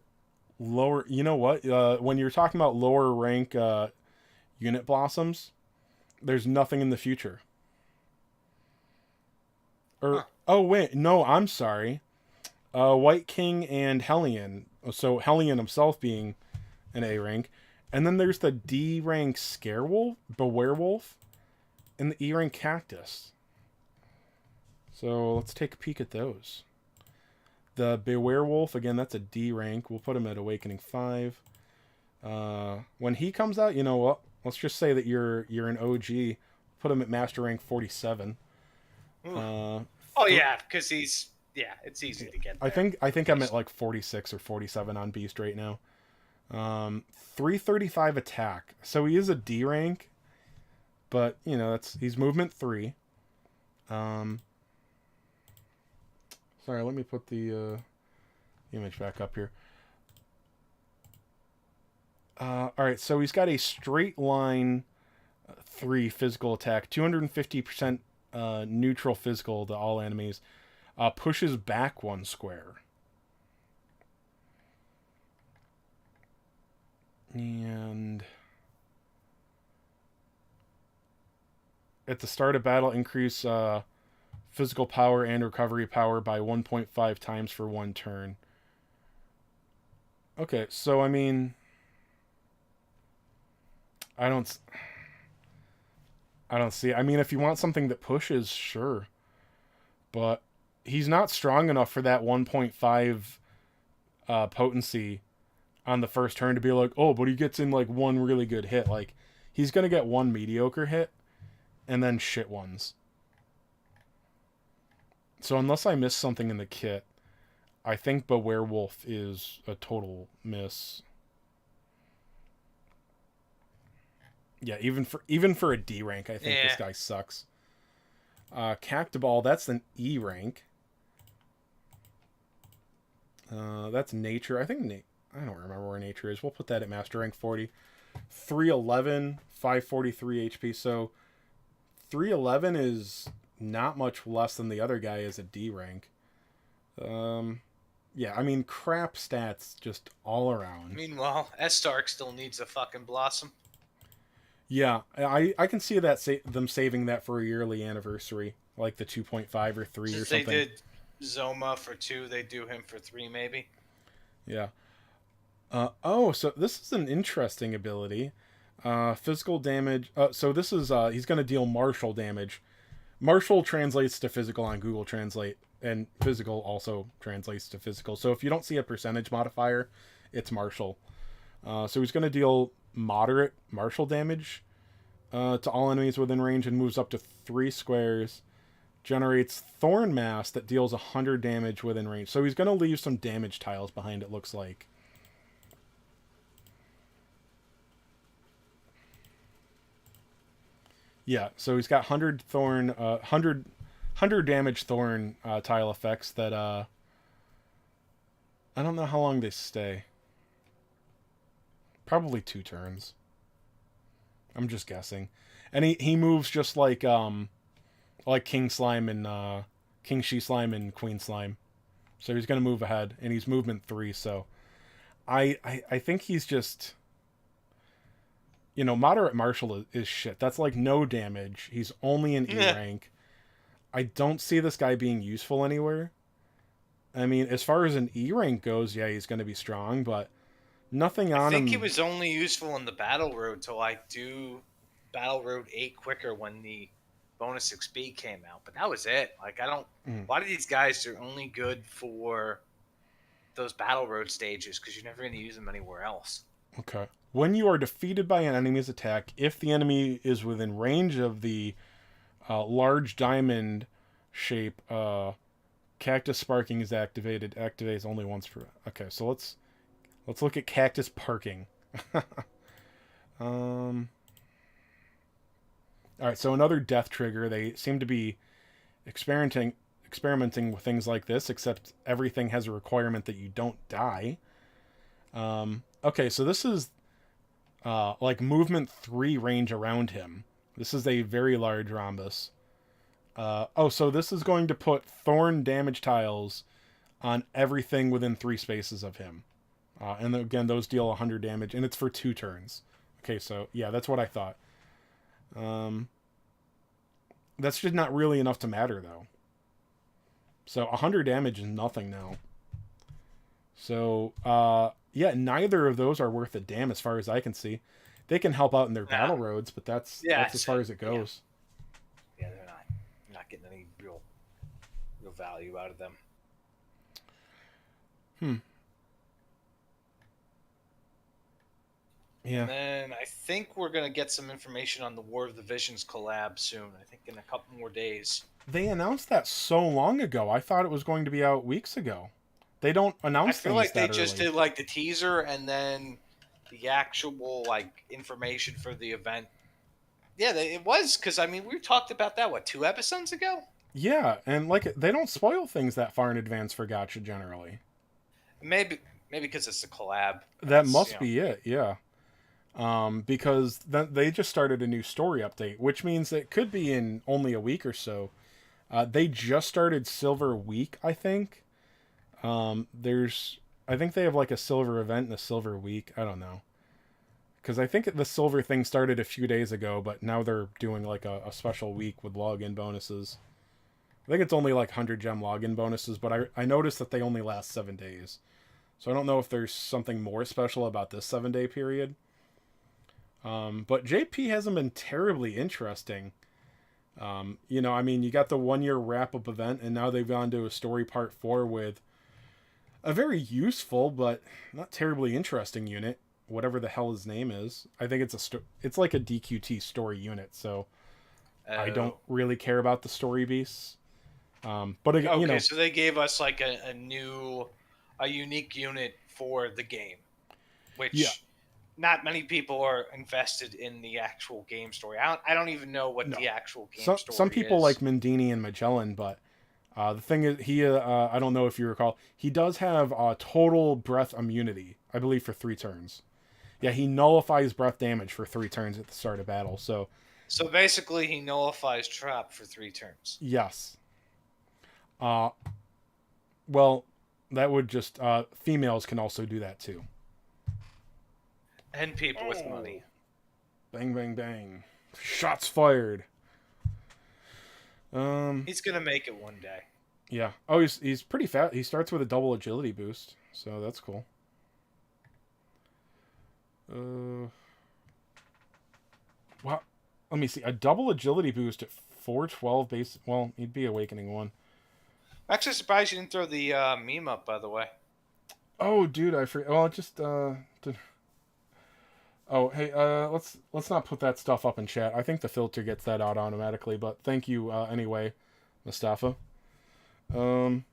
[SPEAKER 1] lower. You know what? When you're talking about lower rank unit blossoms, there's nothing in the future. Or
[SPEAKER 2] Huh.
[SPEAKER 1] oh wait, no, I'm sorry. White King and Hellion. So Hellion himself being an A rank, and then there's the D rank Scarewolf, Bewerewolf, and the E rank Cactus. So let's take a peek at those. The Bewerewolf, again, that's a D rank. We'll put him at Awakening 5. When he comes out, you know what? Let's just say that you're an OG. Put him at Master rank 47.
[SPEAKER 2] Ooh.
[SPEAKER 1] Uh,
[SPEAKER 2] Oh
[SPEAKER 1] th-
[SPEAKER 2] yeah, because he's it's easy to get
[SPEAKER 1] I
[SPEAKER 2] there.
[SPEAKER 1] think I'm at like 46 or 47 on Beast right now. 335 attack. So he is a D rank, but he's movement 3. Um, sorry, let me put the image back up here. All right, so he's got a straight line 3 physical attack, 250% neutral physical to all enemies, pushes back 1 square. And at the start of battle, increase physical power and recovery power by 1.5 times for 1 turn. Okay, so I mean, I don't, I don't see. I mean, if you want something that pushes, sure, but he's not strong enough for that 1.5 potency on the first turn to be like, oh, but he gets in like 1 really good hit. Like, he's gonna get 1 mediocre hit, and then shit ones. So unless I miss something in the kit, I think Bewerewolf is a total miss. Yeah, even for a D rank, I think this
[SPEAKER 2] Yeah.
[SPEAKER 1] guy sucks. Cactoball, that's an E rank. That's nature. I think I don't remember where nature is. We'll put that at master rank 40. 311, 543 HP. So 311 is not much less than the other guy is a D rank. Yeah, I mean crap stats just all around.
[SPEAKER 2] Meanwhile, S Stark still needs a fucking blossom.
[SPEAKER 1] Yeah, I can see that them saving that for a yearly anniversary, like the 2.5 or 3 or
[SPEAKER 2] Since they
[SPEAKER 1] something.
[SPEAKER 2] did Zoma for 2, they do him for 3 maybe.
[SPEAKER 1] Yeah. So this is an interesting ability. Physical damage. So this is he's gonna deal martial damage. Martial translates to physical on Google Translate, and physical also translates to physical. So if you don't see a percentage modifier, it's martial. So he's gonna deal moderate martial damage to all enemies within range and moves up to 3 squares. Generates Thorn Mass that deals 100 damage within range. So he's gonna leave some damage tiles behind. It looks like. Yeah, so he's got 100 thorn, 100 damage thorn tile effects that I don't know how long they stay. Probably 2 turns. I'm just guessing, and he moves just like King Slime and King She Slime and Queen Slime. So he's gonna move ahead, and he's movement 3. So I think he's just moderate martial is shit. That's like no damage. He's only an E
[SPEAKER 2] Yeah.
[SPEAKER 1] rank. I don't see this guy being useful anywhere. I mean, as far as an E rank goes, yeah, he's going to be strong, but nothing
[SPEAKER 2] I
[SPEAKER 1] on
[SPEAKER 2] think he
[SPEAKER 1] him.
[SPEAKER 2] was only useful in the Battle Road till I do Battle Road 8 quicker when the bonus XP came out. But that was it. Like, I don't.
[SPEAKER 1] Mm,
[SPEAKER 2] A lot of these guys are only good for those Battle Road stages because you're never going to use them anywhere else.
[SPEAKER 1] okay. When you are defeated by an enemy's attack, if the enemy is within range of the large diamond shape, cactus sparking is activated. Activates only once per. Okay, so let's look at cactus parking. um. All right, so another death trigger. They seem to be experimenting with things like this, except everything has a requirement that you don't die. Okay, so this is like movement 3 range around him. This is a very large rhombus. Oh, so this is going to put thorn damage tiles on everything within 3 spaces of him. And again, those deal 100 damage, and it's for 2 turns. Okay, so yeah, that's what I thought. That's just not really enough to matter, though. So 100 damage is nothing now. So, yeah, neither of those are worth a damn as far as I can see. They can help out in their battle roads, but that's as far as it goes.
[SPEAKER 2] Yeah, they're not getting any real value out of them.
[SPEAKER 1] Yeah.
[SPEAKER 2] And then I think we're going to get some information on the War of the Visions collab soon. I think in a couple more days.
[SPEAKER 1] They announced that so long ago. I thought it was going to be out weeks ago. They don't announce things that early.
[SPEAKER 2] I feel like they just did like the teaser and then the actual like information for the event. Yeah, it was because I mean we talked about that 2 episodes ago.
[SPEAKER 1] Yeah, and like they don't spoil things that far in advance for Gotcha generally.
[SPEAKER 2] Maybe because it's a collab.
[SPEAKER 1] That must be it. Yeah. Because they just started a new story update, which means it could be in only a week or so. They just started Silver Week, I think. I think they have like a Silver event and a Silver Week. I don't know. Because I think the Silver thing started a few days ago, but now they're doing like a special week with login bonuses. I think it's only like 100 gem login bonuses, but I noticed that they only last 7 days. So I don't know if there's something more special about this 7-day period. But JP hasn't been terribly interesting. You know, I mean, you got the 1-year wrap-up event, and now they've gone to a story part 4 with a very useful but not terribly interesting unit, whatever the hell his name is. I think it's like a DQT story unit, so I don't really care about the story beasts. But again,
[SPEAKER 2] okay, so they gave us like a unique unit for the game, which not many people are invested in the actual game story. I don't even know what the actual game story is.
[SPEAKER 1] Some people like Mendini and Magellan, but the thing is, I don't know if you recall, he does have total breath immunity, I believe, for 3 turns. Yeah, he nullifies breath damage for 3 turns at the start of battle, so
[SPEAKER 2] basically he nullifies trap for 3 turns.
[SPEAKER 1] Yes. Well, that would just females can also do that too.
[SPEAKER 2] And people with money.
[SPEAKER 1] Bang, bang, bang. Shots fired.
[SPEAKER 2] He's gonna make it one day.
[SPEAKER 1] Yeah. Oh, he's pretty fat. He starts with a double agility boost, so that's cool. Wow. Let me see. A double agility boost at 412 base. Well, he'd be Awakening 1.
[SPEAKER 2] I'm actually surprised you didn't throw the meme up, by the way.
[SPEAKER 1] Oh, dude, I forgot. Well, just Oh, hey, let's not put that stuff up in chat. I think the filter gets that out automatically, but thank you anyway, Mustafa.
[SPEAKER 2] Oh,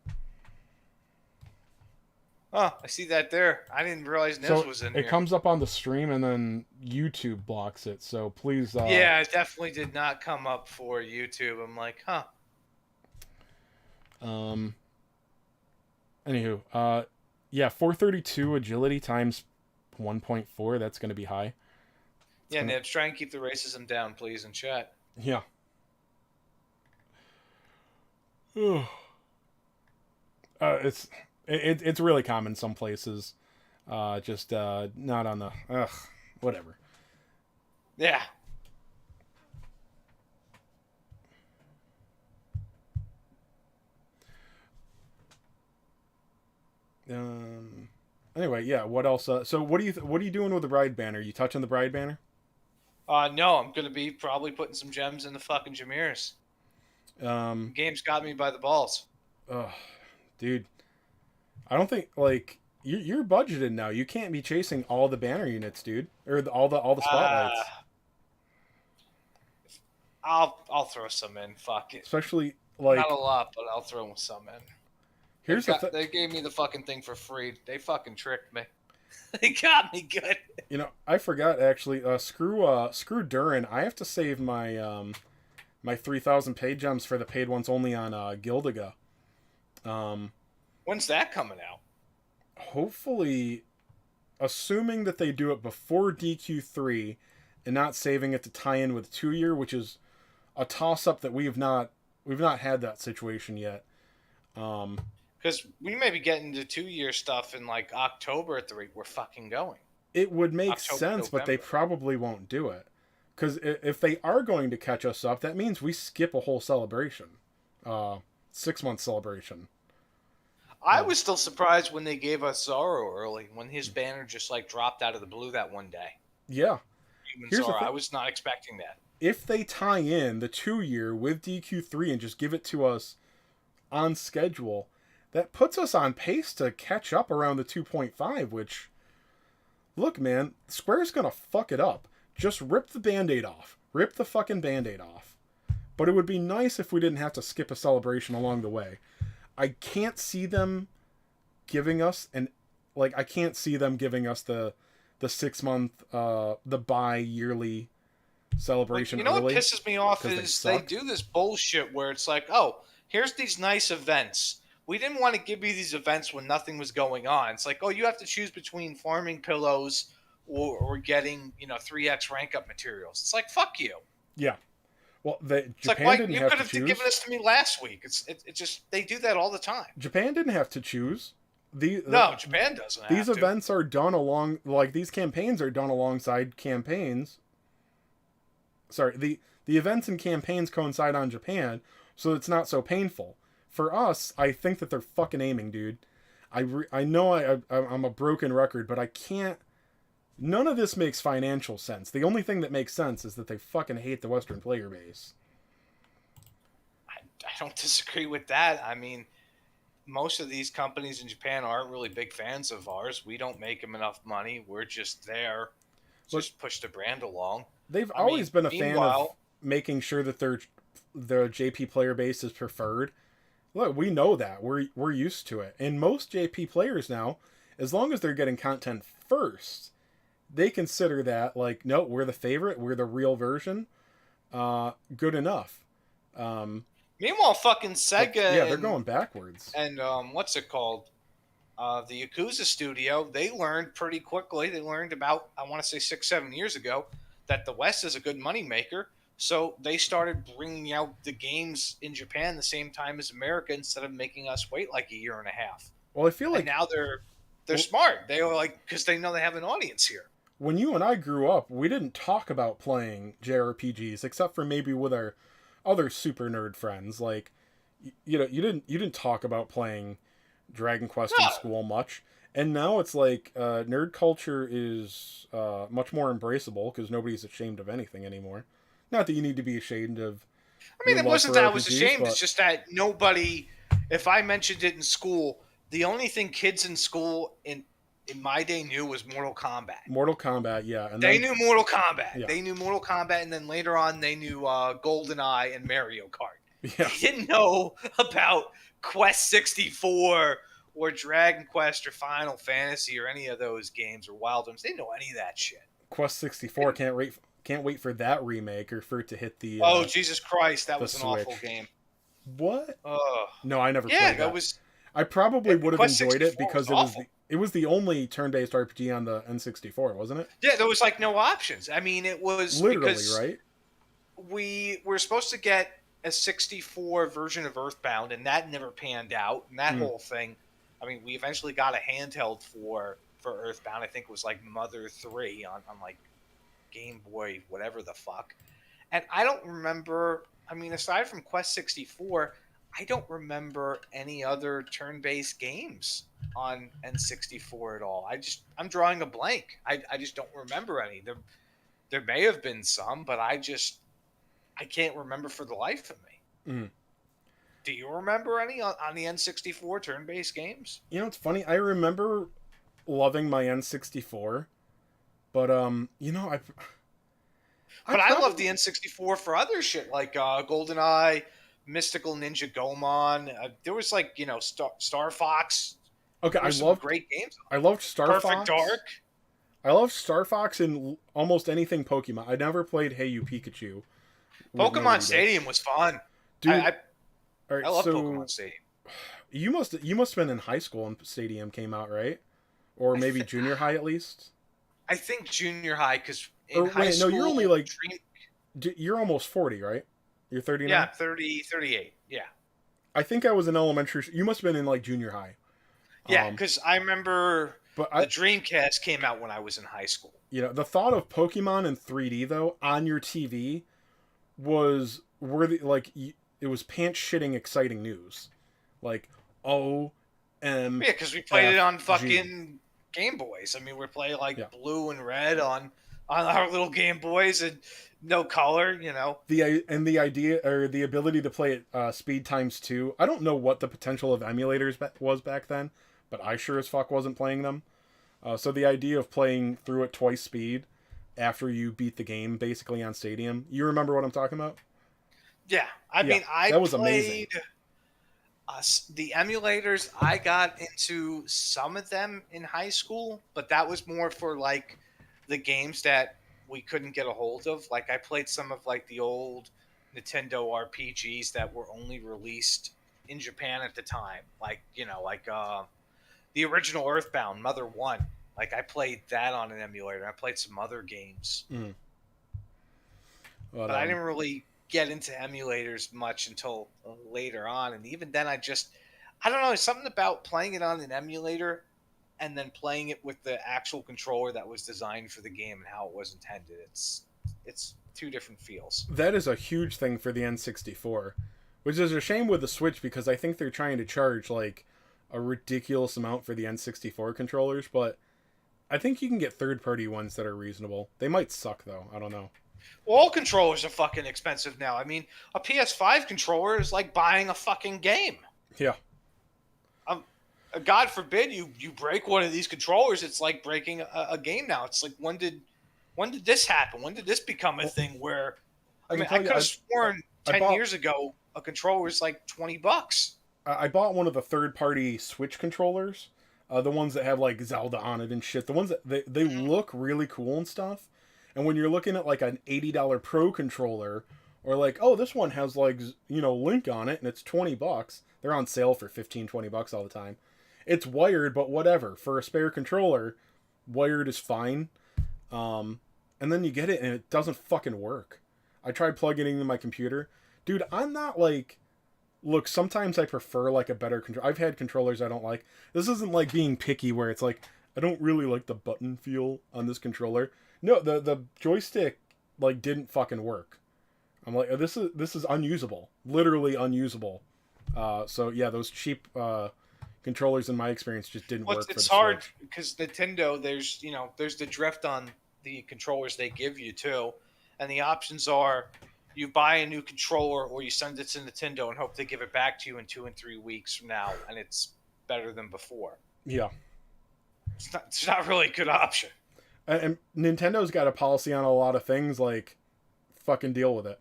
[SPEAKER 2] I see that there. I didn't realize Nez was in here.
[SPEAKER 1] It comes up on the stream and then YouTube blocks it, so please...
[SPEAKER 2] yeah, it definitely did not come up for YouTube. I'm like, huh.
[SPEAKER 1] Anywho, yeah, 432 agility times 1.4, that's going to be high.
[SPEAKER 2] Yeah, Nibs, try and keep the racism down, please, in chat.
[SPEAKER 1] Yeah. It's really common some places. Just not on the... whatever.
[SPEAKER 2] Yeah.
[SPEAKER 1] Anyway, yeah. What else? So what are you doing with the bride banner? You touching the bride banner?
[SPEAKER 2] No, I'm gonna be probably putting some gems in the fucking Jamirs. The game's got me by the balls.
[SPEAKER 1] Dude, I don't think like you're budgeted now. You can't be chasing all the banner units, dude, or all the
[SPEAKER 2] Uh,
[SPEAKER 1] spotlights.
[SPEAKER 2] I'll throw some in. Fuck it.
[SPEAKER 1] Especially
[SPEAKER 2] Not a
[SPEAKER 1] like
[SPEAKER 2] lot, but I'll throw some in.
[SPEAKER 1] here's the thing.
[SPEAKER 2] They gave me the fucking thing for free. They fucking tricked me. They got me good.
[SPEAKER 1] You know, I forgot actually. Screw Durin. I have to save my 3,000 paid gems for the paid ones only on Gildiga. Um,
[SPEAKER 2] When's that coming out?
[SPEAKER 1] Hopefully, assuming that they do it before DQ3 and not saving it to tie in with 2 year, which is a toss up that we've not had that situation yet.
[SPEAKER 2] Because we may be getting the 2 year stuff in like October at the rate we're fucking going.
[SPEAKER 1] It would make
[SPEAKER 2] October,
[SPEAKER 1] sense, but they
[SPEAKER 2] November.
[SPEAKER 1] probably won't do it. Because if they are going to catch us up, that means we skip a whole celebration. 6 month celebration.
[SPEAKER 2] I was still surprised when they gave us Zorro early, when his banner just like dropped out of the blue that one day.
[SPEAKER 1] Yeah.
[SPEAKER 2] Human
[SPEAKER 1] Here's the
[SPEAKER 2] Zorro.
[SPEAKER 1] thing.
[SPEAKER 2] I was not expecting that.
[SPEAKER 1] If they tie in the 2 year with DQ3 and just give it to us on schedule, that puts us on pace to catch up around the 2.5, which, look, man, Square's gonna fuck it up. Just rip the band-aid off. Rip the fucking band-aid off. But it would be nice if we didn't have to skip a celebration along the way. I can't see them giving us the 6 month the bi-yearly celebration
[SPEAKER 2] You know
[SPEAKER 1] early.
[SPEAKER 2] what pisses me off
[SPEAKER 1] 'Cause they
[SPEAKER 2] is they
[SPEAKER 1] suck.
[SPEAKER 2] do this bullshit where it's like, oh, here's these nice events. We didn't want to give you these events when nothing was going on. It's like, oh, you have to choose between farming pillows or getting 3x rank up materials. It's like, fuck you.
[SPEAKER 1] Yeah. Well,
[SPEAKER 2] It's like,
[SPEAKER 1] Japan
[SPEAKER 2] why
[SPEAKER 1] didn't
[SPEAKER 2] you
[SPEAKER 1] have
[SPEAKER 2] could
[SPEAKER 1] to
[SPEAKER 2] have
[SPEAKER 1] choose.
[SPEAKER 2] given this to me last week. It just they do that all the time.
[SPEAKER 1] Japan didn't have to choose.
[SPEAKER 2] No, Japan doesn't have
[SPEAKER 1] These
[SPEAKER 2] to.
[SPEAKER 1] events are done these campaigns are done alongside campaigns. Sorry, the events and campaigns coincide on Japan, so it's not so painful. For us, I think that they're fucking aiming, dude. I know I'm a broken record, but I can't. None of this makes financial sense. The only thing that makes sense is that they fucking hate the Western player base.
[SPEAKER 2] I don't disagree with that. I mean, most of these companies in Japan aren't really big fans of ours. We don't make them enough money. We're just there, just push the brand along.
[SPEAKER 1] They've
[SPEAKER 2] I
[SPEAKER 1] always
[SPEAKER 2] mean,
[SPEAKER 1] been a fan of making sure that their JP player base is preferred. Look, we know that. We're used to it. And most JP players now, as long as they're getting content first, they consider that like, no, we're the favorite, we're the real version. Good enough.
[SPEAKER 2] Meanwhile, fucking Sega.
[SPEAKER 1] Yeah, they're going backwards.
[SPEAKER 2] And what's it called? The Yakuza studio. They learned pretty quickly. They learned about, I want to say 6-7 years ago, that the West is a good moneymaker. So they started bringing out the games in Japan the same time as America instead of making us wait like a year and a half.
[SPEAKER 1] Well, I feel like
[SPEAKER 2] and now they're smart. They were like, because they know they have an audience here.
[SPEAKER 1] when you and I grew up, we didn't talk about playing JRPGs except for maybe with our other super nerd friends. Like, you didn't talk about playing Dragon Quest in school much. And now it's like nerd culture is much more embraceable because nobody's ashamed of anything anymore. Not that you need to be ashamed of.
[SPEAKER 2] I mean, it wasn't that I was ashamed.
[SPEAKER 1] But
[SPEAKER 2] It's just that nobody, if I mentioned it in school, the only thing kids in school in my day knew was Mortal Kombat.
[SPEAKER 1] Mortal Kombat, yeah. And
[SPEAKER 2] they knew Mortal Kombat.
[SPEAKER 1] Yeah.
[SPEAKER 2] They knew Mortal Kombat, and then later on they knew GoldenEye and Mario Kart.
[SPEAKER 1] Yeah.
[SPEAKER 2] They didn't know about Quest 64 or Dragon Quest or Final Fantasy or any of those games or Wild Arms. They didn't know any of that shit.
[SPEAKER 1] Quest 64 can't wait for that remake or for it to hit the.
[SPEAKER 2] Oh Jesus Christ, that was an
[SPEAKER 1] Switch.
[SPEAKER 2] awful game.
[SPEAKER 1] What?
[SPEAKER 2] Oh.
[SPEAKER 1] No, I never played that.
[SPEAKER 2] Yeah, that was.
[SPEAKER 1] I probably would have
[SPEAKER 2] Quest
[SPEAKER 1] enjoyed it
[SPEAKER 2] 64
[SPEAKER 1] because
[SPEAKER 2] was
[SPEAKER 1] it was the only turn-based RPG on the N64, wasn't it?
[SPEAKER 2] Yeah, there was like no options. I mean, it was
[SPEAKER 1] Literally,
[SPEAKER 2] because
[SPEAKER 1] right?
[SPEAKER 2] we were supposed to get a 64 version of Earthbound, and that never panned out. And that whole thing, I mean, we eventually got a handheld for Earthbound. I think it was like Mother 3 on like Game Boy, whatever the fuck. And I don't remember. I mean, aside from Quest 64, I don't remember any other turn-based games on N64 at all. I'm drawing a blank. I just don't remember any. There may have been some, but I can't remember for the life of me.
[SPEAKER 1] Mm.
[SPEAKER 2] Do you remember any on the N64 turn-based games?
[SPEAKER 1] You know, it's funny. I remember loving my N64, but you know, I
[SPEAKER 2] But I love
[SPEAKER 1] probably
[SPEAKER 2] the N64 for other shit like GoldenEye, Mystical Ninja Gomon. There was like Star Fox.
[SPEAKER 1] okay.
[SPEAKER 2] There were some great games.
[SPEAKER 1] I loved Star
[SPEAKER 2] Perfect
[SPEAKER 1] Fox.
[SPEAKER 2] Dark.
[SPEAKER 1] I loved Star Fox and almost anything Pokemon. I never played Hey You Pikachu.
[SPEAKER 2] Pokemon
[SPEAKER 1] Nobody did,
[SPEAKER 2] Stadium was fun.
[SPEAKER 1] dude.
[SPEAKER 2] I I,
[SPEAKER 1] All
[SPEAKER 2] I
[SPEAKER 1] right,
[SPEAKER 2] love
[SPEAKER 1] so
[SPEAKER 2] Pokemon Stadium.
[SPEAKER 1] you must have been in high school when Stadium came out, right? Or
[SPEAKER 2] I
[SPEAKER 1] maybe
[SPEAKER 2] th-
[SPEAKER 1] junior high at least.
[SPEAKER 2] I think junior high because in
[SPEAKER 1] Or
[SPEAKER 2] high
[SPEAKER 1] wait, no, you're
[SPEAKER 2] school,
[SPEAKER 1] only like
[SPEAKER 2] Dream,
[SPEAKER 1] you're almost 40, right? You're 30
[SPEAKER 2] yeah,
[SPEAKER 1] now.
[SPEAKER 2] 30, 38. Yeah.
[SPEAKER 1] I think I was in elementary. You must have been in like junior high.
[SPEAKER 2] Yeah,
[SPEAKER 1] Um,
[SPEAKER 2] because I remember
[SPEAKER 1] but
[SPEAKER 2] the
[SPEAKER 1] I,
[SPEAKER 2] Dreamcast came out when I was in high school.
[SPEAKER 1] the thought of Pokemon in 3D though on your TV was worthy. Like it was pants shitting exciting news. Like O M
[SPEAKER 2] Yeah, because we played it
[SPEAKER 1] F
[SPEAKER 2] on
[SPEAKER 1] G.
[SPEAKER 2] fucking Game Boys. I mean, we played
[SPEAKER 1] Yeah.
[SPEAKER 2] like blue and red on our little Game Boys and no color.
[SPEAKER 1] The idea or the ability to play at speed times two. I don't know what the potential of emulators was back then, but I sure as fuck wasn't playing them. So the idea of playing through at twice speed after you beat the game basically on Stadium. You remember what I'm talking about?
[SPEAKER 2] Yeah, I
[SPEAKER 1] Yeah,
[SPEAKER 2] mean, I
[SPEAKER 1] that was amazing.
[SPEAKER 2] played the emulators. I got into some of them in high school, but that was more for like the games that we couldn't get a hold of. Like I played some of like the old Nintendo RPGs that were only released in Japan at the time. Like the original Earthbound, Mother One. Like I played that on an emulator. I played some other games,
[SPEAKER 1] Mm. But
[SPEAKER 2] but I didn't really get into emulators much until later on. And even then, I don't know, something about playing it on an emulator and then playing it with the actual controller that was designed for the game and how it was intended. It's two different feels.
[SPEAKER 1] that is a huge thing for the N64, which is a shame with the Switch because I think they're trying to charge like a ridiculous amount for the N64 controllers, but I think you can get third-party ones that are reasonable. They might suck though. I don't know.
[SPEAKER 2] Well, all controllers are fucking expensive now. I mean, a PS5 controller is like buying a fucking game.
[SPEAKER 1] Yeah.
[SPEAKER 2] Um, God forbid you break one of these controllers. It's like breaking a game now. It's like when did this happen? When did this become a thing where
[SPEAKER 1] I
[SPEAKER 2] I
[SPEAKER 1] can
[SPEAKER 2] mean I
[SPEAKER 1] tell you,
[SPEAKER 2] could have sworn
[SPEAKER 1] I
[SPEAKER 2] 10
[SPEAKER 1] bought
[SPEAKER 2] years ago a controller was like $20.
[SPEAKER 1] I bought one of the third-party Switch controllers, the ones that have like Zelda on it and shit. The ones that they look really cool and stuff. And when you're looking at like an $80 Pro controller, or like, oh, this one has like Link on it and it's $20. They're on sale for 15-20 bucks all the time. It's wired, but whatever. For a spare controller, wired is fine. And then you get it and it doesn't fucking work. I tried plugging it into my computer. Dude, I'm not like look, sometimes I prefer like a better control. I've had controllers I don't like. This isn't like being picky where it's like I don't really like the button feel on this controller. No, the joystick like didn't fucking work. I'm like this is unusable, literally unusable. So yeah, those cheap controllers in my experience just didn't
[SPEAKER 2] Well,
[SPEAKER 1] work for
[SPEAKER 2] it's
[SPEAKER 1] the
[SPEAKER 2] hard
[SPEAKER 1] Switch.
[SPEAKER 2] because Nintendo, there's the drift on the controllers they give you too, and the options are you buy a new controller or you send it to Nintendo and hope they give it back to you in 2 and 3 weeks from now, and it's better than before.
[SPEAKER 1] Yeah,
[SPEAKER 2] It's not really a good option.
[SPEAKER 1] and Nintendo's got a policy on a lot of things like fucking deal with it.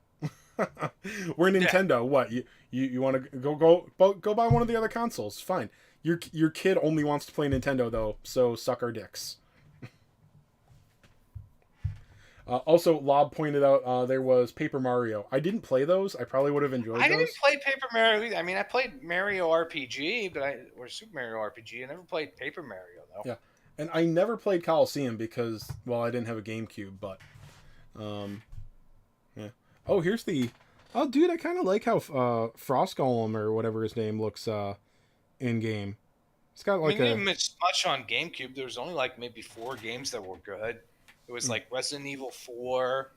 [SPEAKER 1] We're
[SPEAKER 2] Yeah.
[SPEAKER 1] Nintendo. What you want to go buy one of the other consoles? Fine. Your kid only wants to play Nintendo though, so suck our dicks. Also, Lob pointed out there was Paper Mario. I didn't play those. I probably would have enjoyed
[SPEAKER 2] I didn't
[SPEAKER 1] those.
[SPEAKER 2] play Paper Mario either. I mean, I played Mario RPG, or Super Mario RPG. I never played Paper Mario though.
[SPEAKER 1] Yeah, and I never played Coliseum because well, I didn't have a GameCube. But yeah. Oh, here's the. Oh, dude, I kind of like how Frost Golem or whatever his name looks in game. It's got
[SPEAKER 2] I
[SPEAKER 1] like
[SPEAKER 2] mean,
[SPEAKER 1] a
[SPEAKER 2] didn't miss much on GameCube. There was only like maybe 4 games that were good. It was like Resident Evil 4,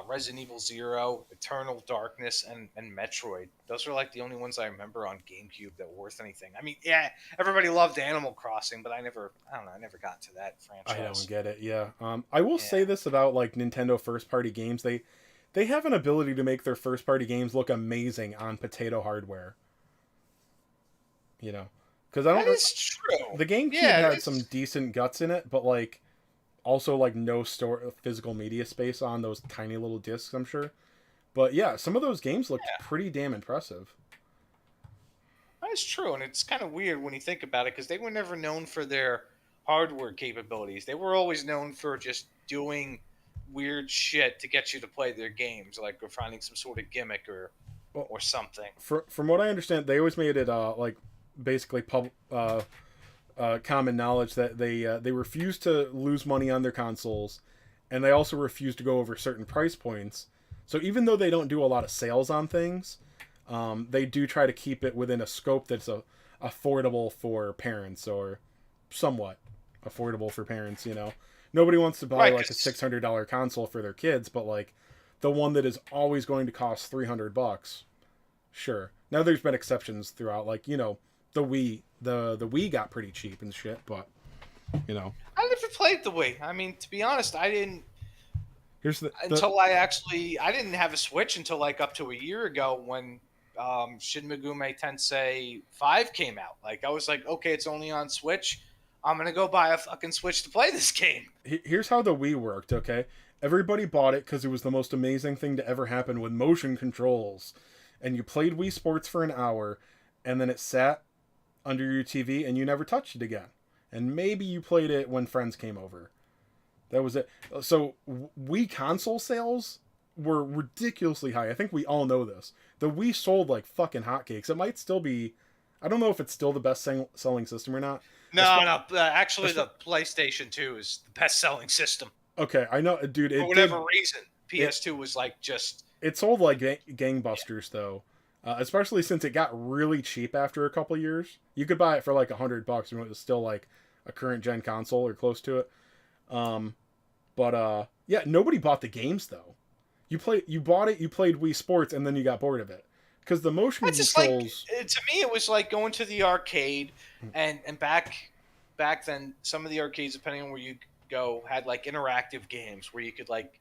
[SPEAKER 2] Resident Evil 0, Eternal Darkness, and Metroid. Those are like the only ones I remember on GameCube that were worth anything. I mean, yeah, everybody loved Animal Crossing, but I don't know, I never got to that
[SPEAKER 1] I don't
[SPEAKER 2] franchise.
[SPEAKER 1] get it. Yeah. I will say
[SPEAKER 2] Yeah.
[SPEAKER 1] this about like Nintendo first party games. They have an ability to make their first party games look amazing on potato hardware. You know, Because I
[SPEAKER 2] That
[SPEAKER 1] don't.
[SPEAKER 2] is true.
[SPEAKER 1] The GameCube
[SPEAKER 2] Yeah,
[SPEAKER 1] had some
[SPEAKER 2] it's
[SPEAKER 1] decent guts in it, but like also like no store physical media space on those tiny little discs. I'm sure. But yeah, some of those games looked
[SPEAKER 2] yeah,
[SPEAKER 1] pretty damn impressive.
[SPEAKER 2] that is true, and it's kind of weird when you think about it because they were never known for their hardware capabilities. They were always known for just doing weird shit to get you to play their games, like or finding some sort of gimmick
[SPEAKER 1] Well,
[SPEAKER 2] or something.
[SPEAKER 1] from what I understand, they always made it like basically common knowledge that they refuse to lose money on their consoles, and they also refuse to go over certain price points. So even though they don't do a lot of sales on things, they do try to keep it within a scope that's affordable for parents or somewhat affordable for parents. Nobody wants to buy
[SPEAKER 2] Right,
[SPEAKER 1] like a
[SPEAKER 2] because
[SPEAKER 1] $600 console for their kids, but like the one that is always going to cost $300. Sure. Now there's been exceptions throughout, like the Wii. The Wii got pretty cheap and shit, but you know,
[SPEAKER 2] I never played the Wii. I mean, to be honest, I didn't
[SPEAKER 1] here's the
[SPEAKER 2] until I didn't have a Switch until like up to a year ago when Shin Megami Tensei 5 came out. Like I was like, okay, it's only on Switch. I'm gonna go buy a fucking Switch to play this game.
[SPEAKER 1] here's how the Wii worked. Okay, everybody bought it because it was the most amazing thing to ever happen with motion controls, and you played Wii Sports for an hour, and then it sat under your TV and you never touched it again. And maybe you played it when friends came over. That was it. So Wii console sales were ridiculously high. I think we all know this. The Wii sold like fucking hotcakes. It might still be. I don't know if it's still the best selling system or not.
[SPEAKER 2] No, no. Actually, the PlayStation 2 is the best-selling system
[SPEAKER 1] Okay, I know, dude.
[SPEAKER 2] for
[SPEAKER 1] It did.
[SPEAKER 2] whatever reason.
[SPEAKER 1] It
[SPEAKER 2] PS2 was like just
[SPEAKER 1] it sold like gangbusters though, especially since it got really cheap after a couple years. You could buy it for like $100 and it was still like a current gen console or close to it. Um, but yeah, nobody bought the games though. You bought it, you played Wii Sports, and then you got bored of it because the motion
[SPEAKER 2] That's just like
[SPEAKER 1] controls.
[SPEAKER 2] to me. It was like going to the arcade, and back then, some of the arcades, depending on where you go, had like interactive games where you could like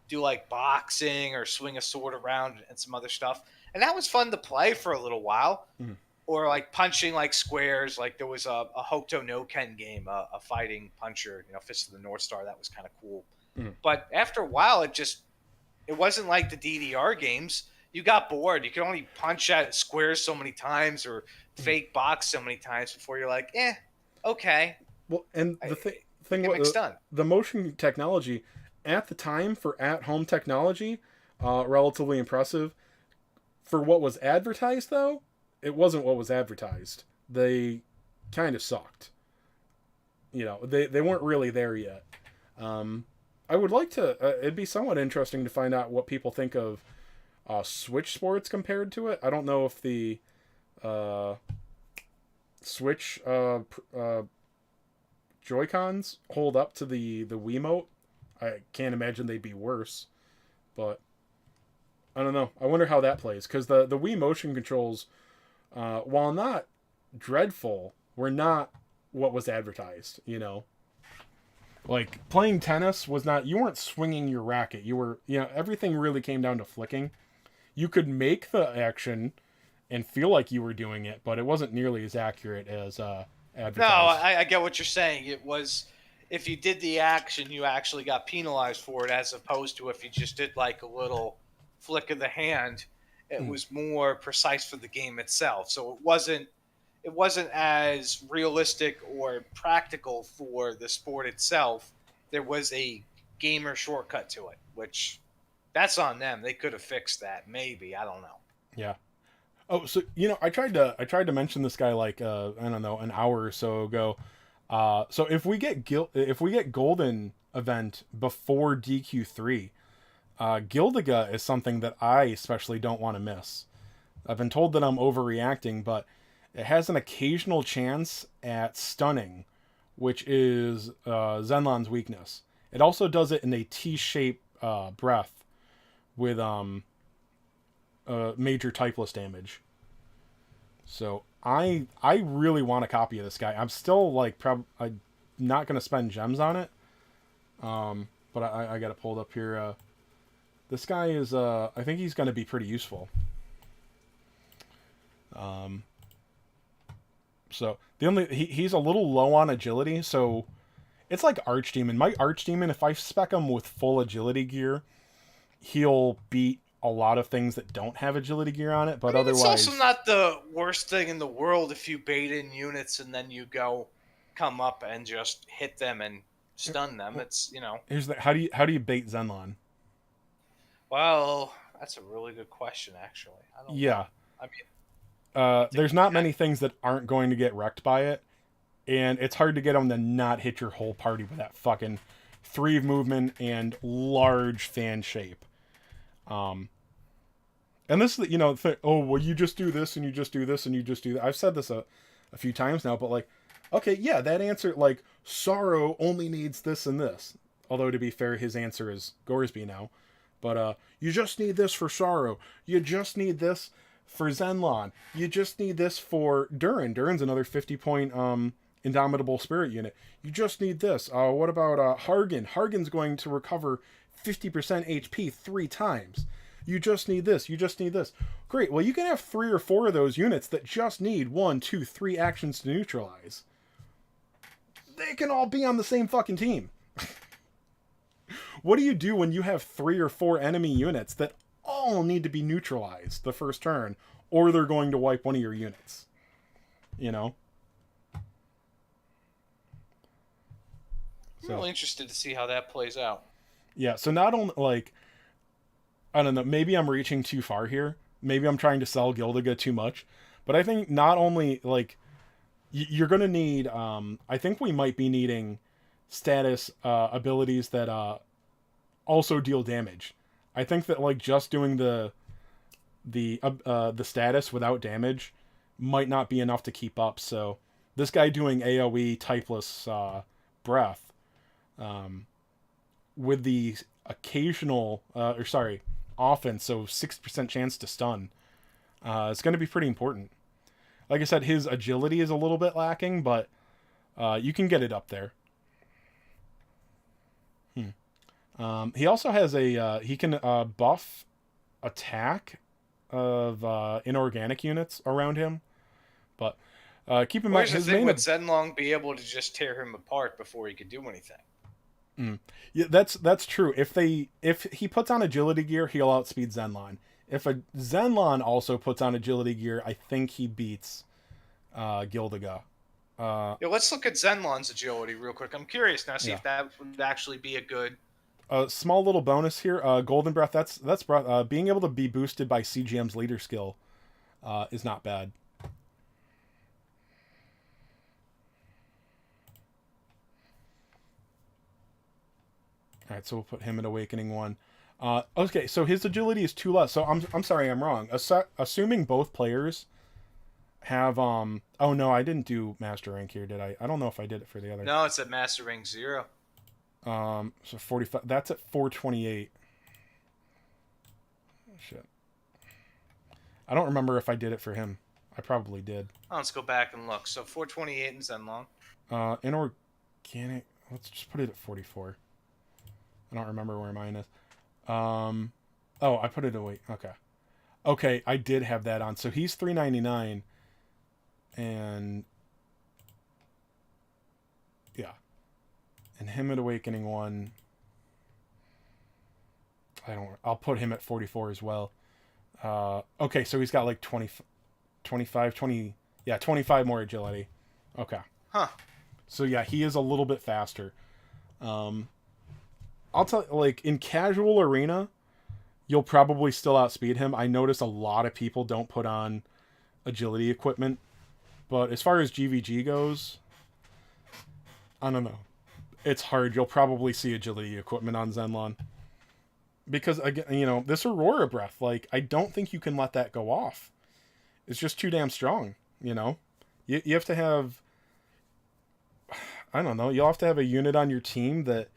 [SPEAKER 2] do like boxing or swing a sword around and some other stuff, and that was fun to play for a little while.
[SPEAKER 1] Mhm.
[SPEAKER 2] Or like punching like squares. Like there was a Hokuto no Ken game, a fighting puncher, Fist of the North Star. That was kind of cool.
[SPEAKER 1] Mhm.
[SPEAKER 2] But after a while, it wasn't like the DDR games. You got bored. You could only punch at squares so many times or fake box so many times before you're like, okay,
[SPEAKER 1] Well, and
[SPEAKER 2] I,
[SPEAKER 1] the thing
[SPEAKER 2] gimmicks
[SPEAKER 1] with
[SPEAKER 2] done.
[SPEAKER 1] the motion technology at the time for at home technology, relatively impressive. For what was advertised though, it wasn't what was advertised. They kind of sucked. They weren't really there yet. I would like to. It'd be somewhat interesting to find out what people think of Switch sports compared to it. I don't know if the uh, Switch Joy Cons hold up to the Wiimote. I can't imagine they'd be worse, but I don't know. I wonder how that plays because the Wii motion controls, while not dreadful, were not what was advertised. Like playing tennis was not. You weren't swinging your racket. You were. Everything really came down to flicking. You could make the action and feel like you were doing it, but it wasn't nearly as accurate as
[SPEAKER 2] No,
[SPEAKER 1] advertised.
[SPEAKER 2] I get what you're saying. It was if you did the action, you actually got penalized for it, as opposed to if you just did like a little flick of the hand. It
[SPEAKER 1] Mm.
[SPEAKER 2] was more precise for the game itself. So it wasn't as realistic or practical for the sport itself. There was a gamer shortcut to it, which that's on them. They could have fixed that, maybe. I don't know.
[SPEAKER 1] Yeah. Oh, so I tried to mention this guy like I don't know an hour or so ago. So if we get Golden event before DQ3, Gildiga is something that I especially don't want to miss. I've been told that I'm overreacting, but it has an occasional chance at stunning, which is Zenlon's weakness. It also does it in a T-shaped breath with major typeless damage. So I really want a copy of this guy. I'm still like I'm not gonna spend gems on it. But I got it pulled up here. This guy is I think he's gonna be pretty useful. Um, So the only he's a little low on agility, so it's like Archdemon. My Archdemon, if I spec him with full agility gear, he'll beat a lot of things that don't have agility gear on it. But
[SPEAKER 2] It's also
[SPEAKER 1] otherwise,
[SPEAKER 2] not the worst thing in the world if you bait in units and then you go come up and just hit them and stun them. It's
[SPEAKER 1] here's the how do you bait Zenlon?
[SPEAKER 2] well, that's a really good question. Actually, I don't know.
[SPEAKER 1] Yeah,
[SPEAKER 2] I mean,
[SPEAKER 1] there's not many things that aren't going to get wrecked by it, and it's hard to get them to not hit your whole party with that fucking 3 of movement and large fan shape. And this is oh well, you just do this and you just do this and you just do that. I've said this a few times now, but like, okay, yeah, that answer, like, Sorrow only needs this and this. Although to be fair, his answer is Goresby now. But you just need this for Sorrow. You just need this for Zenlon. You just need this for Durin. Durin's another 50-point Indomitable Spirit unit. You just need this. What about Hargan? Hargan's going to recover 50% HP 3 times. You just need this. You just need this. Great. Well, you can have 3 or 4 of those units that just need 1, 2, 3 actions to neutralize. They can all be on the same fucking team. What do you do when you have 3 or 4 enemy units that all need to be neutralized the first turn, or they're going to wipe one of your units? You know?
[SPEAKER 2] I'm really interested to see how that plays out.
[SPEAKER 1] Yeah, so not only, like, I don't know, maybe I'm reaching too far here. Maybe I'm trying to sell Gildiga too much. But I think not only, like, you're going to need, I think we might be needing status abilities that also deal damage. I think that, like, just doing the status without damage might not be enough to keep up. So this guy doing AoE typeless breath with the occasional, offense, so 6% chance to stun, it's going to be pretty important. Like I said, his agility is a little bit lacking, but you can get it up there. He also has he can buff attack of inorganic units around him, but keep in mind his main.
[SPEAKER 2] Would Zenlong be able to just tear him apart before he could do anything?
[SPEAKER 1] Yeah, that's true. If he puts on agility gear, he'll outspeed Zenlon. If a Zenlon also puts on agility gear, I think he beats Gildiga.
[SPEAKER 2] Yeah, let's look at Zenlon's agility real quick. I'm curious now, see if that would actually be a good.
[SPEAKER 1] A small little bonus here, Golden Breath. That's breath. Being able to be boosted by CGM's leader skill is not bad. All right, so we'll put him at Awakening 1. Okay, so his agility is 2 less. So I'm sorry, I'm wrong. Assuming both players have oh no, I didn't do Master Rank here, did I? I don't know if I did it for the other.
[SPEAKER 2] No, it's at Master Rank 0.
[SPEAKER 1] So 45. That's at 428. Shit. I don't remember if I did it for him. I probably did.
[SPEAKER 2] Oh, let's go back and look. So 428 in Zenlong.
[SPEAKER 1] Inorganic. Let's just put it at 44. I don't remember where mine is. Oh, I put it away. Okay, I did have that on. So he's 399, and yeah, and him at Awakening 1. I'll put him at 44 as well. Okay, so he's got like 25 more agility. Okay.
[SPEAKER 2] Huh.
[SPEAKER 1] So yeah, he is a little bit faster. I'll tell you, like, in casual arena, you'll probably still outspeed him. I notice a lot of people don't put on agility equipment. But as far as GVG goes, I don't know. It's hard. You'll probably see agility equipment on Zenlon. Because, again, this Aurora Breath, like, I don't think you can let that go off. It's just too damn strong, You have to have... I don't know. You'll have to have a unit on your team that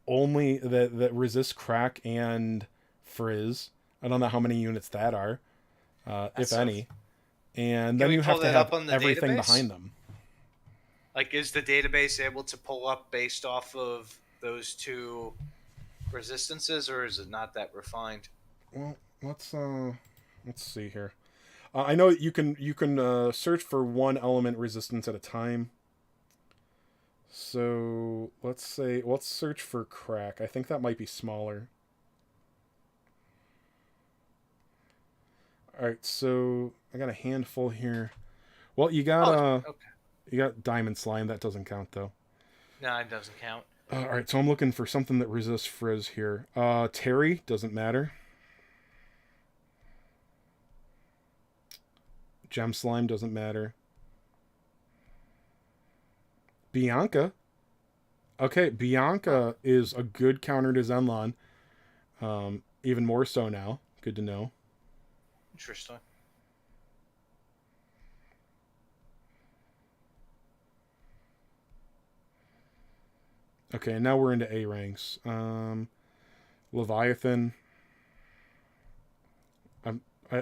[SPEAKER 1] only that resists crack and frizz. I don't know how many units that are, if any. And then you have to have everything behind them.
[SPEAKER 2] Like, is the database able to pull up based off of those 2 resistances, or is it not that refined?
[SPEAKER 1] Well, let's see here. I know you can search for one element resistance at a time. So let's search for crack. I think that might be smaller. All right, so I got a handful here. Well,
[SPEAKER 2] Oh, okay.
[SPEAKER 1] you got diamond slime. That doesn't count though.
[SPEAKER 2] No, it doesn't count.
[SPEAKER 1] All right, so I'm looking for something that resists frizz here. Terry doesn't matter. Gem slime doesn't matter. Bianca. Okay, Bianca is a good counter to Zenlon. Even more so now. Good to know.
[SPEAKER 2] Interesting.
[SPEAKER 1] Okay, now we're into A ranks. Leviathan.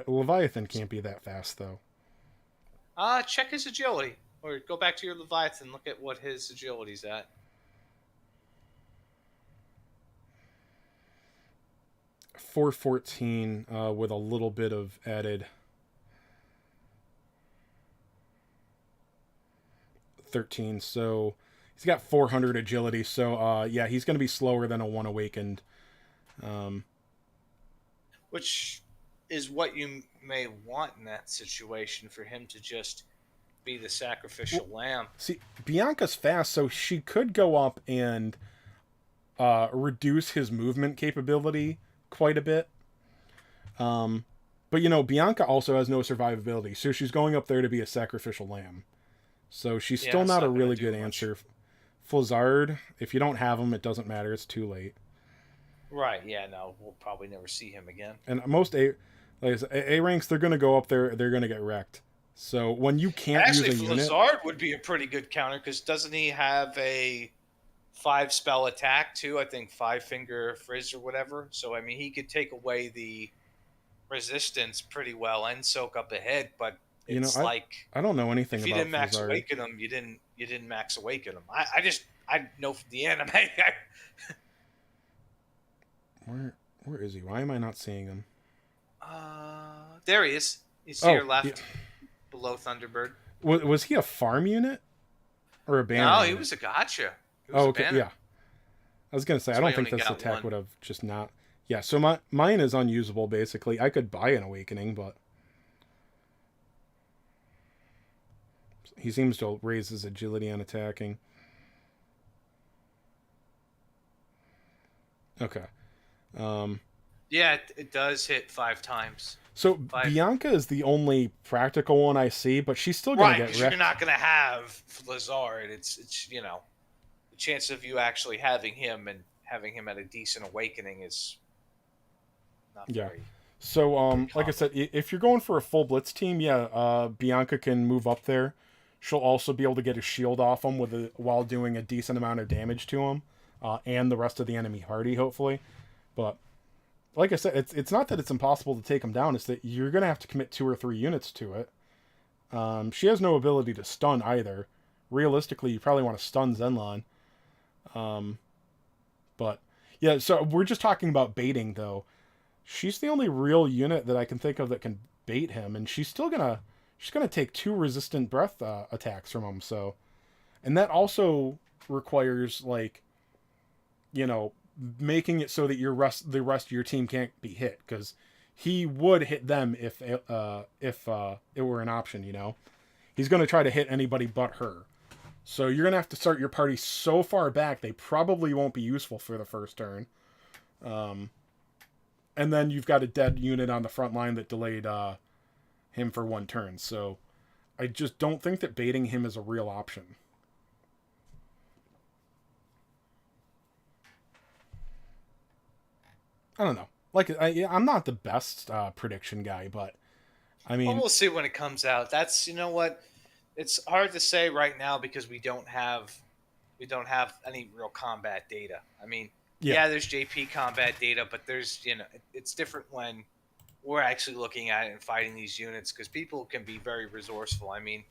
[SPEAKER 1] Leviathan can't be that fast though.
[SPEAKER 2] Check his agility, or go back to your Leviathan. Look at what his agility's at.
[SPEAKER 1] 414 with a little bit of added 13. So he's got 400 agility. So yeah, he's going to be slower than a one awakened.
[SPEAKER 2] Which is what you may want in that situation, for him to just be the sacrificial lamb.
[SPEAKER 1] See, Bianca's fast, so she could go up and reduce his movement capability quite a bit. But Bianca also has no survivability, so she's going up there to be a sacrificial lamb. So she's still not a really good answer. Flizzard, if you don't have him, it doesn't matter. It's too late.
[SPEAKER 2] Right? Yeah. No, we'll probably never see him again.
[SPEAKER 1] And most A ranks, they're going to go up there. They're going to get wrecked. So when you can't use a unit,
[SPEAKER 2] Flizzard would be a pretty good counter, because doesn't he have a 5 spell attack too? I think 5 finger frizz or whatever. So I mean, he could take away the resistance pretty well and soak up a hit. But it's
[SPEAKER 1] I don't know anything
[SPEAKER 2] if
[SPEAKER 1] about
[SPEAKER 2] you didn't max
[SPEAKER 1] Flizzard.
[SPEAKER 2] awaken him, you didn't max awaken him. I know from the anime.
[SPEAKER 1] Where is he? Why am I not seeing him?
[SPEAKER 2] There he is. He's to your left,
[SPEAKER 1] yeah.
[SPEAKER 2] below Thunderbird.
[SPEAKER 1] Was he a farm unit or a banner?
[SPEAKER 2] No,
[SPEAKER 1] unit?
[SPEAKER 2] he was a gotcha.
[SPEAKER 1] Okay, yeah. I was gonna say, I don't think this attack would have just not. Yeah, so mine is unusable basically. I could buy an awakening, but he seems to raise his agility on attacking. Okay.
[SPEAKER 2] Yeah, it does hit 5 times.
[SPEAKER 1] So Bianca is the only practical one I see, but she's still gonna get wrecked.
[SPEAKER 2] You're not gonna have Flizzard. It's the chance of you actually having him and having him at a decent awakening is not very.
[SPEAKER 1] So like I said, if you're going for a full blitz team, Bianca can move up there. She'll also be able to get a shield off him while doing a decent amount of damage to him, and the rest of the enemy hardy, hopefully. But like I said, it's not that it's impossible to take him down. It's that you're gonna have to commit 2 or 3 units to it. She has no ability to stun either. Realistically, you probably want to stun Zenlon. But yeah, so we're just talking about baiting though. She's the only real unit that I can think of that can bait him, and she's gonna take 2 resistant breath attacks from him. So, and that also requires making it so that the rest of your team can't be hit, because he would hit them if it were an option. He's gonna try to hit anybody but her. So you're gonna have to start your party so far back they probably won't be useful for the first turn. And then you've got a dead unit on the front line that delayed him for 1 turn. So I just don't think that baiting him is a real option. I don't know. I'm not the best prediction guy, but I mean,
[SPEAKER 2] we'll see when it comes out. That's what. It's hard to say right now because we don't have any real combat data. I mean, there's JP combat data, but there's it's different when we're actually looking at it and fighting these units, because people can be very resourceful. I mean,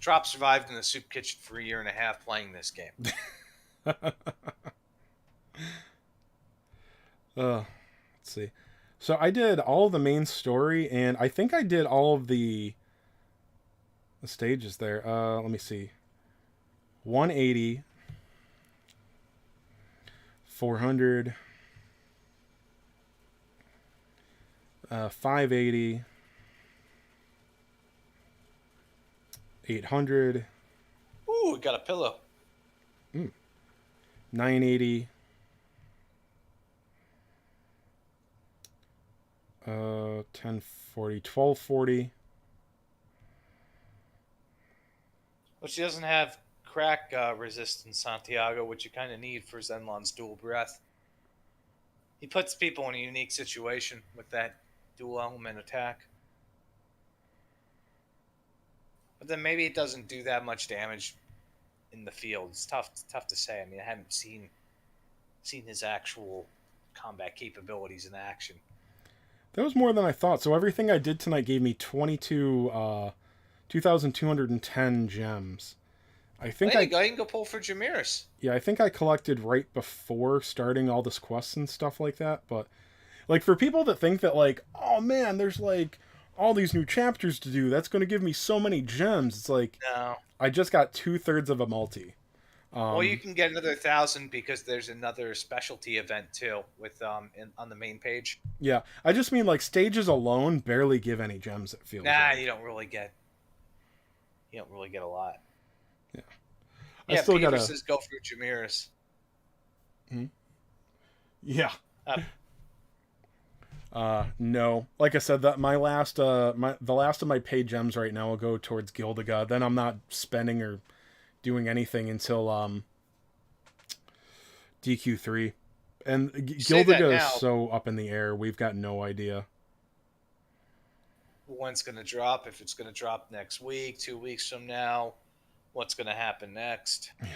[SPEAKER 2] Trop survived in the soup kitchen for 1.5 years playing this game.
[SPEAKER 1] Let's see. So I did all of the main story, and I think I did all of the stages there. Let me see. 180, 400, 580, 800.
[SPEAKER 2] Ooh, we got a pillow.
[SPEAKER 1] 980. 1040, 1240.
[SPEAKER 2] But she doesn't have crack resistance, Santiago, which you kind of need for Zenlon's dual breath. He puts people in a unique situation with that dual element attack. But then maybe it doesn't do that much damage in the field. It's tough to say. I mean, I haven't seen his actual combat capabilities in action.
[SPEAKER 1] That was more than I thought. So everything I did tonight gave me 2,210 gems. I think
[SPEAKER 2] there you go. You can go pull for Jamiris.
[SPEAKER 1] Yeah, I think I collected right before starting all this quests and stuff like that. But like for people that think that like, oh man, there's like all these new chapters to do, that's going to give me so many gems. It's like,
[SPEAKER 2] no,
[SPEAKER 1] I just got 2/3 of a multi.
[SPEAKER 2] Well, you can get another 1,000 because there's another specialty event too with on the main page.
[SPEAKER 1] Yeah, I just mean like stages alone barely give any gems. It feels.
[SPEAKER 2] Nah,
[SPEAKER 1] like.
[SPEAKER 2] you don't really get a lot.
[SPEAKER 1] Yeah,
[SPEAKER 2] I still Peter gotta says go for Jamiris.
[SPEAKER 1] Hmm? Yeah. No. Like I said, that the last of my paid gems right now will go towards Gildiga. Then I'm not spending or doing anything until DQ3. And Gildiga is so up in the air. We've got no idea
[SPEAKER 2] when it's going to drop. If it's going to drop next week, 2 weeks from now, what's going to happen next?
[SPEAKER 1] Yeah.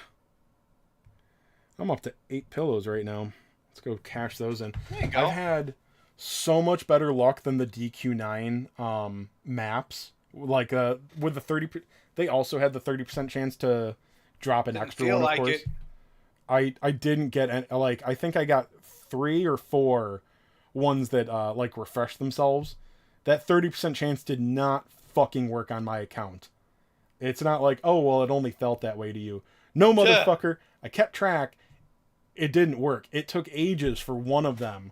[SPEAKER 1] I'm up to 8 pillows right now. Let's go cash those in.
[SPEAKER 2] There you go.
[SPEAKER 1] I've had so much better luck than the DQ9 maps. Like with the 30, they also had the 30% chance to drop an extra one. Of course, I didn't get any, like I think I got 3 or 4 ones that like refreshed themselves. That 30% chance did not fucking work on my account. It's not like, oh well, it only felt that way to you. No, motherfucker. I kept track. It didn't work. It took ages for one of them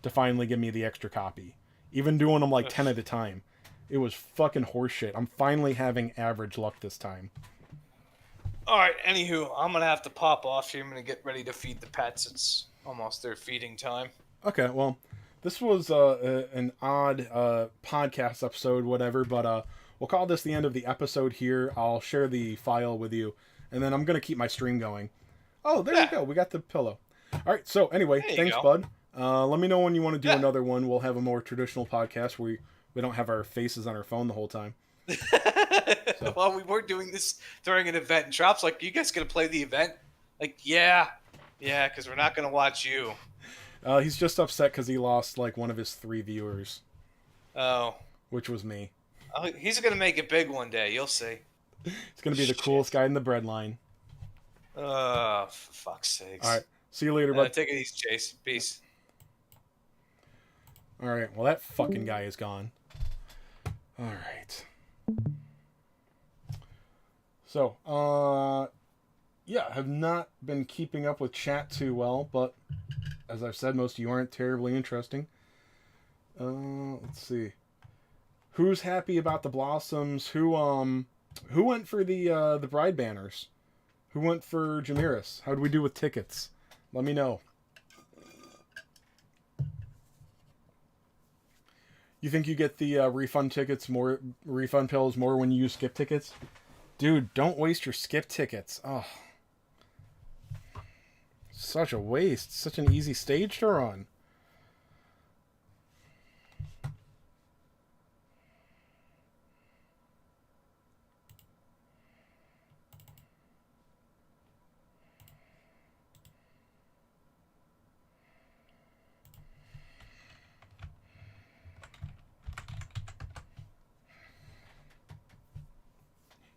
[SPEAKER 1] to finally give me the extra copy. Even doing them like 10 at a time. It was fucking horseshit. I'm finally having average luck this time.
[SPEAKER 2] Alright, anywho, I'm going to have to pop off here. I'm going to get ready to feed the pets. It's almost their feeding time.
[SPEAKER 1] Okay, well, this was an odd podcast episode, whatever, but we'll call this the end of the episode here. I'll share the file with you, and then I'm going to keep my stream going. Oh, there you go. We got the pillow. Alright, so anyway, thanks, bud. Let me know when you want to do another one. We'll have a more traditional podcast where we don't have our faces on our phone the whole time.
[SPEAKER 2] So. Well, we were doing this during an event, and Trop's like, you guys gonna play the event? Like, yeah, because we're not gonna watch you.
[SPEAKER 1] He's just upset because he lost like one of his 3 viewers.
[SPEAKER 2] Oh.
[SPEAKER 1] Which was me.
[SPEAKER 2] Oh, he's gonna make it big one day. You'll see.
[SPEAKER 1] He's gonna be the coolest guy in the bread line.
[SPEAKER 2] Oh, for fuck's sakes.
[SPEAKER 1] All right. See you later, bud.
[SPEAKER 2] Take it easy, Chase. Peace.
[SPEAKER 1] All right. Well, that fucking guy is gone. All right. So, yeah, have not been keeping up with chat too well, but as I've said, most of you aren't terribly interesting. Let's see. Who's happy about the Blossoms? Who went for the bride banners? Who went for Jamiris? How did we do with tickets? Let me know. You think you get the refund pills more when you use skip tickets? Dude, don't waste your skip tickets. Oh. Such a waste. Such an easy stage to run.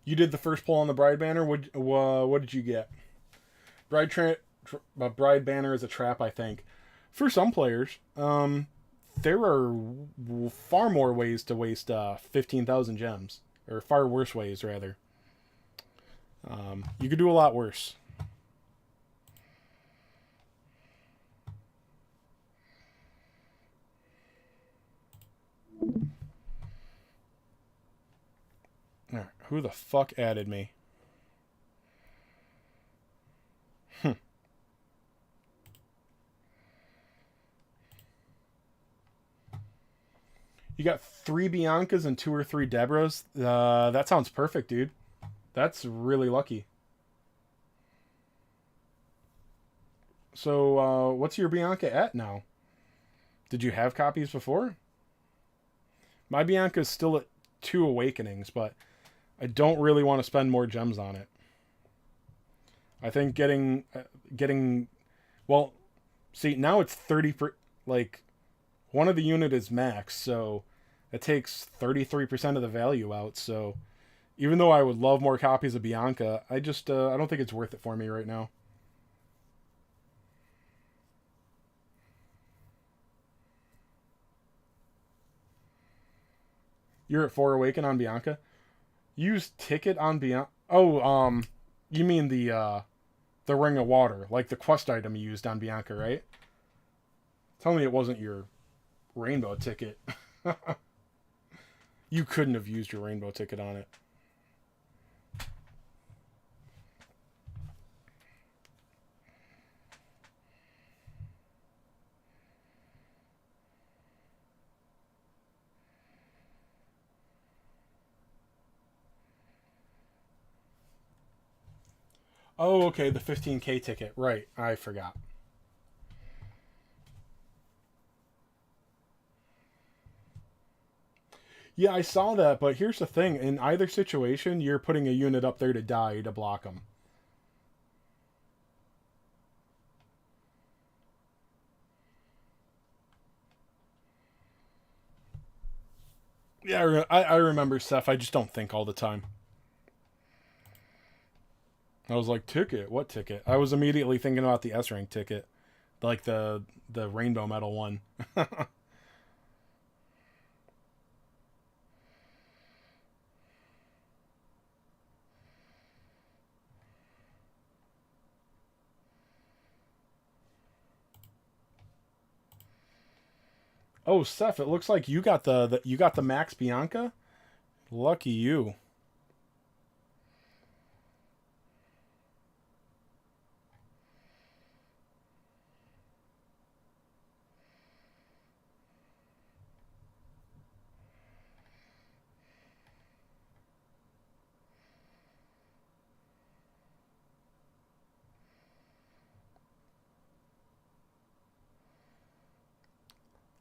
[SPEAKER 1] You did the first pull on the bride banner. What did you get? Bride banner is a trap, I think, for some players. there are far more ways to waste 15,000 gems, or far worse ways rather. You could do a lot worse. All right, who the fuck added me? You got 3 Biancas and 2 or 3 Debras. That sounds perfect, dude. That's really lucky. So, what's your Bianca at now? Did you have copies before? My Bianca's still at 2 Awakenings, but I don't really want to spend more gems on it. I think getting well, see, now it's 30 per, like one of the unit is max, so it takes 33% of the value out, so even though I would love more copies of Bianca, I just I don't think it's worth it for me right now. You're at 4 Awaken on Bianca? Use ticket on Bianca. Oh, you mean the Ring of Water, like the quest item you used on Bianca, right? Tell me it wasn't your rainbow ticket. You couldn't have used your rainbow ticket on it. Oh, okay, the 15K ticket. Right, I forgot. Yeah, I saw that, but here's the thing. In either situation, you're putting a unit up there to die to block them. Yeah, I remember, Seth. I just don't think all the time. I was like, ticket? What ticket? I was immediately thinking about the S rank ticket. Like the rainbow medal one. Oh, Seth, it looks like you got the Max Bianca. Lucky you.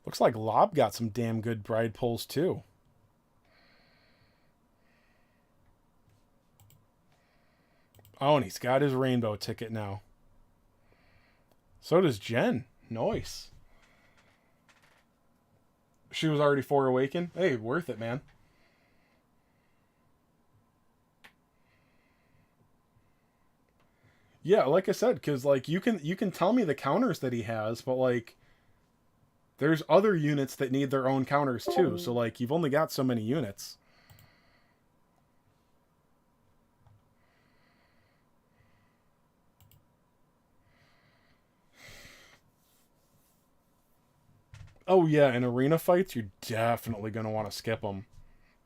[SPEAKER 1] Looks like Lob got some damn good bride pulls too. Oh, and he's got his rainbow ticket now. So does Jen. Nice. She was already 4 Awaken. Hey, worth it, man. Yeah, like I said, because like you can tell me the counters that he has, but like there's other units that need their own counters too. So like you've only got so many units. Oh yeah, in arena fights, you're definitely gonna want to skip them.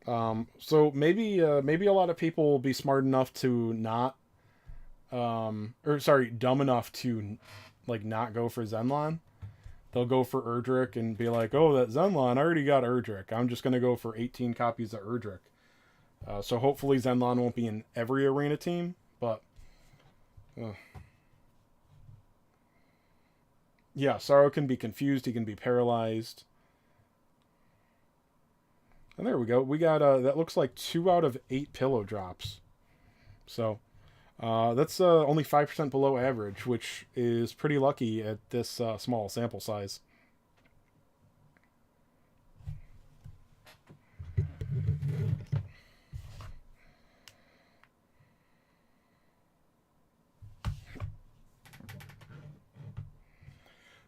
[SPEAKER 1] So maybe a lot of people will be smart enough to not, or sorry, dumb enough to like not go for Zenlon. They'll go for Erdrick and be like, oh, that Zenlon, I already got Erdrick. I'm just gonna go for 18 copies of Erdrick. So hopefully Zenlon won't be in every arena team, but yeah, Sorrow can be confused. He can be paralyzed. And there we go. We got that looks like 2 out of 8 pillow drops. So that's only 5% below average, which is pretty lucky at this small sample size.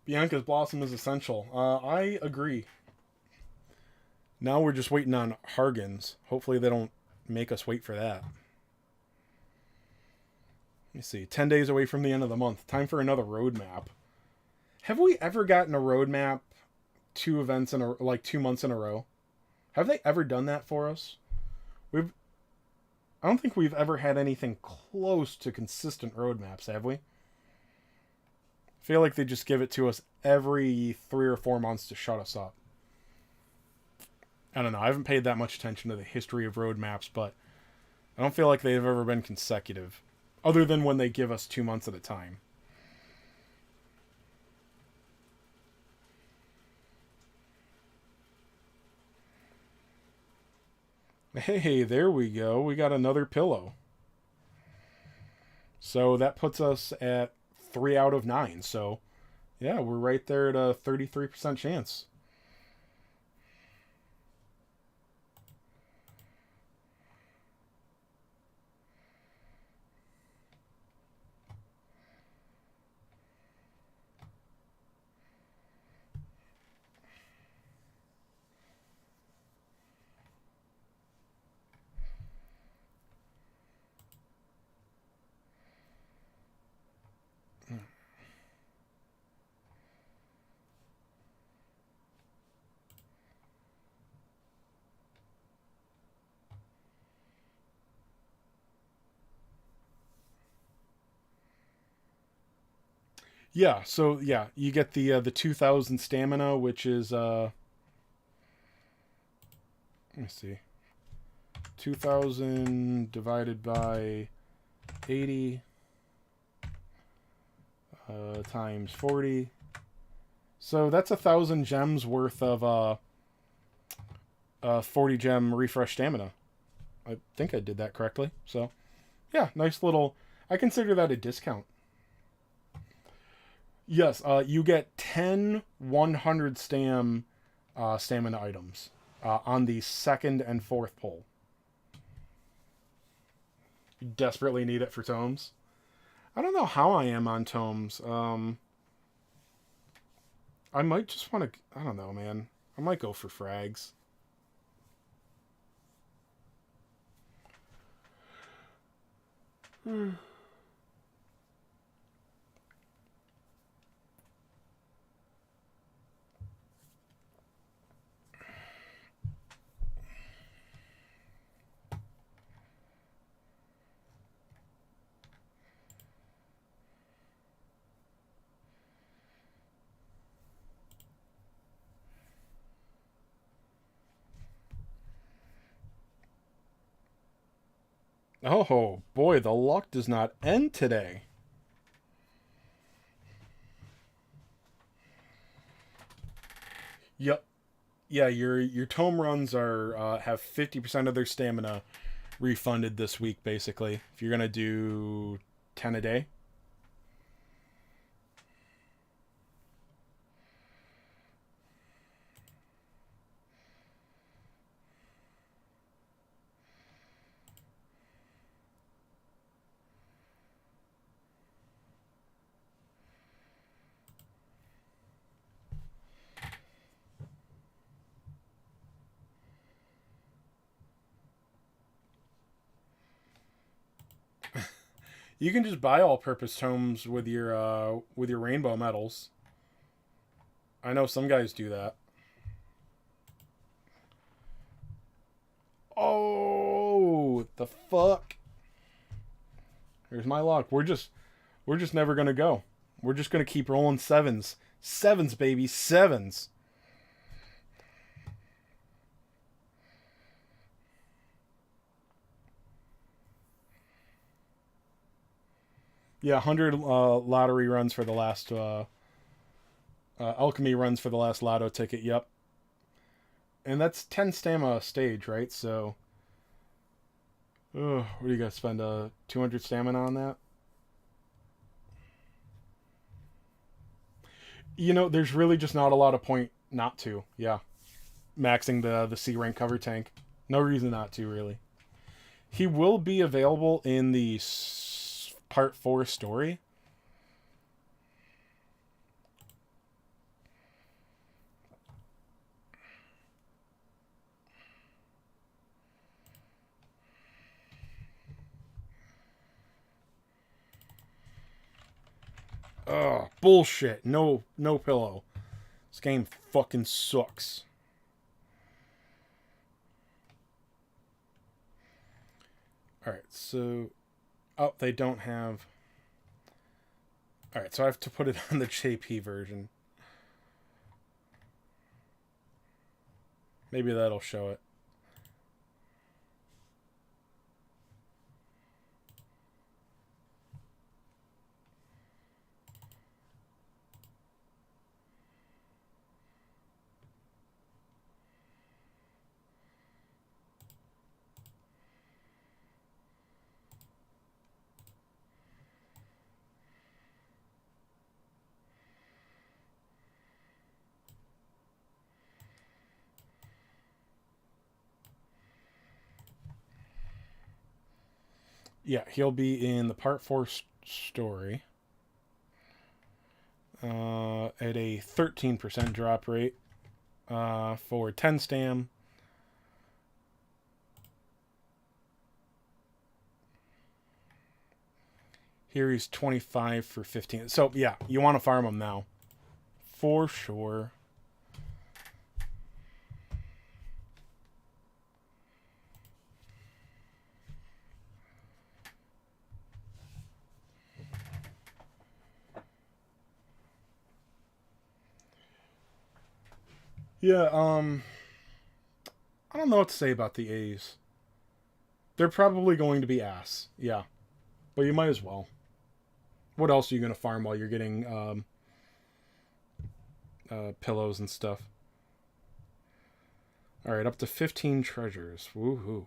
[SPEAKER 1] Bianca's Blossom is essential. I agree. Now we're just waiting on Hargan's. Hopefully they don't make us wait for that. Let me see. 10 days away from the end of the month. Time for another roadmap. Have we ever gotten a roadmap 2 months in a row? Have they ever done that for us? I don't think we've ever had anything close to consistent roadmaps, have we? I feel like they just give it to us every 3 or 4 months to shut us up. I don't know. I haven't paid that much attention to the history of roadmaps, but I don't feel like they've ever been consecutive, other than when they give us 2 months at a time. Hey, there we go. We got another pillow. So that puts us at 3 out of 9. So, yeah, we're right there at a 33% chance. Yeah, so yeah, you get the 2000 stamina, which is let me see. 2000 divided by 80 times 40. So that's 1,000 gems worth of 40 gem refresh stamina. I think I did that correctly. So, yeah, nice little. I consider that a discount. Yes, you get 10 100 stamina items on the second and fourth pull. You desperately need it for tomes. I don't know how I am on tomes. I might just want to. I don't know, man. I might go for frags. Oh boy, the luck does not end today. Yep. Yeah, your tome runs are have 50% of their stamina refunded this week, basically. If you're gonna do 10 a day. You can just buy all-purpose tomes with your rainbow medals. I know some guys do that. Oh, the fuck! Here's my luck. We're just never gonna go. We're just gonna keep rolling sevens. Sevens, baby, sevens. Yeah, 100 lottery runs for the last alchemy runs for the last lotto ticket. Yep, and that's 10 stamina stage, right? So, what do you got to spend? 200 stamina on that? There's really just not a lot of point not to. Yeah, maxing the C rank cover tank. No reason not to, really. He will be available in the part 4 story. Ugh, bullshit. No, no pillow. This game fucking sucks. Alright, so... Oh, they don't have... Alright, so I have to put it on the JP version. Maybe that'll show it. Yeah, he'll be in the Part 4 story at a 13% drop rate for 10 stam. Here he's 25 for 15. So, yeah, you want to farm him now. For sure. Yeah, I don't know what to say about the A's. They're probably going to be ass. Yeah. But you might as well. What else are you going to farm while you're getting pillows and stuff? Alright, up to 15 treasures. Woohoo.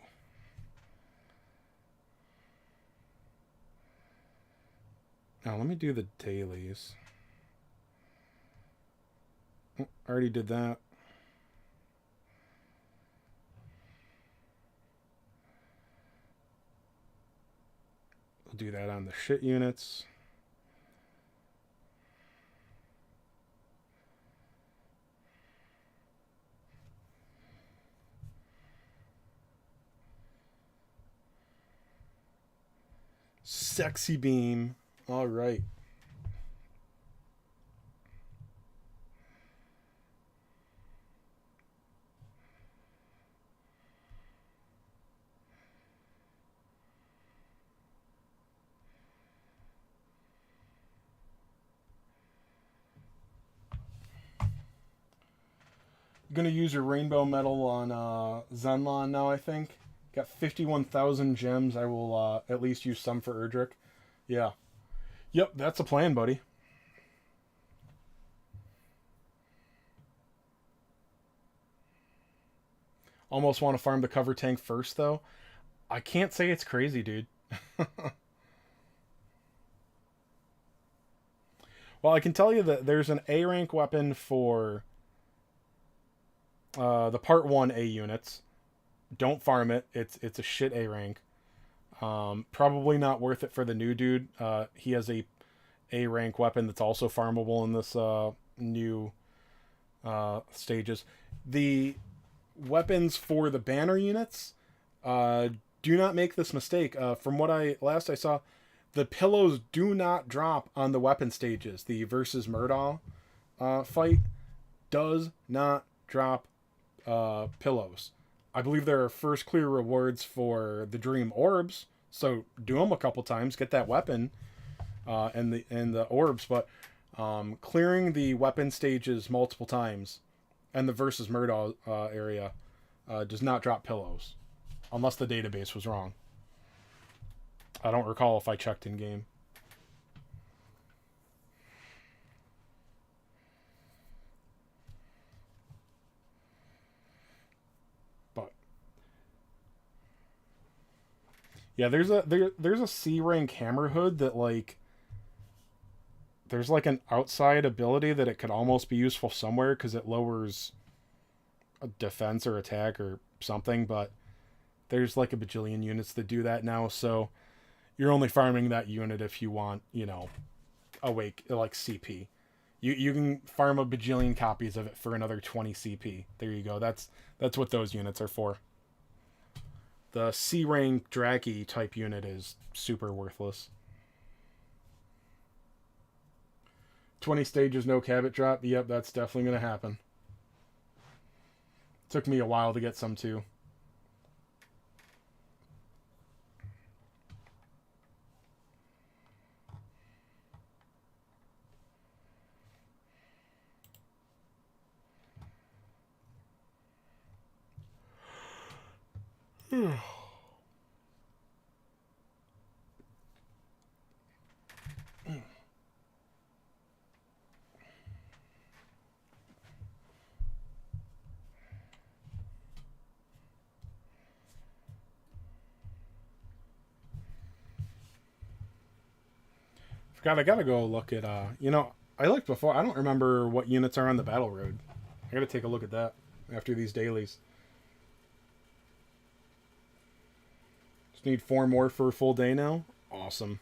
[SPEAKER 1] Now, let me do the dailies. Oh, already did that. We'll do that on the shit units. Sexy beam. All right. Gonna use your rainbow medal on Zenlon now, I think. Got 51,000 gems. I will at least use some for Erdrick. Yeah. Yep, that's a plan, buddy. Almost want to farm the cover tank first, though. I can't say it's crazy, dude. Well, I can tell you that there's an A rank weapon for the Part 1 A units. Don't farm it. It's a shit A rank. Probably not worth it for the new dude. He has a rank weapon that's also farmable in this new stages. The weapons for the banner units, do not make this mistake. From what I saw, the pillows do not drop on the weapon stages. The versus Murdaugh fight does not drop pillows. I believe there are first clear rewards for the Dream Orbs, so do them a couple times, get that weapon and the orbs, but clearing the weapon stages multiple times and the versus Murdaugh area does not drop pillows, unless the database was wrong. I don't recall if I checked in game. But yeah, there's a C rank hammer hood that like there's like an outside ability that it could almost be useful somewhere because it lowers a defense or attack or something, but there's like a bajillion units that do that now, so you're only farming that unit if you want, awake like CP. You can farm a bajillion copies of it for another 20 CP. There you go. That's what those units are for. The C rank Draki type unit is super worthless. 20 stages, no cabbage drop. Yep, that's definitely going to happen. Took me a while to get some too. God, I gotta go look at, I looked before. I don't remember what units are on the battle road. I gotta take a look at that after these dailies. Just need 4 more for a full day now. Awesome.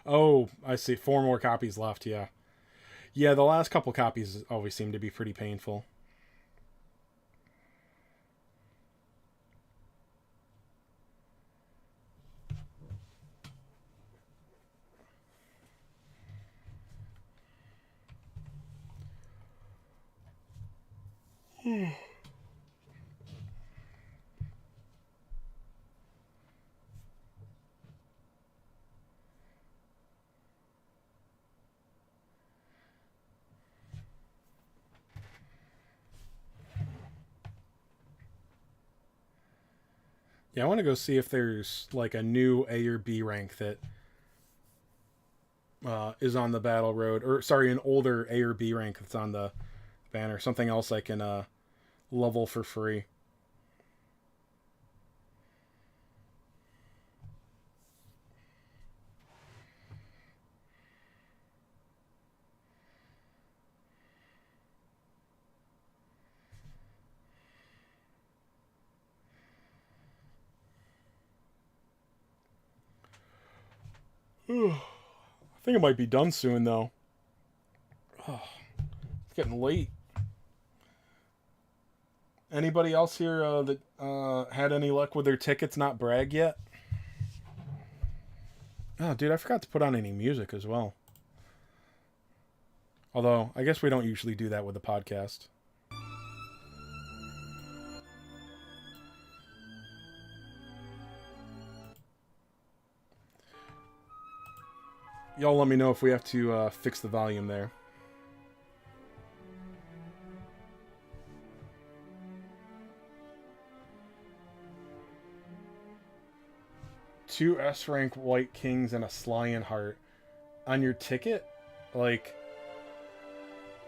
[SPEAKER 1] Oh, I see. 4 more copies left, yeah. Yeah, the last couple copies always seem to be pretty painful. Yeah, I want to go see if there's like a new A or B rank that is on the battle road, or sorry, an older A or B rank that's on the banner. Something else I can level for free. I think it might be done soon though. Oh, it's getting late. Anybody else here that had any luck with their tickets not brag yet? Oh, dude, I forgot to put on any music as well. Although, I guess we don't usually do that with the podcast. Y'all let me know if we have to fix the volume there. Two S rank White Kings and a Slyan Heart on your ticket? Like,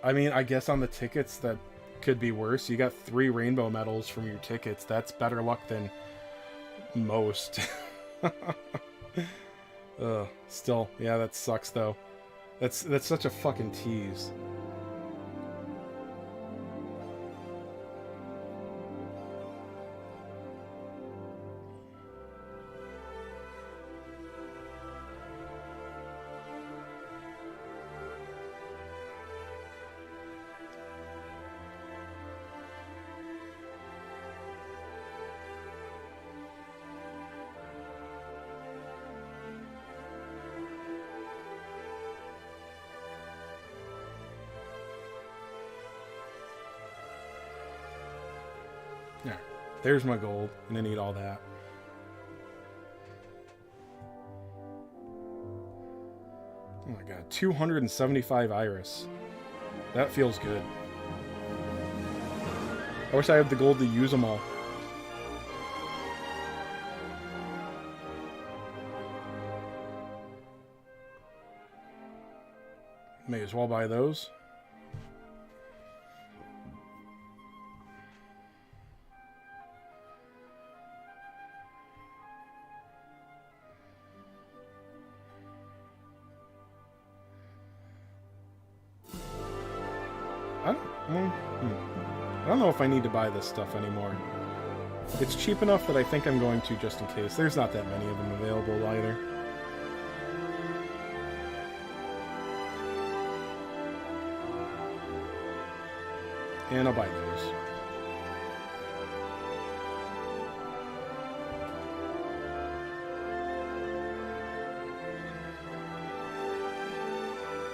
[SPEAKER 1] I mean, I guess on the tickets that could be worse. You got 3 rainbow medals from your tickets. That's better luck than most. Still, yeah, that sucks though. That's such a fucking tease. Yeah, there's my gold, and I need all that. Oh my god, 275 iris. That feels good. I wish I had the gold to use them all. May as well buy those. I don't know if I need to buy this stuff anymore. It's cheap enough that I think I'm going to just in case. There's not that many of them available either. And I'll buy those.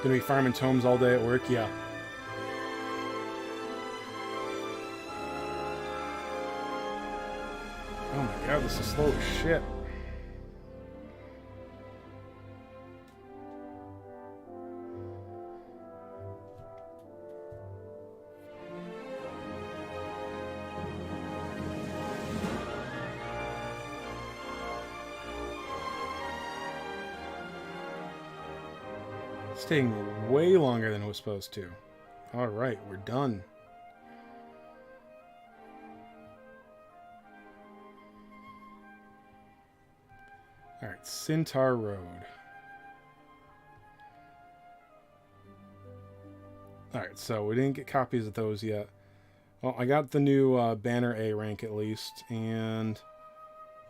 [SPEAKER 1] Gonna be farming tomes all day at work? Yeah. Oh my god, this is slow as shit. It's taking way longer than it was supposed to. Alright, we're done. Alright, Centaur Road. Alright, so we didn't get copies of those yet. Well, I got the new Banner A rank at least, and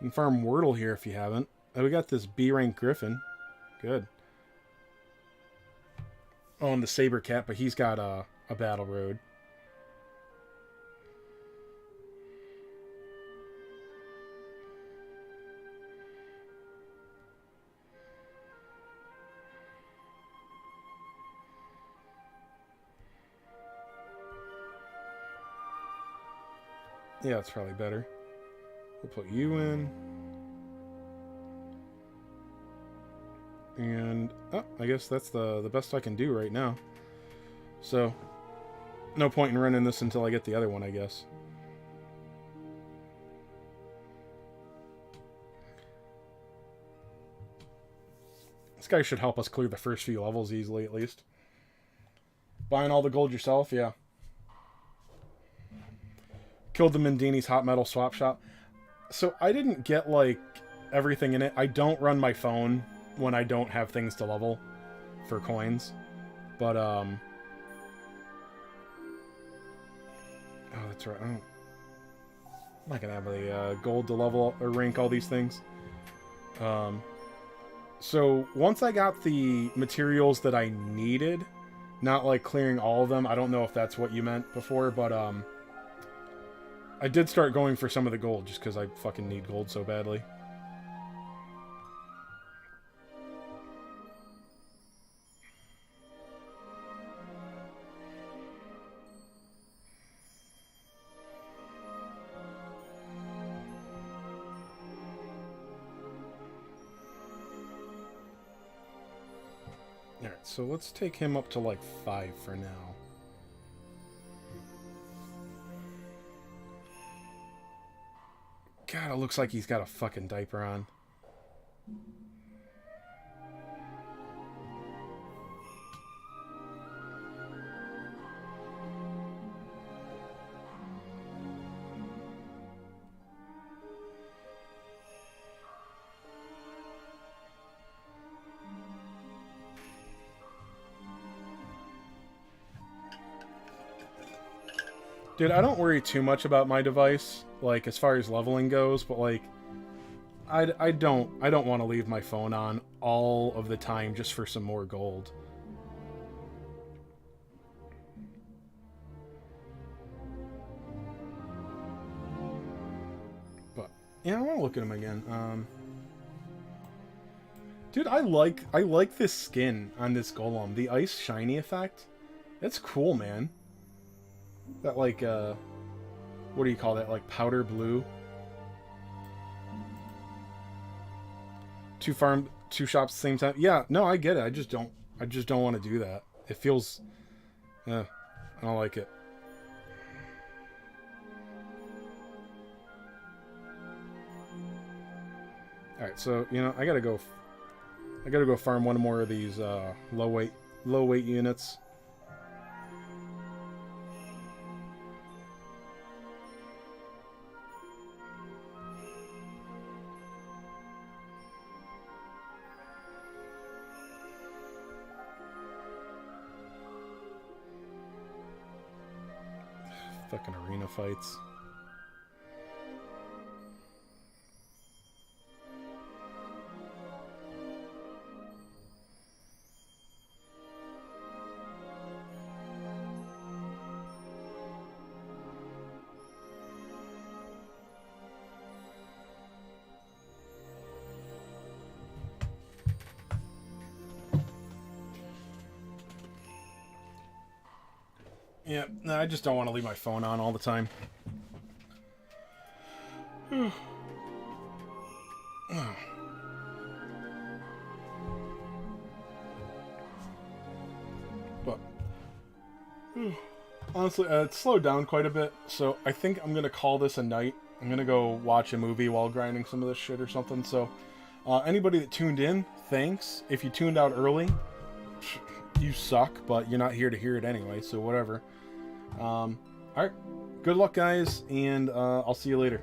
[SPEAKER 1] you can farm Wordle here if you haven't. Oh, we got this B rank Griffin. Good. Oh, and the Saber Cat, but he's got a Battle Road. Yeah, it's probably better. We'll put you in. And, oh, I guess that's the best I can do right now. So, no point in running this until I get the other one, I guess. This guy should help us clear the first few levels easily, at least. Buying all the gold yourself, yeah. Killed the Mendini's hot metal swap shop. So I didn't get, like, everything in it. I don't run my phone when I don't have things to level for coins. But, oh, that's right. I'm not gonna have a gold to level or rank all these things. So once I got the materials that I needed, not like clearing all of them. I don't know if that's what you meant before, but I did start going for some of the gold just because I fucking need gold so badly. Alright, so let's take him up to like 5 for now. God, it looks like he's got a fucking diaper on. Dude, I don't worry too much about my device, like, as far as leveling goes, but, like, I don't want to leave my phone on all of the time just for some more gold. But, yeah, I want to look at him again. Dude, I like this skin on this golem. The ice shiny effect. It's cool, man. That, like, what do you call that? Like, powder blue? Two shops at the same time? Yeah, no, I get it. I just don't want to do that. It feels... I don't like it. Alright, so, you know, I gotta go farm one more of these, low weight units. Fucking arena fights. Yeah, no, I just don't want to leave my phone on all the time. But honestly, it's slowed down quite a bit, so I think I'm gonna call this a night. I'm gonna go watch a movie while grinding some of this shit or something. So, anybody that tuned in, thanks. If you tuned out early, you suck, but you're not here to hear it anyway, so whatever. Alright, good luck, guys, and I'll see you later.